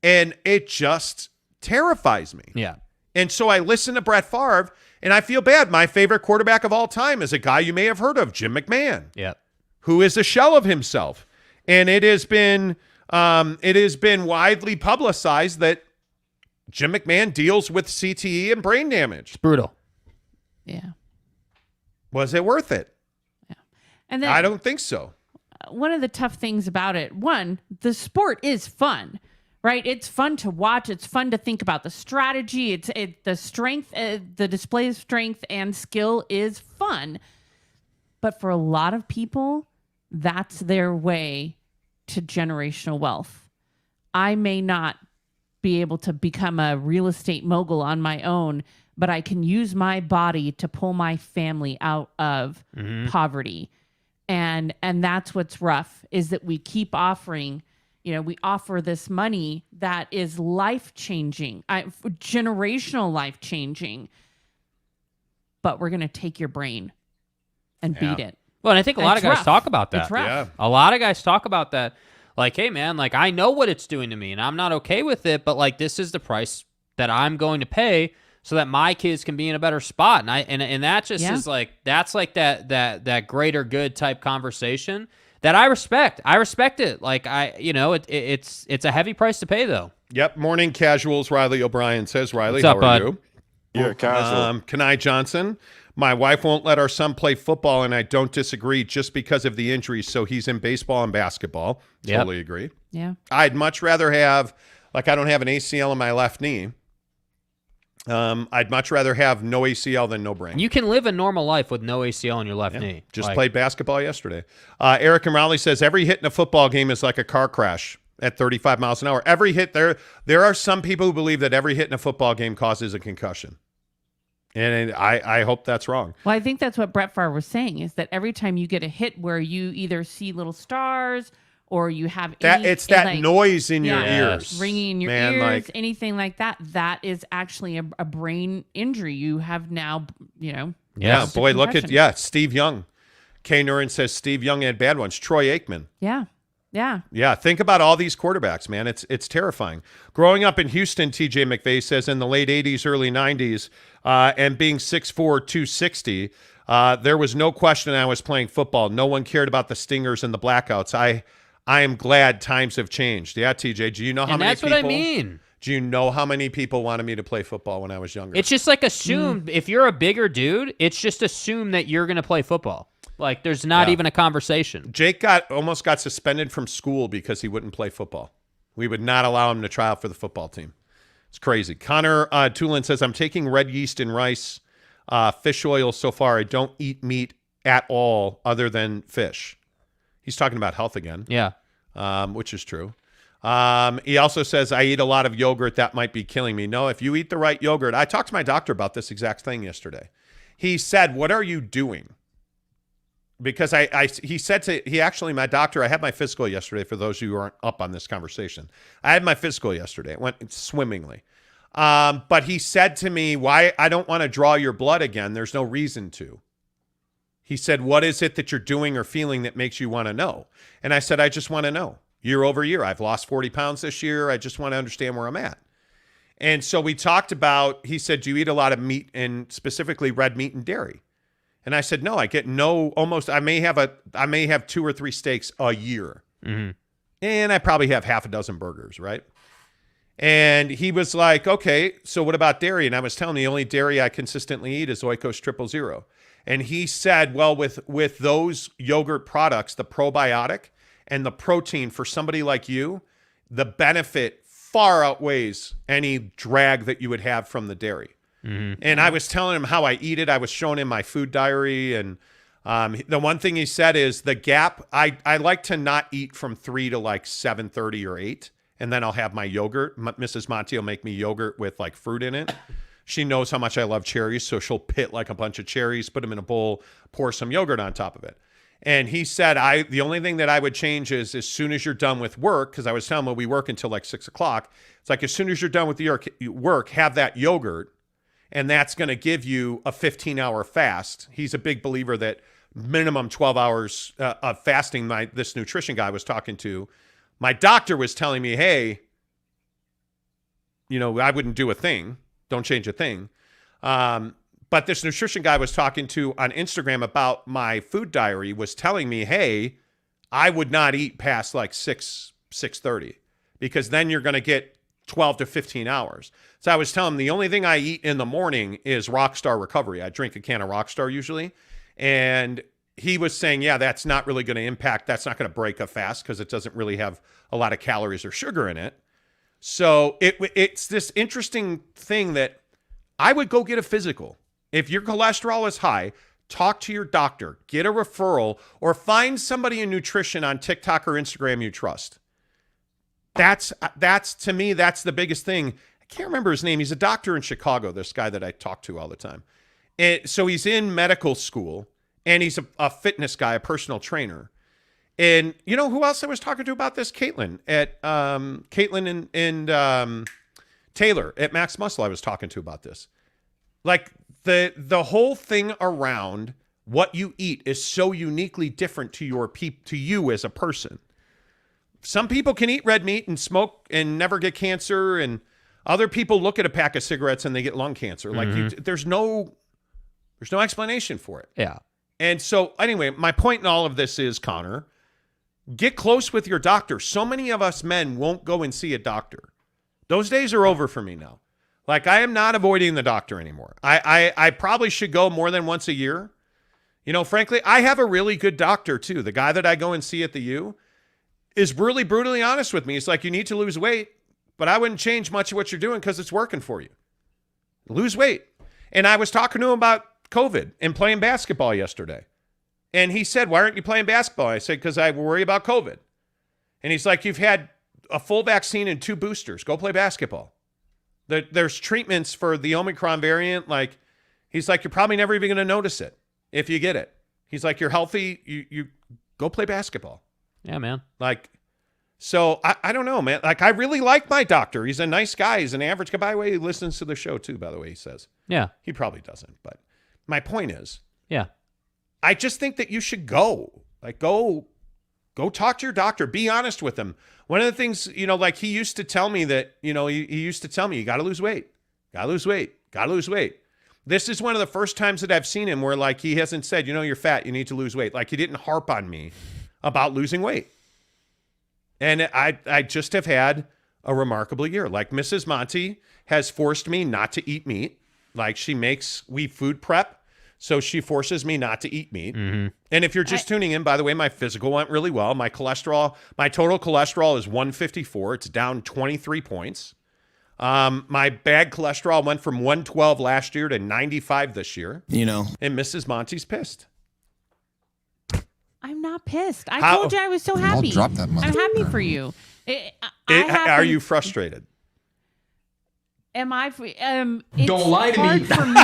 And it just terrifies me. Yeah. And so I listen to Brett Favre, and I feel bad. My favorite quarterback of all time is a guy you may have heard of, Jim McMahon. Yeah. Who is a shell of himself. And it has been widely publicized that Jim McMahon deals with CTE and brain damage. It's brutal. Yeah. Was it worth it? Yeah. And then I don't think so. One of the tough things about it, the sport is fun. Right? It's fun to watch. It's fun to think about the strategy. The strength, the display of strength and skill is fun. But for a lot of people, that's their way to generational wealth. I may not be able to become a real estate mogul on my own, but I can use my body to pull my family out of poverty. And that's what's rough, is that we keep offering. We offer this money that is life-changing, generational life-changing, but we're going to take your brain and beat it. Well, and I think a lot of guys talk about that. It's rough. Yeah. A lot of guys talk about that. Like, hey, man, like, I know what it's doing to me, and I'm not okay with it, but, like, this is the price that I'm going to pay so that my kids can be in a better spot. And that just is, like, that's, like, that greater good type conversation that I respect. I respect it. Like, it's a heavy price to pay, though. Yep. Morning Casuals, Riley O'Brien says. Riley, What's up, how are bud? you? You're casual. Kanai Johnson. My wife won't let our son play football, and I don't disagree, just because of the injuries. So he's in baseball and basketball. Totally agree. Yeah. I'd much rather have, like, I don't have an ACL in my left knee. I'd much rather have no ACL than no brain. You can live a normal life with no ACL in your left knee. Just played basketball yesterday. Eric and Raleigh says every hit in a football game is like a car crash at 35 miles an hour. Every hit there are some people who believe that every hit in a football game causes a concussion. And I hope that's wrong. Well, I think that's what Brett Favre was saying, is that every time you get a hit where you either see little stars or you have it's that noise in your ears, ringing in your ears, anything like that. That is actually a brain injury. You have now, Yeah, boy, look at Steve Young. Kay Nurin says Steve Young had bad ones. Troy Aikman. Yeah. Think about all these quarterbacks, man. It's terrifying. Growing up in Houston, TJ McVeigh says in the late 80s, early 90s, and being 6'4", 260, there was no question I was playing football. No one cared about the stingers and the blackouts. I am glad times have changed. Yeah, TJ, do you know how many people? That's what I mean. Do you know how many people wanted me to play football when I was younger? It's just like assumed. If you're a bigger dude, it's just assumed that you're going to play football. Like, there's not even a conversation. Jake almost got suspended from school because he wouldn't play football. We would not allow him to try out for the football team. It's crazy. Connor Tulin says, I'm taking red yeast and rice, fish oil so far. I don't eat meat at all other than fish. He's talking about health again. Yeah. Which is true. He also says, I eat a lot of yogurt. That might be killing me. No, if you eat the right yogurt. I talked to my doctor about this exact thing yesterday. He said, what are you doing? Because he said my doctor, I had my physical yesterday for those of you who aren't up on this conversation. I had my physical yesterday. It went swimmingly. But he said to me, why I don't want to draw your blood again. There's no reason to. He said, what is it that you're doing or feeling that makes you want to know? And I said, I just want to know. Year over year, I've lost 40 pounds this year. I just want to understand where I'm at. And so we talked about, he said, do you eat a lot of meat and specifically red meat and dairy? And I said, no, I get I may have 2 or 3 steaks a year. Mm-hmm. And I probably have half a dozen burgers, right? And he was like, okay, so what about dairy? And I was telling him the only dairy I consistently eat is Oikos 000. And he said, well, with those yogurt products, the probiotic and the protein for somebody like you, the benefit far outweighs any drag that you would have from the dairy. Mm-hmm. And I was telling him how I eat it. I was showing him my food diary. And the one thing he said is the gap, I like to not eat from 3 to like 7:30 or 8. And then I'll have my yogurt. Mrs. Monty will make me yogurt with like fruit in it. She knows how much I love cherries. So she'll pit like a bunch of cherries, put them in a bowl, pour some yogurt on top of it. And he said, the only thing that I would change is as soon as you're done with work, because I was telling him we work until like 6 o'clock. It's like as soon as you're done with your work, have that yogurt. And that's going to give you a 15-hour fast. He's a big believer that minimum 12 hours of fasting. This nutrition guy I was talking to, my doctor was telling me, hey, I wouldn't do a thing. Don't change a thing. But this nutrition guy I was talking to on Instagram about my food diary was telling me, hey, I would not eat past like 6:30 because then you're going to get 12 to 15 hours. So I was telling him the only thing I eat in the morning is Rockstar Recovery. I drink a can of Rockstar usually. And he was saying, yeah, that's not really going to impact. That's not going to break a fast because it doesn't really have a lot of calories or sugar in it. So it's this interesting thing that I would go get a physical. If your cholesterol is high, talk to your doctor, get a referral, or find somebody in nutrition on TikTok or Instagram you trust. That's to me, that's the biggest thing. I can't remember his name. He's a doctor in Chicago, this guy that I talk to all the time. So he's in medical school, and he's a fitness guy, a personal trainer. And you know who else I was talking to about this? Caitlin and Taylor at Max Muscle I was talking to about this. Like the whole thing around what you eat is so uniquely different to you as a person. Some people can eat red meat and smoke and never get cancer, and other people look at a pack of cigarettes and they get lung cancer. Like there's no explanation for it. Yeah. And so anyway, my point in all of this is, Connor, get close with your doctor. So many of us men won't go and see a doctor. Those days are over for me now. Like, I am not avoiding the doctor anymore. I probably should go more than once a year. Frankly, I have a really good doctor too. The guy that I go and see at the U is really brutally honest with me. It's like, you need to lose weight, but I wouldn't change much of what you're doing because it's working for you. Lose weight. And I was talking to him about COVID and playing basketball yesterday. And he said, why aren't you playing basketball? I said, because I worry about COVID. And he's like, you've had a full vaccine and 2 boosters. Go play basketball. There's treatments for the Omicron variant. Like, he's like, you're probably never even going to notice it if you get it. He's like, you're healthy. You go play basketball. Yeah, man. Like, so I don't know, man. Like, I really like my doctor. He's a nice guy. He's an average guy. By the way, he listens to the show too, by the way, he says. Yeah. He probably doesn't. But my point is, yeah, I just think that you should go. Like, go talk to your doctor. Be honest with him. One of the things, like he used to tell me that, he used to tell me, you got to lose weight. Got to lose weight. Got to lose weight. This is one of the first times that I've seen him where, like, he hasn't said, you're fat, you need to lose weight. Like, he didn't harp on me about losing weight. And I just have had a remarkable year. Like, Mrs. Monty has forced me not to eat meat. Like, we food prep. So she forces me not to eat meat. And if you're just tuning in, by the way, my physical went really well. My total cholesterol is 154. It's down 23 points. My bad cholesterol went from 112 last year to 95 this year. And Mrs. Monty's pissed. I'm not pissed. I told you I was so happy. I'll drop that money. I'm happy for you. Are you frustrated? Am I? Don't lie to me. For me.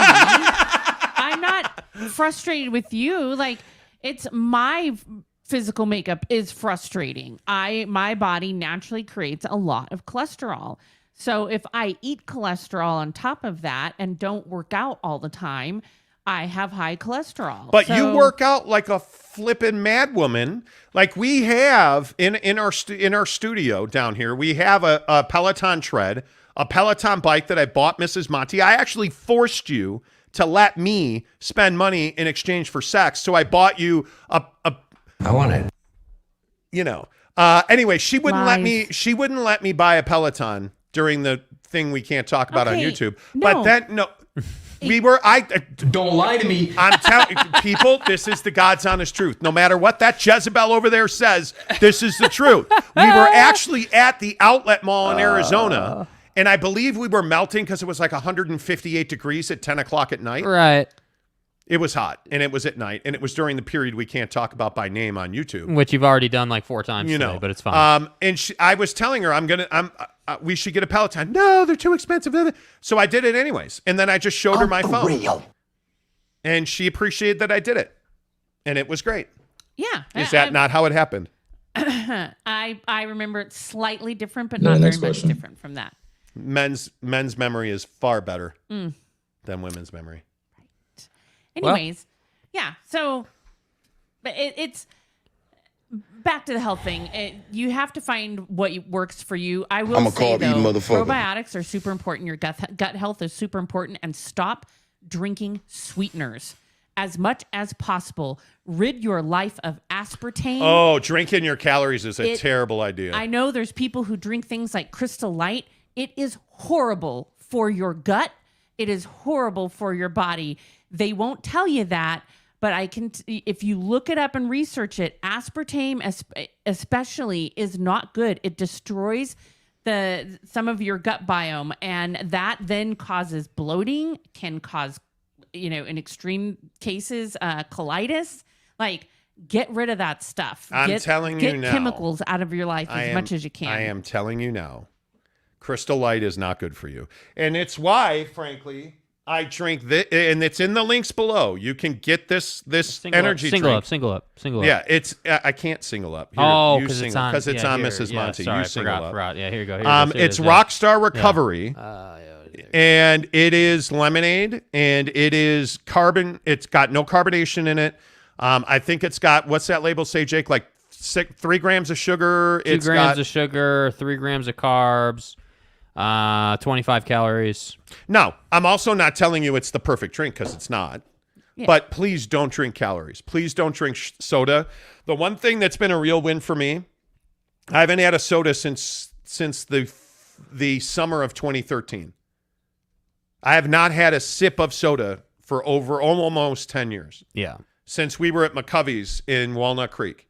I'm not frustrated with you. Like, it's my physical makeup is frustrating. My body naturally creates a lot of cholesterol. So if I eat cholesterol on top of that and don't work out all the time, I have high cholesterol. But you work out like a flippin' mad woman. Like we have in our studio down here, we have a Peloton tread, a Peloton bike that I bought Mrs. Monty. I actually forced you to let me spend money in exchange for sex. So I bought you a I want it. Anyway, she wouldn't let me buy a Peloton during the thing we can't talk about on YouTube. No. But then Don't lie to me. I'm telling people, this is the God's honest truth. No matter what that Jezebel over there says, this is the truth. We were actually at the outlet mall in Arizona, and I believe we were melting because it was like 158 degrees at 10 o'clock at night. Right. It was hot, and it was at night, and it was during the period we can't talk about by name on YouTube, which you've already done like 4 times today, but it's fine. And I was telling her, we should get a Peloton. No, they're too expensive. So I did it anyways, and then I just showed her my phone, and she appreciated that I did it, and it was great. Yeah, is that not how it happened? I remember it slightly different, but not very much different from that. Men's memory is far better than women's memory. Anyways, yeah. So, but it's back to the health thing. You have to find what works for you. I will say though, probiotics are super important. Your gut health is super important, and stop drinking sweeteners as much as possible. Rid your life of aspartame. Oh, drinking your calories is a terrible idea. I know there's people who drink things like Crystal Light. It is horrible for your gut. It is horrible for your body. They won't tell you that, but if you look it up and research it, aspartame especially is not good. It destroys some of your gut biome, and that then causes bloating, can cause, in extreme cases, colitis. Like, get rid of that stuff. I'm telling you now. Get chemicals out of your life as much as you can. I am telling you now. Crystal Light is not good for you. And it's why, I drink this, and it's in the links below. You can get this energy drink. Single up. Yeah, I can't single up. Here, because it's on Mrs. Monty. Sorry, you single up. Forgot. Yeah, here you go. It's Rockstar Recovery, and it is lemonade, and it is carbon. It's got no carbonation in it. I think it's got, what's that label say, Jake? Like 3 grams of sugar. 2 grams of sugar, 3 grams of carbs. 25 calories. No, I'm also not telling you it's the perfect drink, because it's not. Yeah. But please don't drink calories. Please don't drink soda. The one thing that's been a real win for me, I haven't had a soda since the summer of 2013. I have not had a sip of soda for over almost 10 years. Yeah. Since we were at McCovey's in Walnut Creek.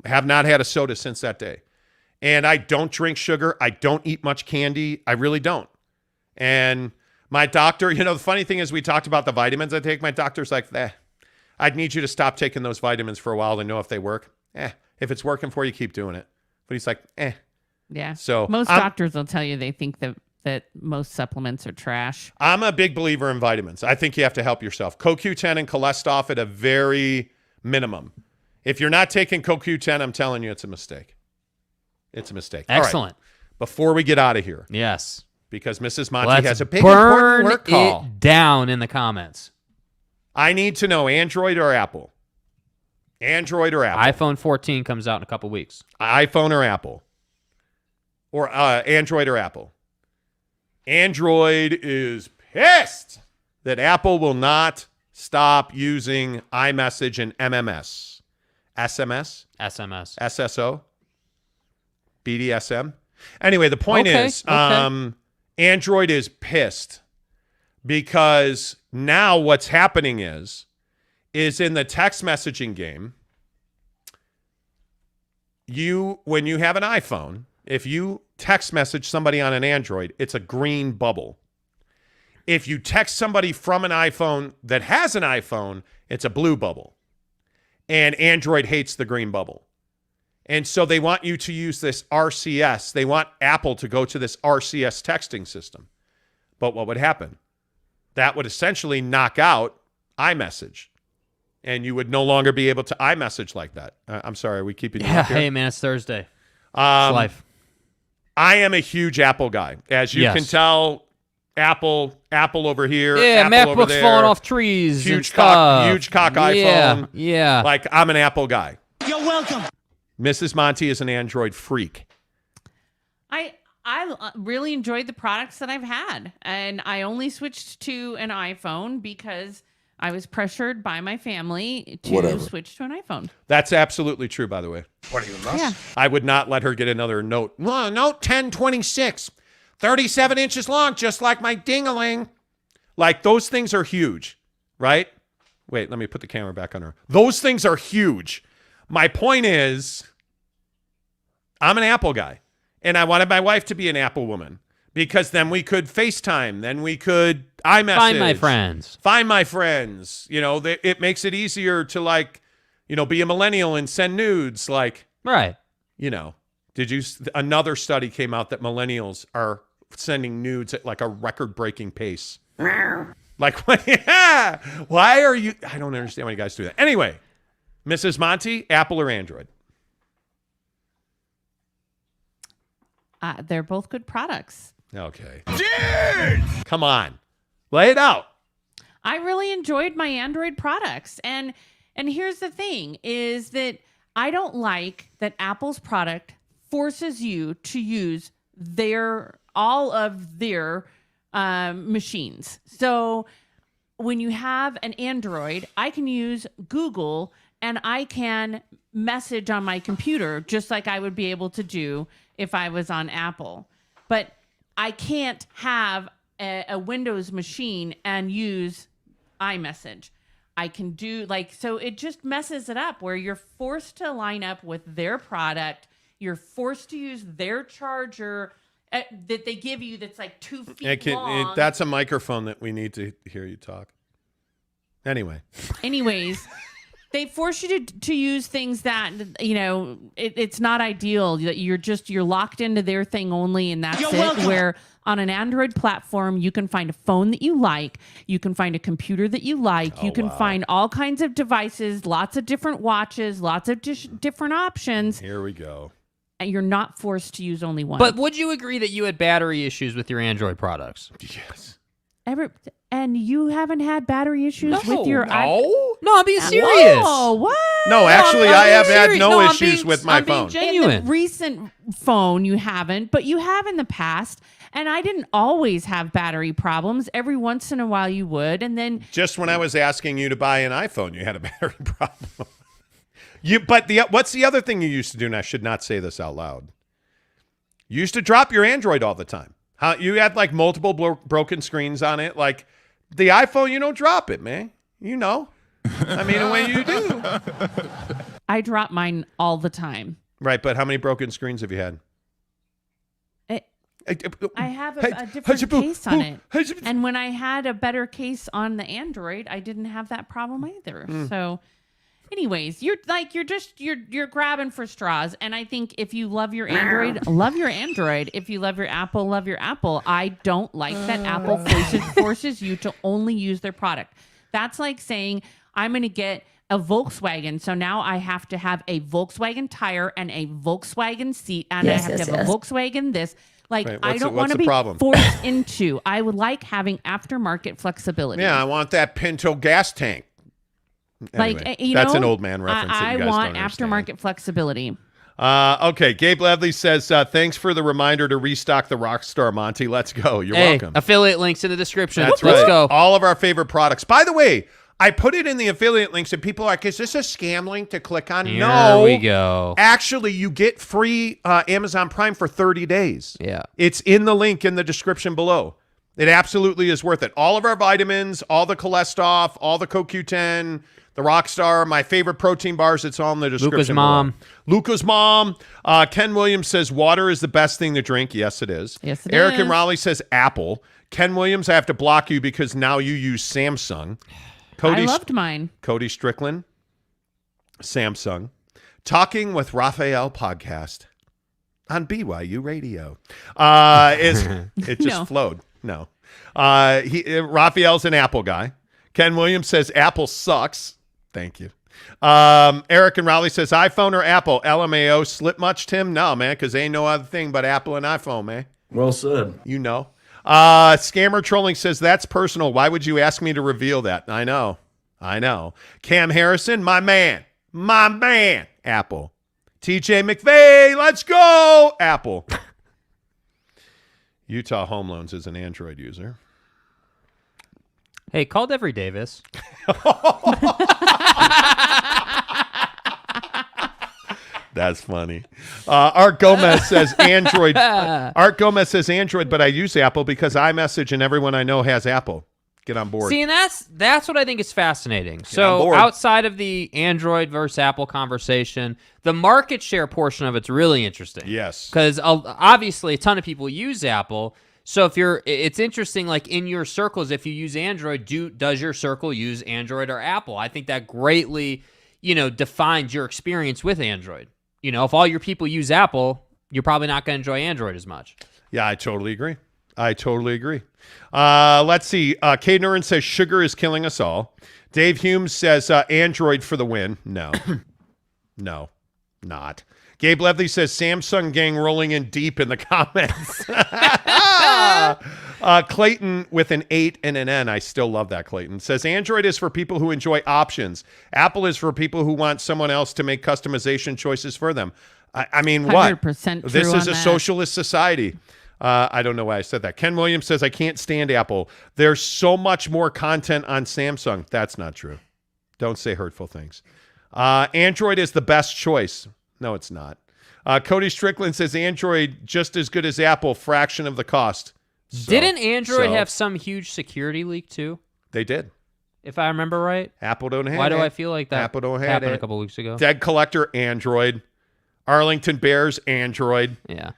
I have not had a soda since that day. And I don't drink sugar. I don't eat much candy. I really don't. And my doctor, the funny thing is, we talked about the vitamins I take. My doctor's like, I'd need you to stop taking those vitamins for a while to know if they work. If it's working for you, keep doing it. But he's like, Yeah. So most doctors will tell you they think that most supplements are trash. I'm a big believer in vitamins. I think you have to help yourself. CoQ10 and Cholesterol at a very minimum. If you're not taking CoQ10, I'm telling you, it's a mistake. It's a mistake. Excellent. All right. Before we get out of here. Yes. Because Mrs. Monty has a big important work call. It down in the comments. I need to know, Android or Apple? Android or Apple? iPhone 14 comes out in a couple weeks. iPhone or Apple? Or Android or Apple? Android is pissed that Apple will not stop using iMessage and MMS. SMS? SSO? BDSM. Anyway, the point is, Android is pissed because now what's happening is in the text messaging game, when you have an iPhone, if you text message somebody on an Android, it's a green bubble. If you text somebody from an iPhone that has an iPhone, it's a blue bubble. And Android hates the green bubble. And so they want you to use this RCS. They want Apple to go to this RCS texting system. But what would happen? That would essentially knock out iMessage. And you would no longer be able to iMessage like that. I'm sorry, are we keeping you up here? Hey, man, it's Thursday. It's life. I am a huge Apple guy. As you can tell, Apple over here. Yeah, Apple over MacBook's there. falling off trees. Huge cock iPhone. Yeah. Like, I'm an Apple guy. You're welcome. Mrs. Monty is an Android freak. I really enjoyed the products that I've had. And I only switched to an iPhone because I was pressured by my family to switch to an iPhone. That's absolutely true, by the way. What are you, nuts? Yeah. I would not let her get another Note. Well, Note 1026, 37 inches long, just like my ding-a-ling. Like, those things are huge, right? Wait, let me put the camera back on her. Those things are huge. My point is, I'm an Apple guy, and I wanted my wife to be an Apple woman because then we could FaceTime, then we could iMessage. Find my friends. You know, it makes it easier to, like, you know, be a millennial and send nudes. Like, right. You know, another study came out that millennials are sending nudes at like a record-breaking pace. Like, yeah, why are you? I don't understand why you guys do that. Anyway, Mrs. Monty, Apple or Android? They're both good products. Okay. Dude! Come on. Lay it out. I really enjoyed my Android products. And here's the thing is that I don't like that Apple's product forces you to use all of their machines. So when you have an Android, I can use Google and I can message on my computer just like I would be able to do if I was on Apple. But I can't have a Windows machine and use iMessage. I can do so it just messes it up where you're forced to line up with their product. You're forced to use their charger that they give you that's like 2 feet long. That's a microphone that we need to hear you talk. Anyways, they force you to use things that, you know, it's not ideal. You're locked into their thing only, and that's it. Where on an Android platform, you can find a phone that you like. You can find a computer that you like. You can find all kinds of devices, lots of different watches, lots of different options. Here we go. And you're not forced to use only one. But would you agree that you had battery issues with your Android products? Yes. And you haven't had battery issues with your No, I'm being serious. Oh, what? No, actually, I have had no issues with my phone. Genuine. In the recent phone, you haven't, but you have in the past. And I didn't always have battery problems. Every once in a while, you would, and then just when I was asking you to buy an iPhone, you had a battery problem. What's the other thing you used to do? And I should not say this out loud. You used to drop your Android all the time. You had like multiple broken screens on it. Like the iPhone, you don't drop it, man. You know. I mean, when you do. I drop mine all the time. Right, but how many broken screens have you had? I have a different case on it. And when I had a better case on the Android, I didn't have that problem either. So anyways, you're grabbing for straws. And I think if you love your Android, love your Android. If you love your Apple, love your Apple. I don't like that Apple forces you to only use their product. That's like saying I'm going to get a Volkswagen. So now I have to have a Volkswagen tire and a Volkswagen seat. And I have to have a Volkswagen this. Like, right, I don't want to be forced into. I would like having aftermarket flexibility. Yeah, I want that Pinto gas tank. Anyway, that's an old man reference. I want aftermarket flexibility. Okay, Gabe Ledley says, thanks for the reminder to restock the Rockstar, Monty. Let's go. You're welcome. Affiliate links in the description. That's Let's right. go. All of our favorite products. By the way, I put it in the affiliate links, and people are like, is this a scam link to click on? Here we go. Actually, you get free Amazon Prime for 30 days. Yeah. It's in the link in the description below. It absolutely is worth it. All of our vitamins, all the cholesterol, all the CoQ10, the Rockstar, my favorite protein bars, it's all in the description. Luca's mom. Ken Williams says water is the best thing to drink. Yes, it is. Yes, it Eric is. and Raleigh says Apple. Ken Williams, I have to block you because now you use Samsung. I loved mine. Cody Strickland, Samsung. Talking with Raphael podcast on BYU Radio. It just flowed. No. Raphael's an Apple guy. Ken Williams says Apple sucks. Thank you. Eric and Raleigh says iPhone or Apple. LMAO. Slip much, Tim? No, man, because ain't no other thing but Apple and iPhone, man. Well said. You know. Scammer Trolling says that's personal. Why would you ask me to reveal that? I know. Cam Harrison, my man. Apple. TJ McVeigh, let's go. Apple. Utah Home Loans is an Android user. Hey, call Devery Davis. That's funny. Art Gomez says Android. Art Gomez says Android, but I use Apple because iMessage and everyone I know has Apple. Get on board. See, and that's what I think is fascinating. So outside of the Android versus Apple conversation, the market share portion of it's really interesting. Yes. Because obviously a ton of people use Apple. So it's interesting, like in your circles, if you use Android, does your circle use Android or Apple? I think that greatly, defines your experience with Android. If all your people use Apple, you're probably not going to enjoy Android as much. Yeah, I totally agree. Let's see. Kate Nuren says sugar is killing us all. Dave Humes says Android for the win. No. No, not. Gabe Levely says Samsung gang rolling in deep in the comments. Clayton with an 8 and an N. I still love that, Clayton. Says Android is for people who enjoy options. Apple is for people who want someone else to make customization choices for them. I mean, what? 100% true This is on a that. socialist society. I don't know why I said that. Ken Williams says, I can't stand Apple. There's so much more content on Samsung. That's not true. Don't say hurtful things. Android is the best choice. No, it's not. Cody Strickland says Android just as good as Apple, fraction of the cost. Didn't Android have some huge security leak too? They did. If I remember right. Apple don't have it. Why do I feel like that Apple don't have happened it. a couple weeks ago? Dead Collector, Android. Arlington Bears, Android. Yeah.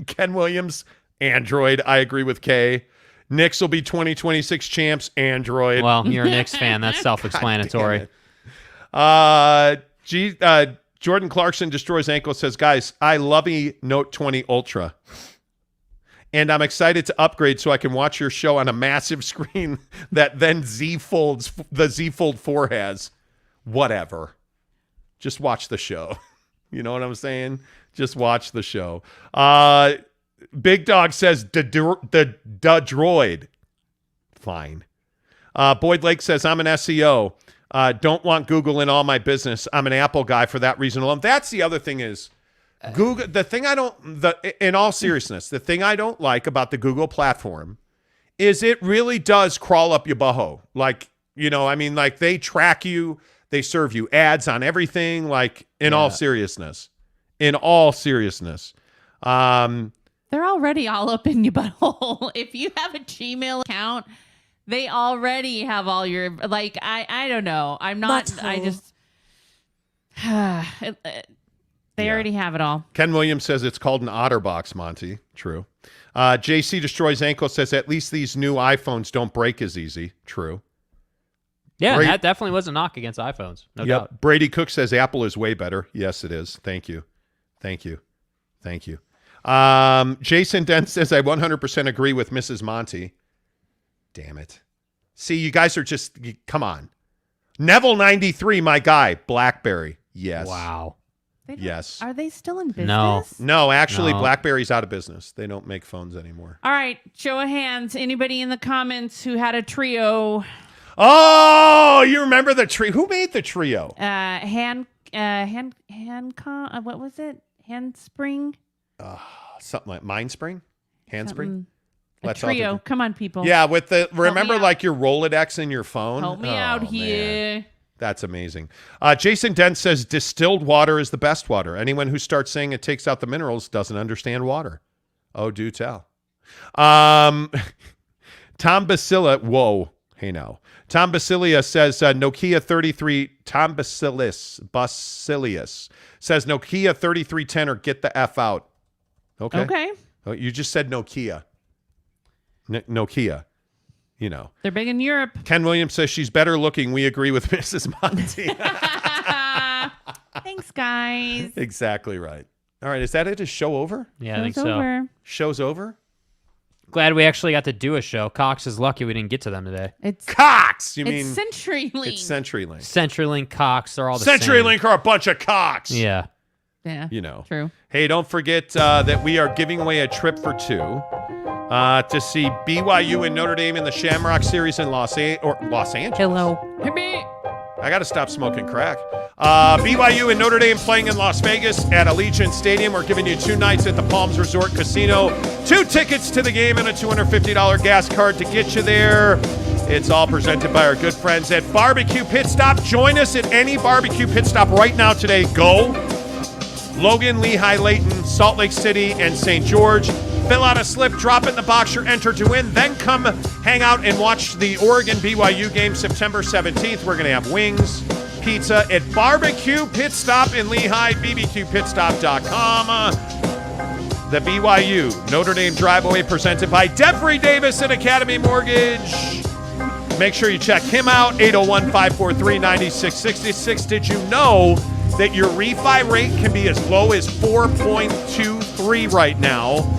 Ken Williams, Android. I agree with Kay. Knicks will be 2026 champs, Android. Well, you're a Knicks fan. That's self-explanatory. Jordan Clarkson destroys ankle says, guys, I love Note 20 Ultra. And I'm excited to upgrade so I can watch your show on a massive screen that then the Z Fold 4 has. Whatever. Just watch the show. You know what I'm saying? Just watch the show. Big Dog says the droid. Fine. Boyd Lake says, I'm an SEO. Don't want Google in all my business. I'm an Apple guy for that reason alone. That's the other thing is Google. In all seriousness, the thing I don't like about the Google platform is it really does crawl up your butthole. Like, like they track you. They serve you ads on everything. Like in all seriousness. They're already all up in your butthole. If you have a Gmail account, they already have all your, like, I don't know. I'm not, Butthole. I just, they already have it all. Ken Williams says it's called an OtterBox, Monty. True. JC Destroys Ankle says at least these new iPhones don't break as easy. True. Yeah, that definitely was a knock against iPhones. No doubt. Brady Cook says Apple is way better. Yes, it is. Thank you. Jason Dent says I 100% agree with Mrs. Monty. Damn it. See, you guys are just, come on. Neville 93, my guy. BlackBerry. Yes. Wow. Yes. Are they still in business? No, actually, BlackBerry's out of business. They don't make phones anymore. All right. Show of hands. Anybody in the comments who had a Trio? Oh, you remember the Trio? Who made the Trio? What was it? Handspring? Something like Mindspring? Handspring? A Trio. Come on, people. Yeah, with remember like your Rolodex in your phone? Help me out here. Man. That's amazing. Jason Dent says distilled water is the best water. Anyone who starts saying it takes out the minerals doesn't understand water. Oh, do tell. Tom Basilia. Whoa. Hey, now. Tom Basilia says Nokia 33. Tom Basilius says Nokia 3310 or get the F out. Okay. Okay. Oh, you just said Nokia. Nokia. You know. They're big in Europe. Ken Williams says she's better looking. We agree with Mrs. Monty. Thanks, guys. Exactly right. All right. Is that it? Is show over? Yeah, I think so. Show's over? Glad we actually got to do a show. Cox is lucky we didn't get to them today. It's Cox. You mean it's CenturyLink? It's CenturyLink. CenturyLink, Cox, they're all the same. CenturyLink are a bunch of cocks. Yeah. Yeah. You know. True. Hey, don't forget that we are giving away a trip for two to see BYU and Notre Dame in the Shamrock Series in Los Angeles. Hello. I got to stop smoking crack. BYU and Notre Dame playing in Las Vegas at Allegiant Stadium. We're giving you 2 nights at the Palms Resort Casino, 2 tickets to the game, and a $250 gas card to get you there. It's all presented by our good friends at Barbecue Pit Stop. Join us at any barbecue pit stop right now today. Go. Logan, Lehigh, Layton, Salt Lake City, and St. George. Fill out a slip, drop it in the box, you're entered to win. Then come hang out and watch the Oregon BYU game September 17th. We're going to have wings, pizza at Barbecue Pit Stop in Lehigh, bbqpitstop.com. The BYU Notre Dame Drive-Away presented by Beverley Davis and Academy Mortgage. Make sure you check him out, 801-543-9666. Did you know that your refi rate can be as low as 4.23 right now?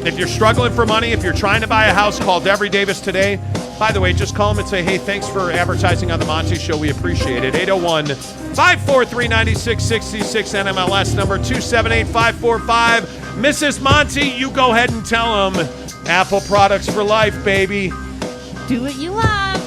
If you're struggling for money, if you're trying to buy a house, call Beverley Davis today. By the way, just call him and say, hey, thanks for advertising on the Montys Show. We appreciate it. 801-543-9666, NMLS number 278545. Mrs. Monty, you go ahead and tell him Apple products for life, baby. Do what you love.